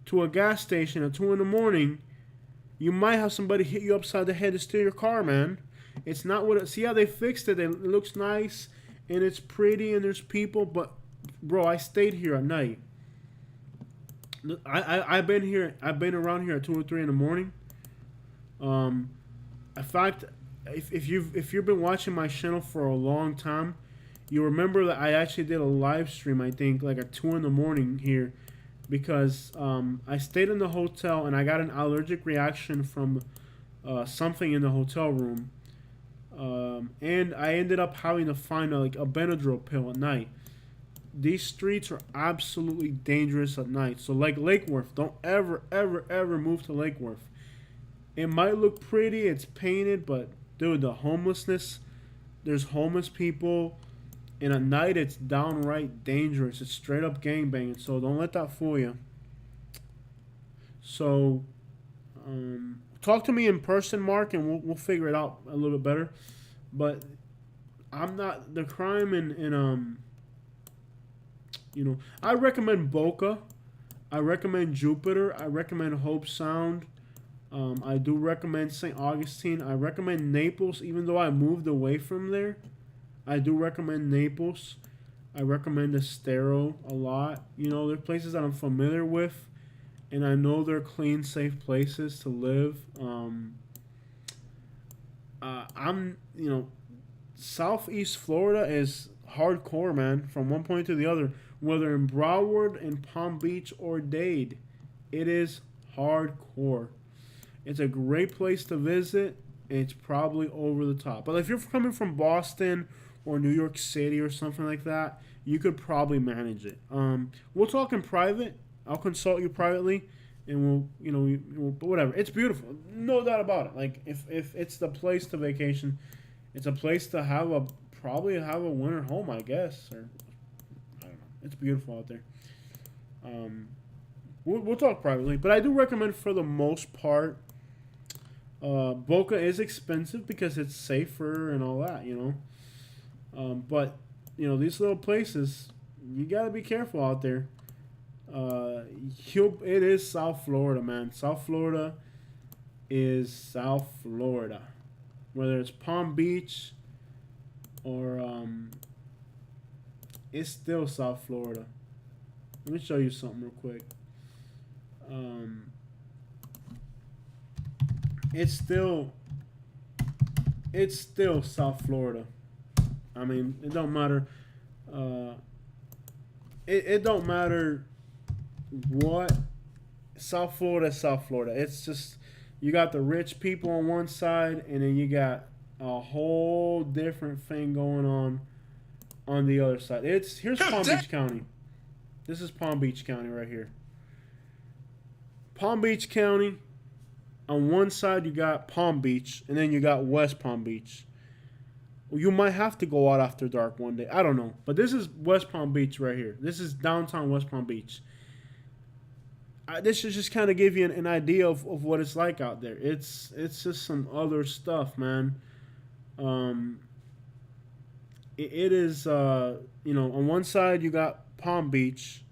to a gas station at 2 in the morning, you might have somebody hit you upside the head to steal your car, man. It's not what it. See how they fixed it? It looks nice and it's pretty and there's people. But bro, I stayed here at night. I've been here. I've been around here at 2 or 3 in the morning. In fact, if you've been watching my channel for a long time, you remember that I actually did a live stream. I think like at 2 in the morning here, because I stayed in the hotel and I got an allergic reaction from something in the hotel room, and I ended up having to find a Benadryl pill at night. These streets are absolutely dangerous at night. So like Lake Worth, don't ever, ever, ever move to Lake Worth. It might look pretty, it's painted, but dude, the homelessness, there's homeless people, and at night it's downright dangerous. It's straight up gangbanging, so don't let that fool you. So, talk to me in person, Mark, and we'll figure it out a little bit better. But I'm not, the crime in I recommend Boca. I recommend Jupiter. I recommend Hope Sound. I do recommend St. Augustine. I recommend Naples, even though I moved away from there. I do recommend Naples. I recommend Estero a lot. They're places that I'm familiar with, and I know they're clean, safe places to live. Southeast Florida is hardcore, man, from one point to the other. Whether in Broward, in Palm Beach, or Dade, it is hardcore. It's a great place to visit. It's probably over the top. But if you're coming from Boston or New York City or something like that, you could probably manage it. We'll talk in private. I'll consult you privately, and but whatever. It's beautiful, no doubt about it. Like if it's the place to vacation, it's a place to probably have a winter home, I guess, or I don't know. It's beautiful out there. We'll talk privately, but I do recommend for the most part. Boca is expensive because it's safer and all that, but these little places, you gotta be careful out there. It is South Florida, man. South Florida is South Florida, whether it's Palm Beach or it's still South Florida. Let me show you something real quick. It's still South Florida. I mean, it don't matter. It don't matter what. South Florida is South Florida. It's just, you got the rich people on one side, and then you got a whole different thing going on the other side. Here's Palm Beach County. This is Palm Beach County right here. Palm Beach County. On one side, you got Palm Beach, and then you got West Palm Beach. You might have to go out after dark one day. I don't know. But this is West Palm Beach right here. This is downtown West Palm Beach. This should just kind of give you an idea of what it's like out there. It's just some other stuff, man. It is, on one side, you got Palm Beach.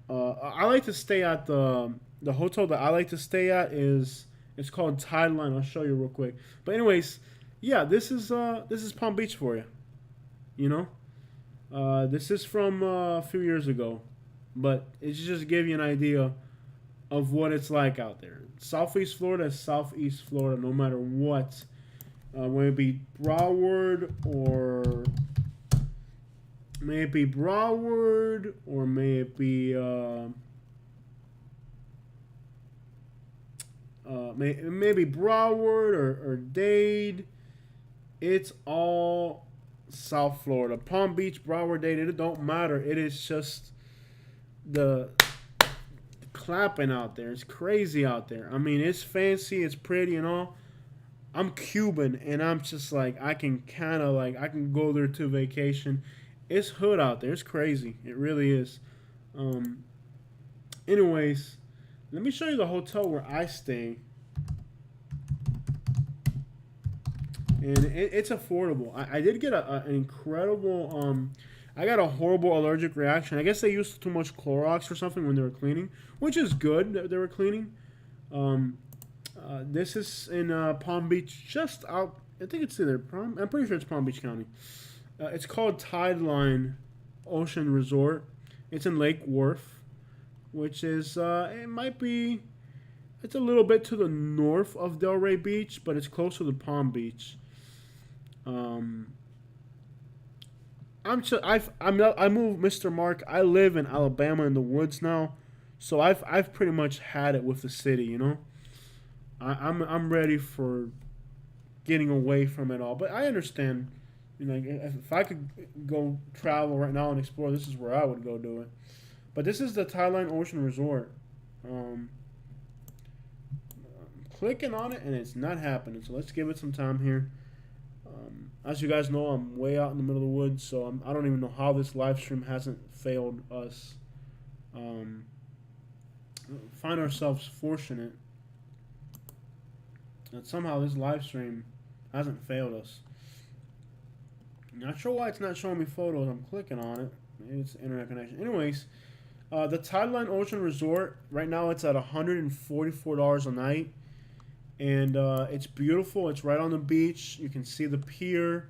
I like to stay at the hotel that I like to stay at it's called Tideline. I'll show you real quick. But anyways, yeah, this is Palm Beach for you. This is from a few years ago, but it's just to give you an idea of what it's like out there. Southeast Florida is Southeast Florida, no matter what. Whether it be Broward or may it be maybe Broward or Dade. It's all South Florida. Palm Beach, Broward, Dade, it don't matter. It is just the clapping out there. It's crazy out there. I mean, it's fancy, it's pretty and all. I'm Cuban, and I'm just like, I can go there to vacation. It's hood out there. It's crazy. It really is. Anyways, let me show you the hotel where I stay. and it's affordable. I did get an incredible. I got a horrible allergic reaction. I guess they used too much Clorox or something when they were cleaning, which is good that they were cleaning. Um, this is in Palm Beach, just out. I think it's either Palm. I'm pretty sure it's Palm Beach County. It's called Tideline Ocean Resort. It's in Lake Worth, which is it might be. It's a little bit to the north of Delray Beach, but it's close to the Palm Beach. Um, I moved, Mr. Mark. I live in Alabama in the woods now, so I've pretty much had it with the city. You know, I'm ready for getting away from it all. But I understand. You know, if I could go travel right now and explore, this is where I would go do it. But this is the Tideline Ocean Resort. Um, I'm clicking on it and it's not happening. So let's give it some time here. As you guys know, I'm way out in the middle of the woods, so I don't even know how this live stream hasn't failed us. Um, find ourselves fortunate that somehow this live stream hasn't failed us. Not sure why it's not showing me photos. I'm clicking on it. Maybe it's internet connection. Anyways, the Tideline Ocean Resort, right now it's at $144 a night. And it's beautiful. It's right on the beach. You can see the pier.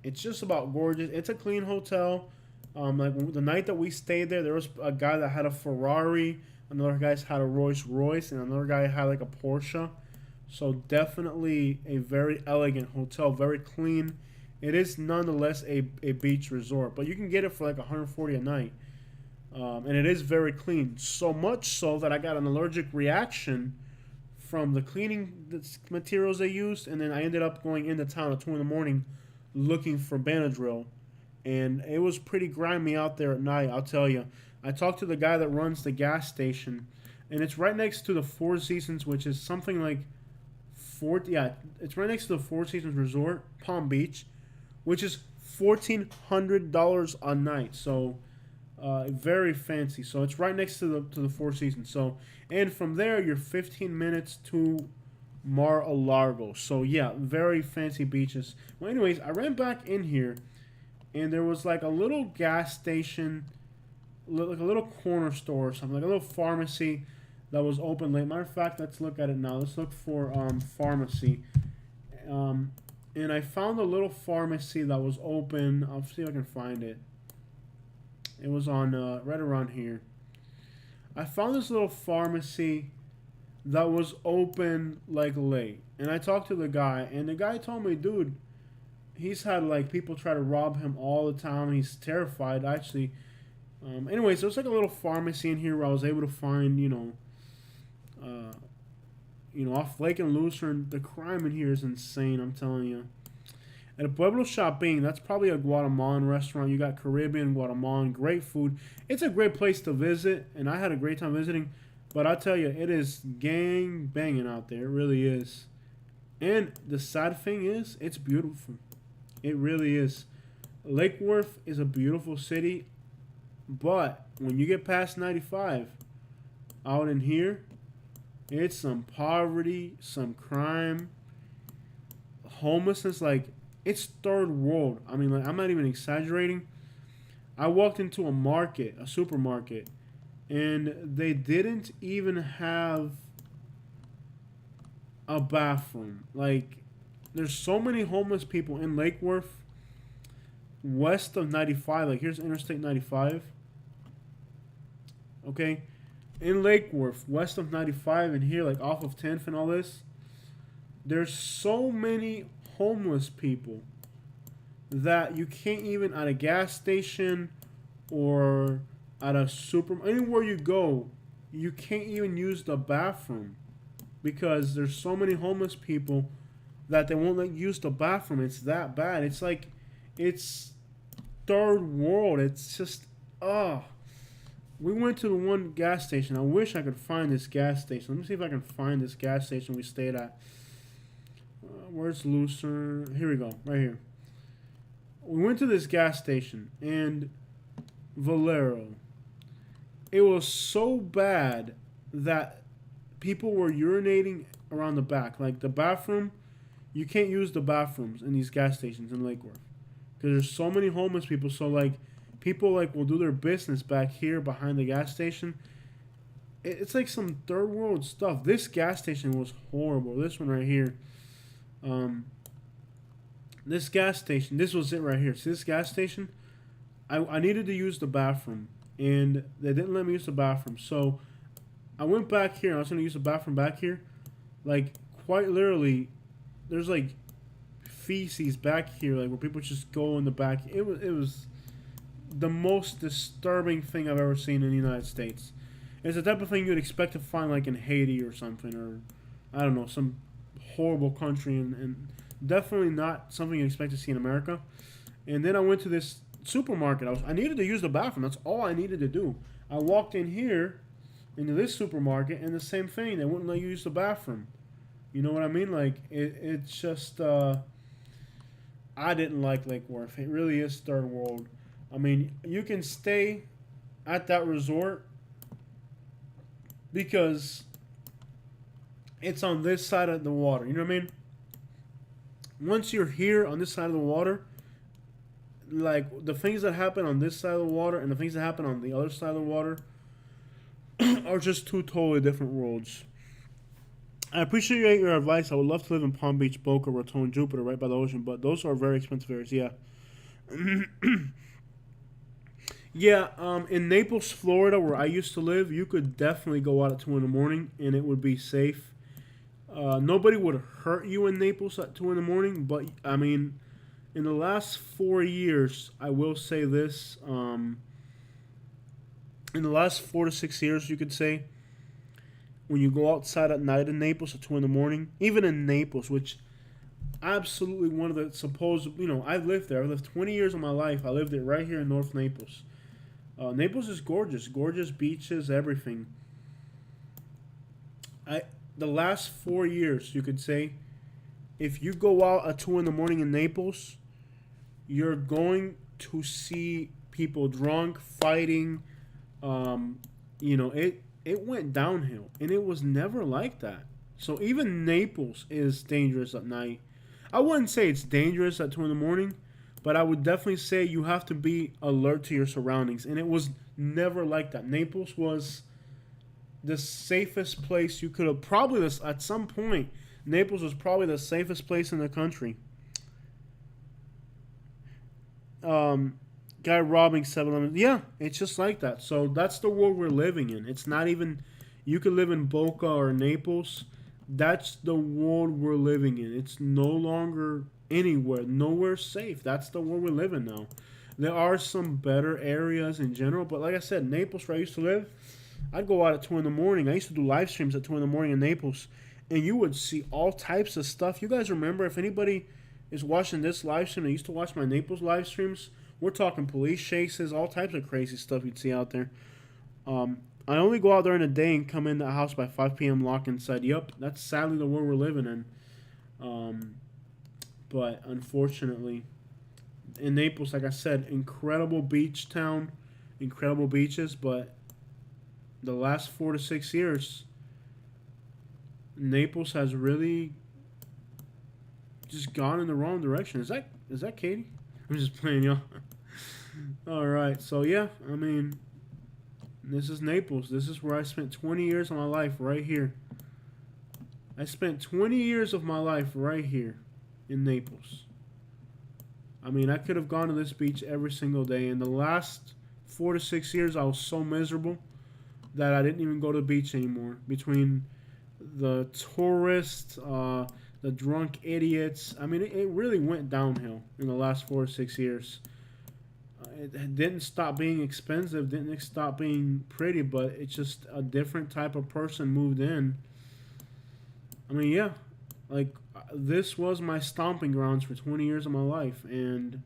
It's just about gorgeous. It's a clean hotel. Like the night that we stayed there was a guy that had a Ferrari. Another guy had a Rolls Royce. And another guy had like a Porsche. So definitely a very elegant hotel. Very clean. It is nonetheless a beach resort. But you can get it for like $140 a night. And it is very clean. So much so that I got an allergic reaction from the cleaning materials they used, and then I ended up going into town at 2 in the morning looking for Benadryl, and it was pretty grimy out there at night, I'll tell you. I talked to the guy that runs the gas station, and it's right next to the Four Seasons, which is something like it's right next to the Four Seasons Resort, Palm Beach, which is $1,400 a night, so very fancy. So it's right next to the Four Seasons. So, and from there you're 15 minutes to Mar-a-Lago. So yeah, very fancy beaches. Well, anyways, I ran back in here, and there was like a little gas station, like a little corner store or something, like a little pharmacy that was open late. Matter of fact, let's look at it now. Let's look for pharmacy. And I found a little pharmacy that was open. I'll see if I can find it. It was on right around here. I found this little pharmacy that was open like late. And I talked to the guy, and the guy told me, dude, he's had like people try to rob him all the time. He's terrified, actually. Anyway, so it's like a little pharmacy in here where I was able to find, off Lake and Lucerne, the crime in here is insane, I'm telling you. At Pueblo Shopping, that's probably a Guatemalan restaurant. You got Caribbean, Guatemalan, great food. It's a great place to visit, and I had a great time visiting. But I tell you, it is gang banging out there. It really is. And the sad thing is, it's beautiful. It really is. Lake Worth is a beautiful city, but when you get past 95, out in here, it's some poverty, some crime, homelessness. Like, it's third world. I mean, like, I'm not even exaggerating. I walked into a market, a supermarket, and they didn't even have a bathroom. Like, there's so many homeless people in Lake Worth, west of 95. Like, here's Interstate 95. Okay? In Lake Worth, west of 95, and here, like, off of 10th and all this, there's so many homeless people that you can't even, at a gas station or at a anywhere you go, you can't even use the bathroom because there's so many homeless people that they won't let you use the bathroom. It's that bad. It's like, it's third world. It's just, we went to the one gas station. I wish I could find this gas station. Let me see if I can find this gas station we stayed at. Where's Lucerne? Here we go, right here. We went to this gas station, and Valero. It was so bad that people were urinating around the back. Like, the bathroom, you can't use the bathrooms in these gas stations in Lake Worth because there's so many homeless people. So like, people like will do their business back here behind the gas station. It's like some third world stuff. This gas station was horrible. This one right here. This gas station. This was it right here. See this gas station? I needed to use the bathroom, and they didn't let me use the bathroom. So I went back here. I was going to use the bathroom back here. Like, quite literally, there's like feces back here, like where people just go in the back. It was the most disturbing thing I've ever seen in the United States. It's the type of thing you'd expect to find like in Haiti or something, or I don't know, some horrible country, and definitely not something you expect to see in America. And then I went to this supermarket. I needed to use the bathroom. That's all I needed to do. I walked in here into this supermarket, and the same thing. They wouldn't let you use the bathroom. You know what I mean? Like it's just I didn't like Lake Worth. It really is third world. I mean, you can stay at that resort because it's on this side of the water. You know what I mean? Once you're here on this side of the water, like the things that happen on this side of the water and the things that happen on the other side of the water are just two totally different worlds. I appreciate your advice. I would love to live in Palm Beach, Boca Raton, Jupiter, right by the ocean, but those are very expensive areas. Yeah. Yeah, in Naples, Florida, where I used to live, you could definitely go out at 2 in the morning and it would be safe. Nobody would hurt you in Naples at 2 in the morning, but I mean, in the last 4 years, I will say this. In the last 4 to 6 years, you could say, when you go outside at night in Naples at 2 in the morning, even in Naples, which absolutely one of the supposed, I've lived there. I've lived 20 years of my life. I lived it right here in North Naples. Naples is gorgeous. Gorgeous beaches, everything. The last 4 years, you could say, if you go out at 2 in the morning in Naples, you're going to see people drunk, fighting. It went downhill, and it was never like that. So even Naples is dangerous at night. I wouldn't say it's dangerous at 2 in the morning, but I would definitely say you have to be alert to your surroundings, and it was never like that. Naples was the safest place you could have probably at some point. Naples was probably the safest place in the country. Guy robbing 7-Eleven. Yeah, it's just like that. So that's the world we're living in. It's not even. You could live in Boca or Naples. That's the world we're living in. It's no longer nowhere safe. That's the world we live in now. There are some better areas in general, but like I said, Naples, where I used to live, I'd go out at 2 in the morning. I used to do live streams at 2 in the morning in Naples, and you would see all types of stuff. You guys remember, if anybody is watching this live stream, they used to watch my Naples live streams, we're talking police chases, all types of crazy stuff you'd see out there. I only go out during the day and come in the house by 5 p.m. lock inside. Yup, that's sadly the world we're living in. But unfortunately, in Naples, like I said, incredible beach town, incredible beaches, but the last 4 to 6 years, Naples has really just gone in the wrong direction. Is that Katie? I'm just playing, y'all. All right, so yeah, I mean, this is Naples. This is where I spent 20 years of my life, right here. I spent 20 years of my life right here in Naples. I mean, I could have gone to this beach every single day. In the last 4 to 6 years, I was so miserable that I didn't even go to the beach anymore. Between the tourists, the drunk idiots, I mean, it really went downhill in the last 4 to 6 years. It didn't stop being expensive, didn't stop being pretty, but it's just a different type of person moved in. I mean, yeah, like, this was my stomping grounds for 20 years of my life, and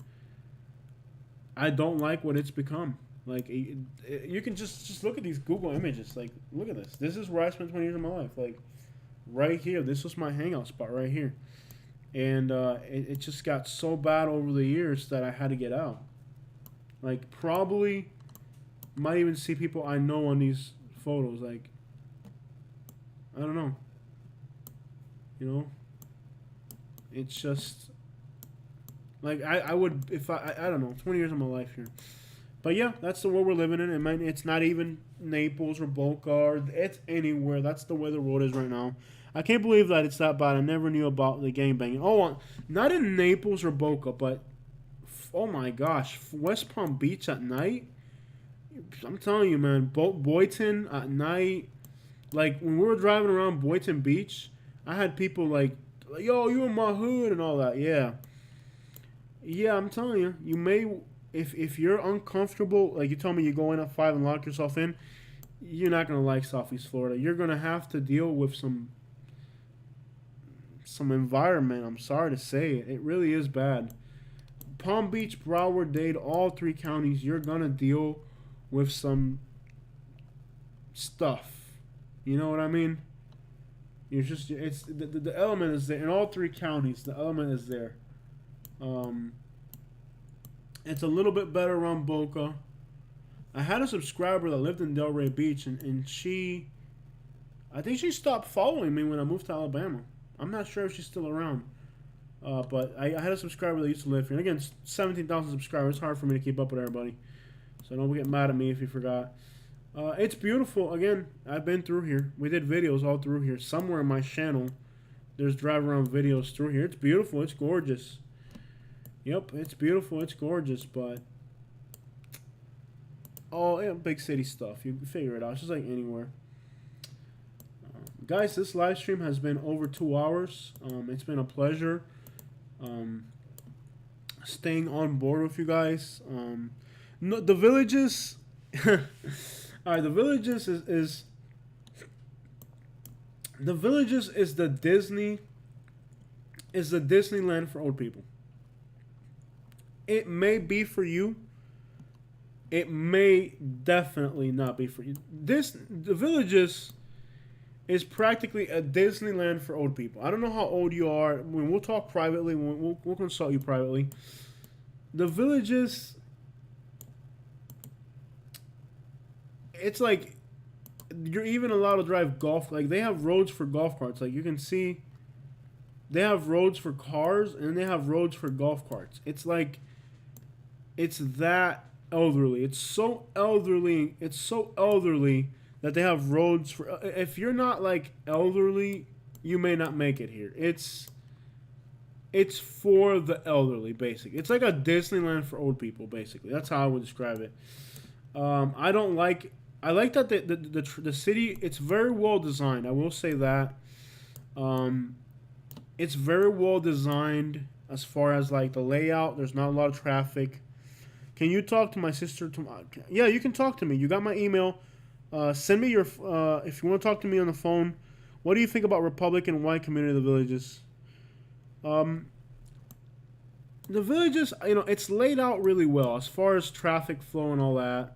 I don't like what it's become. Like, you can just look at these Google images. Like, look at this. This is where I spent 20 years of my life. Like, right here. This was my hangout spot right here. And it just got so bad over the years that I had to get out. Like, probably might even see people I know on these photos. Like, I don't know. You know? It's just like I would if I don't know 20 years of my life here. But yeah, that's the world we're living in. It's not even Naples or Boca. It's anywhere. That's the way the world is right now. I can't believe that it's that bad. I never knew about the gangbanging. Oh, not in Naples or Boca, but oh my gosh, West Palm Beach at night. I'm telling you, man, Boynton at night. Like when we were driving around Boynton Beach, I had people like, "Yo, you in my hood" and all that. Yeah, yeah. I'm telling you, you may if you're uncomfortable, like you told me, you go in at 5 and lock yourself in. You're not gonna like Southeast Florida. You're gonna have to deal with some environment. I'm sorry to say it. It really is bad. Palm Beach, Broward, Dade, all three counties, you're gonna deal with some stuff. You know what I mean? You're just it's the element is there in all three counties. The element is there. Um, it's a little bit better around Boca. I had a subscriber that lived in Delray Beach, and I think she stopped following me when I moved to Alabama. I'm not sure if she's still around. But I had a subscriber that used to live here. And again, 17,000 subscribers. It's hard for me to keep up with everybody. So don't get mad at me if you forgot. It's beautiful. Again, I've been through here. We did videos all through here. Somewhere in my channel, there's drive around videos through here. It's beautiful. It's gorgeous. Yep, it's beautiful. It's gorgeous. But, oh, yeah, big city stuff. You can figure it out. It's just like anywhere. Guys, this live stream has been over 2 hours. It's been a pleasure staying on board with you guys. No, the villages. All right, the villages is the villages is the Disneyland for old people. It may be for you. It may definitely not be for you. The villages is practically a Disneyland for old people. I don't know how old you are. We'll talk privately. We'll consult you privately. The villages, it's like you're even allowed to drive golf. Like they have roads for golf carts. Like you can see, they have roads for cars and they have roads for golf carts. It's like, it's that elderly. It's so elderly. It's so elderly that they have roads for. If you're not like elderly, you may not make it here. It's for the elderly, basically. It's like a Disneyland for old people, basically. That's how I would describe it. I like that the city. It's very well designed. I will say that. It's very well designed as far as like the layout. There's not a lot of traffic. Can you talk to my sister? Yeah, you can talk to me. You got my email. Send me your, if you want to talk to me on the phone, what do you think about Republican white community of the villages? The villages, it's laid out really well as far as traffic flow and all that.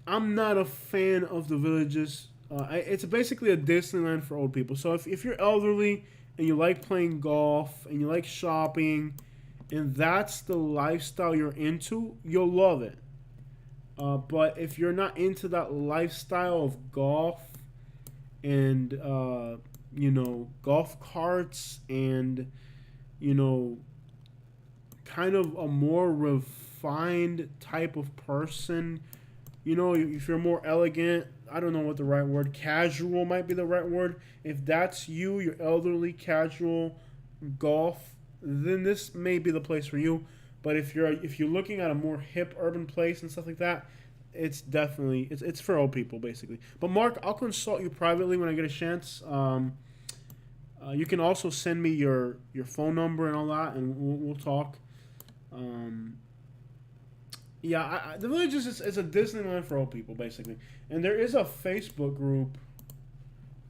I'm not a fan of the villages. It's basically a Disneyland for old people. So if you're elderly and you like playing golf and you like shopping and that's the lifestyle you're into, you'll love it. But if you're not into that lifestyle of golf and, golf carts and, kind of a more refined type of person, if you're more elegant, I don't know what the right word, casual might be the right word. If that's you, you're elderly, casual, golf, then this may be the place for you. But if you're looking at a more hip urban place and stuff like that, it's definitely it's for old people basically. But Mark, I'll consult you privately when I get a chance. You can also send me your phone number and all that, and we'll talk. The village is a Disneyland for old people basically, and there is a Facebook group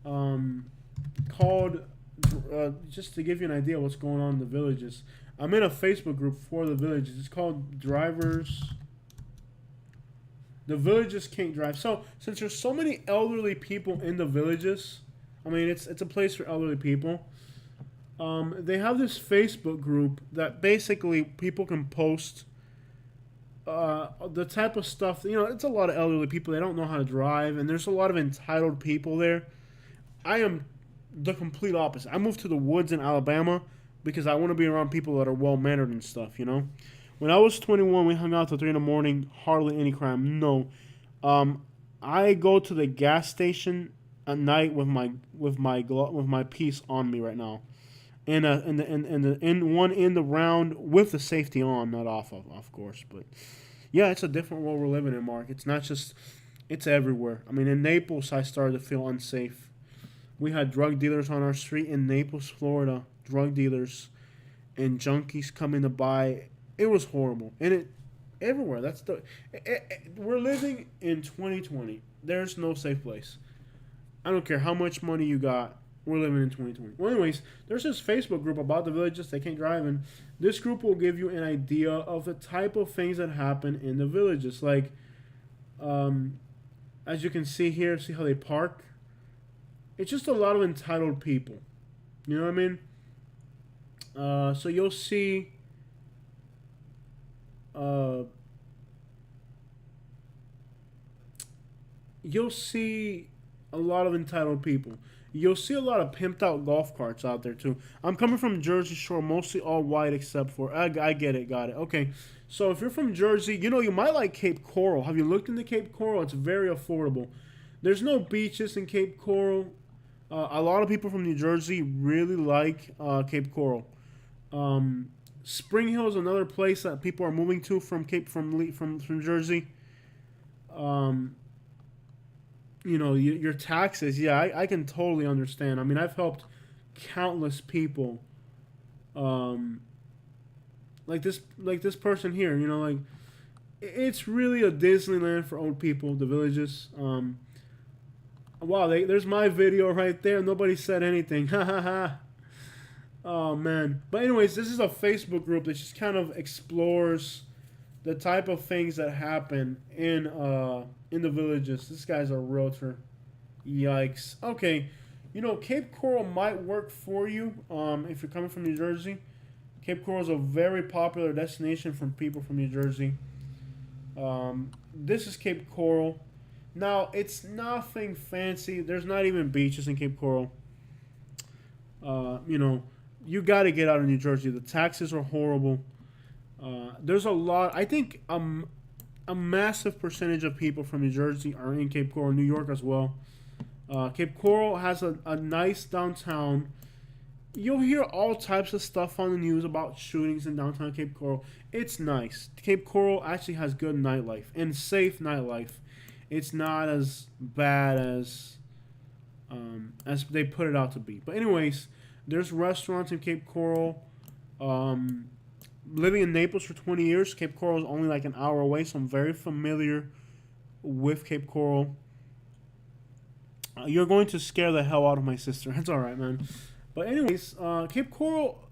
called just to give you an idea of what's going on in the villages. I'm in a Facebook group for the villages. It's called Drivers. The villages can't drive. So since there's so many elderly people in the villages, I mean it's a place for elderly people. They have this Facebook group that basically people can post the type of stuff. It's a lot of elderly people. They don't know how to drive, and there's a lot of entitled people there. I am the complete opposite. I moved to the woods in Alabama because I want to be around people that are well mannered and stuff. You know, when I was 21, we hung out till 3 in the morning. Hardly any crime. No, um, I go to the gas station at night with my piece on me right now, and in one in the round with the safety on, not off of course. But yeah, it's a different world we're living in, Mark. It's not just it's everywhere. I mean, in Naples, I started to feel unsafe. We had drug dealers on our street in Naples, Florida. Drug dealers and junkies coming to buy. It was horrible, and it everywhere. We're living in 2020. There's no safe place. I don't care how much money you got. We're living in 2020. Well, anyways, there's this Facebook group about the villages they can't drive in. This group will give you an idea of the type of things that happen in the villages. Like, as you can see here, see how they park? It's just a lot of entitled people. You know what I mean? So you'll see a lot of entitled people. You'll see a lot of pimped out golf carts out there too. I'm coming from Jersey Shore, mostly all white except for I get it, got it. Okay, so if you're from Jersey, you know you might like Cape Coral. Have you looked into Cape Coral? It's very affordable. There's no beaches in Cape Coral. A lot of people from New Jersey really like Cape Coral. Spring Hill is another place that people are moving to from Jersey. Um, your taxes. Yeah, I can totally understand. I mean, I've helped countless people. Like this person here. Like it's really a Disneyland for old people. The villages. Wow, there's my video right there. Nobody said anything. Ha ha ha. Oh man. But anyways, this is a Facebook group that just kind of explores the type of things that happen in the villages. This guy's a realtor. Yikes. Okay. Cape Coral might work for you if you're coming from New Jersey. Cape Coral is a very popular destination from people from New Jersey. This is Cape Coral. Now, it's nothing fancy. There's not even beaches in Cape Coral. You got to get out of New Jersey. The taxes are horrible. There's a lot. I think a massive percentage of people from New Jersey are in Cape Coral, New York as well. Cape Coral has a nice downtown. You'll hear all types of stuff on the news about shootings in downtown Cape Coral. It's nice. Cape Coral actually has good nightlife and safe nightlife. It's not as bad as they put it out to be. But anyways, there's restaurants in Cape Coral. Living in Naples for 20 years, Cape Coral is only like an hour away, so I'm very familiar with Cape Coral. You're going to scare the hell out of my sister. That's all right, man. But anyways, Cape Coral,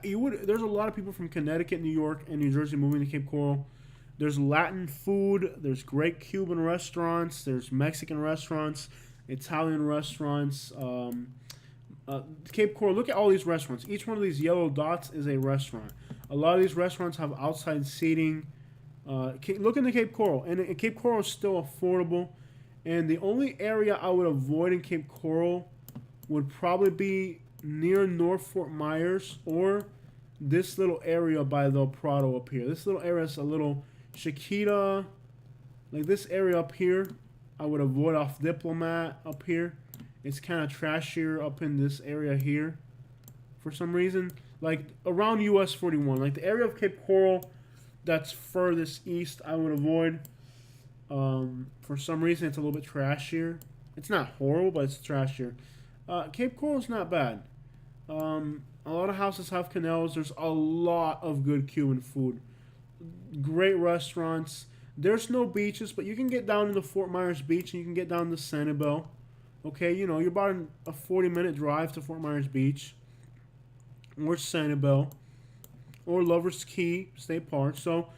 there's a lot of people from Connecticut, New York, and New Jersey moving to Cape Coral. There's Latin food. There's great Cuban restaurants. There's Mexican restaurants, Italian restaurants. Cape Coral, look at all these restaurants. Each one of these yellow dots is a restaurant. A lot of these restaurants have outside seating. Look into Cape Coral. And Cape Coral is still affordable. And the only area I would avoid in Cape Coral would probably be near North Fort Myers or this little area by the Prado up here. This little area is a little Chiquita. Like this area up here, I would avoid off Diplomat up here. It's kind of trashier up in this area here for some reason. Like around US 41. Like the area of Cape Coral that's furthest east, I would avoid. For some reason, it's a little bit trashier. It's not horrible, but it's trashier. Cape Coral's not bad. A lot of houses have canals. There's a lot of good Cuban food. Great restaurants. There's no beaches, but you can get down to the Fort Myers Beach and you can get down to Sanibel. Okay, you're about a 40-minute drive to Fort Myers Beach or Sanibel or Lover's Key State Park. So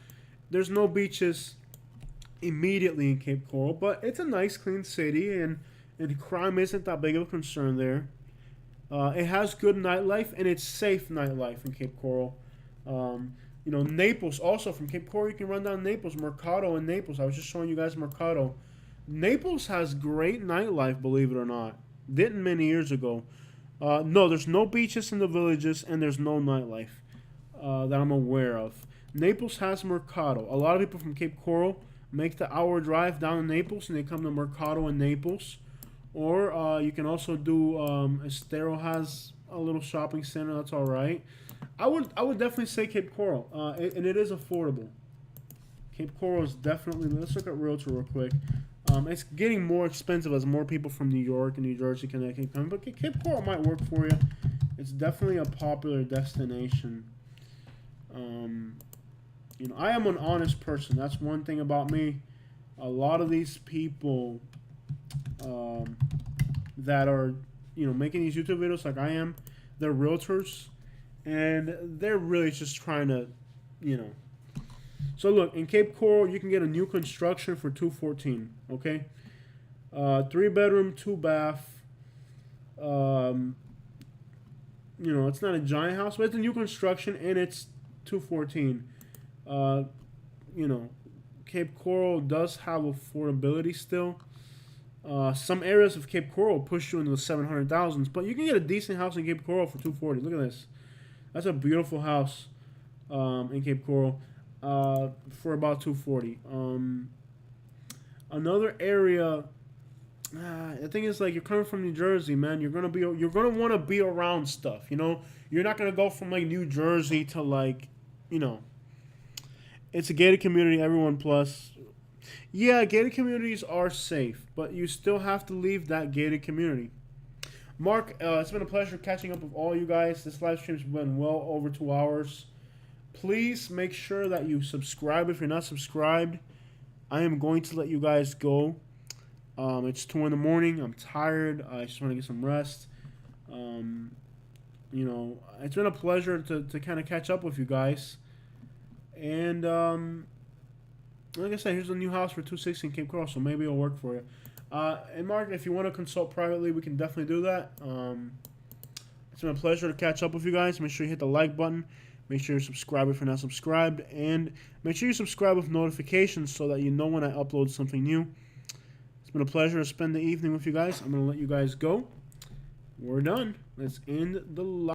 there's no beaches immediately in Cape Coral, but it's a nice, clean city, and crime isn't that big of a concern there. It has good nightlife, and it's safe nightlife in Cape Coral. Naples, also from Cape Coral, you can run down Naples, Mercado in Naples. I was just showing you guys Mercado. Naples has great nightlife, believe it or not. Didn't many years ago. No, there's no beaches in the villages, and there's no nightlife that I'm aware of. Naples has Mercado. A lot of people from Cape Coral make the hour drive down to Naples, and they come to Mercado in Naples. Or you can also do Estero has a little shopping center. That's all right. I would definitely say Cape Coral, and it is affordable. Cape Coral is definitely. Let's look at Realtor real quick. It's getting more expensive as more people from New York and New Jersey, Connecticut come. But Cape Coral might work for you. It's definitely a popular destination. I am an honest person. That's one thing about me. A lot of these people that are, making these YouTube videos like I am, they're realtors, and they're really just trying to, So look, in Cape Coral, you can get a new construction for $214. Okay, 3 bedroom, 2 bath. It's not a giant house, but it's a new construction, and it's $214. Cape Coral does have affordability still. Some areas of Cape Coral push you into the 700,000s, but you can get a decent house in Cape Coral for $240. Look at this. That's a beautiful house in Cape Coral for about $240. Another area, I think it's like you're coming from New Jersey, man. You're gonna want to be around stuff. You're not gonna go from like New Jersey to like, it's a gated community. Everyone plus. Yeah, gated communities are safe, but you still have to leave that gated community. Mark, it's been a pleasure catching up with all you guys. This live stream's been well over 2 hours. Please make sure that you subscribe if you're not subscribed. I am going to let you guys go. It's 2 in the morning. I'm tired. I just want to get some rest. It's been a pleasure to kind of catch up with you guys. And like I said, here's a new house for $260 in Cape Coral, so maybe it'll work for you. And Mark, if you want to consult privately, we can definitely do that. It's been a pleasure to catch up with you guys. Make sure you hit the like button. Make sure you subscribe if you're not subscribed. And make sure you subscribe with notifications so that you know when I upload something new. It's been a pleasure to spend the evening with you guys. I'm going to let you guys go. We're done. Let's end the live.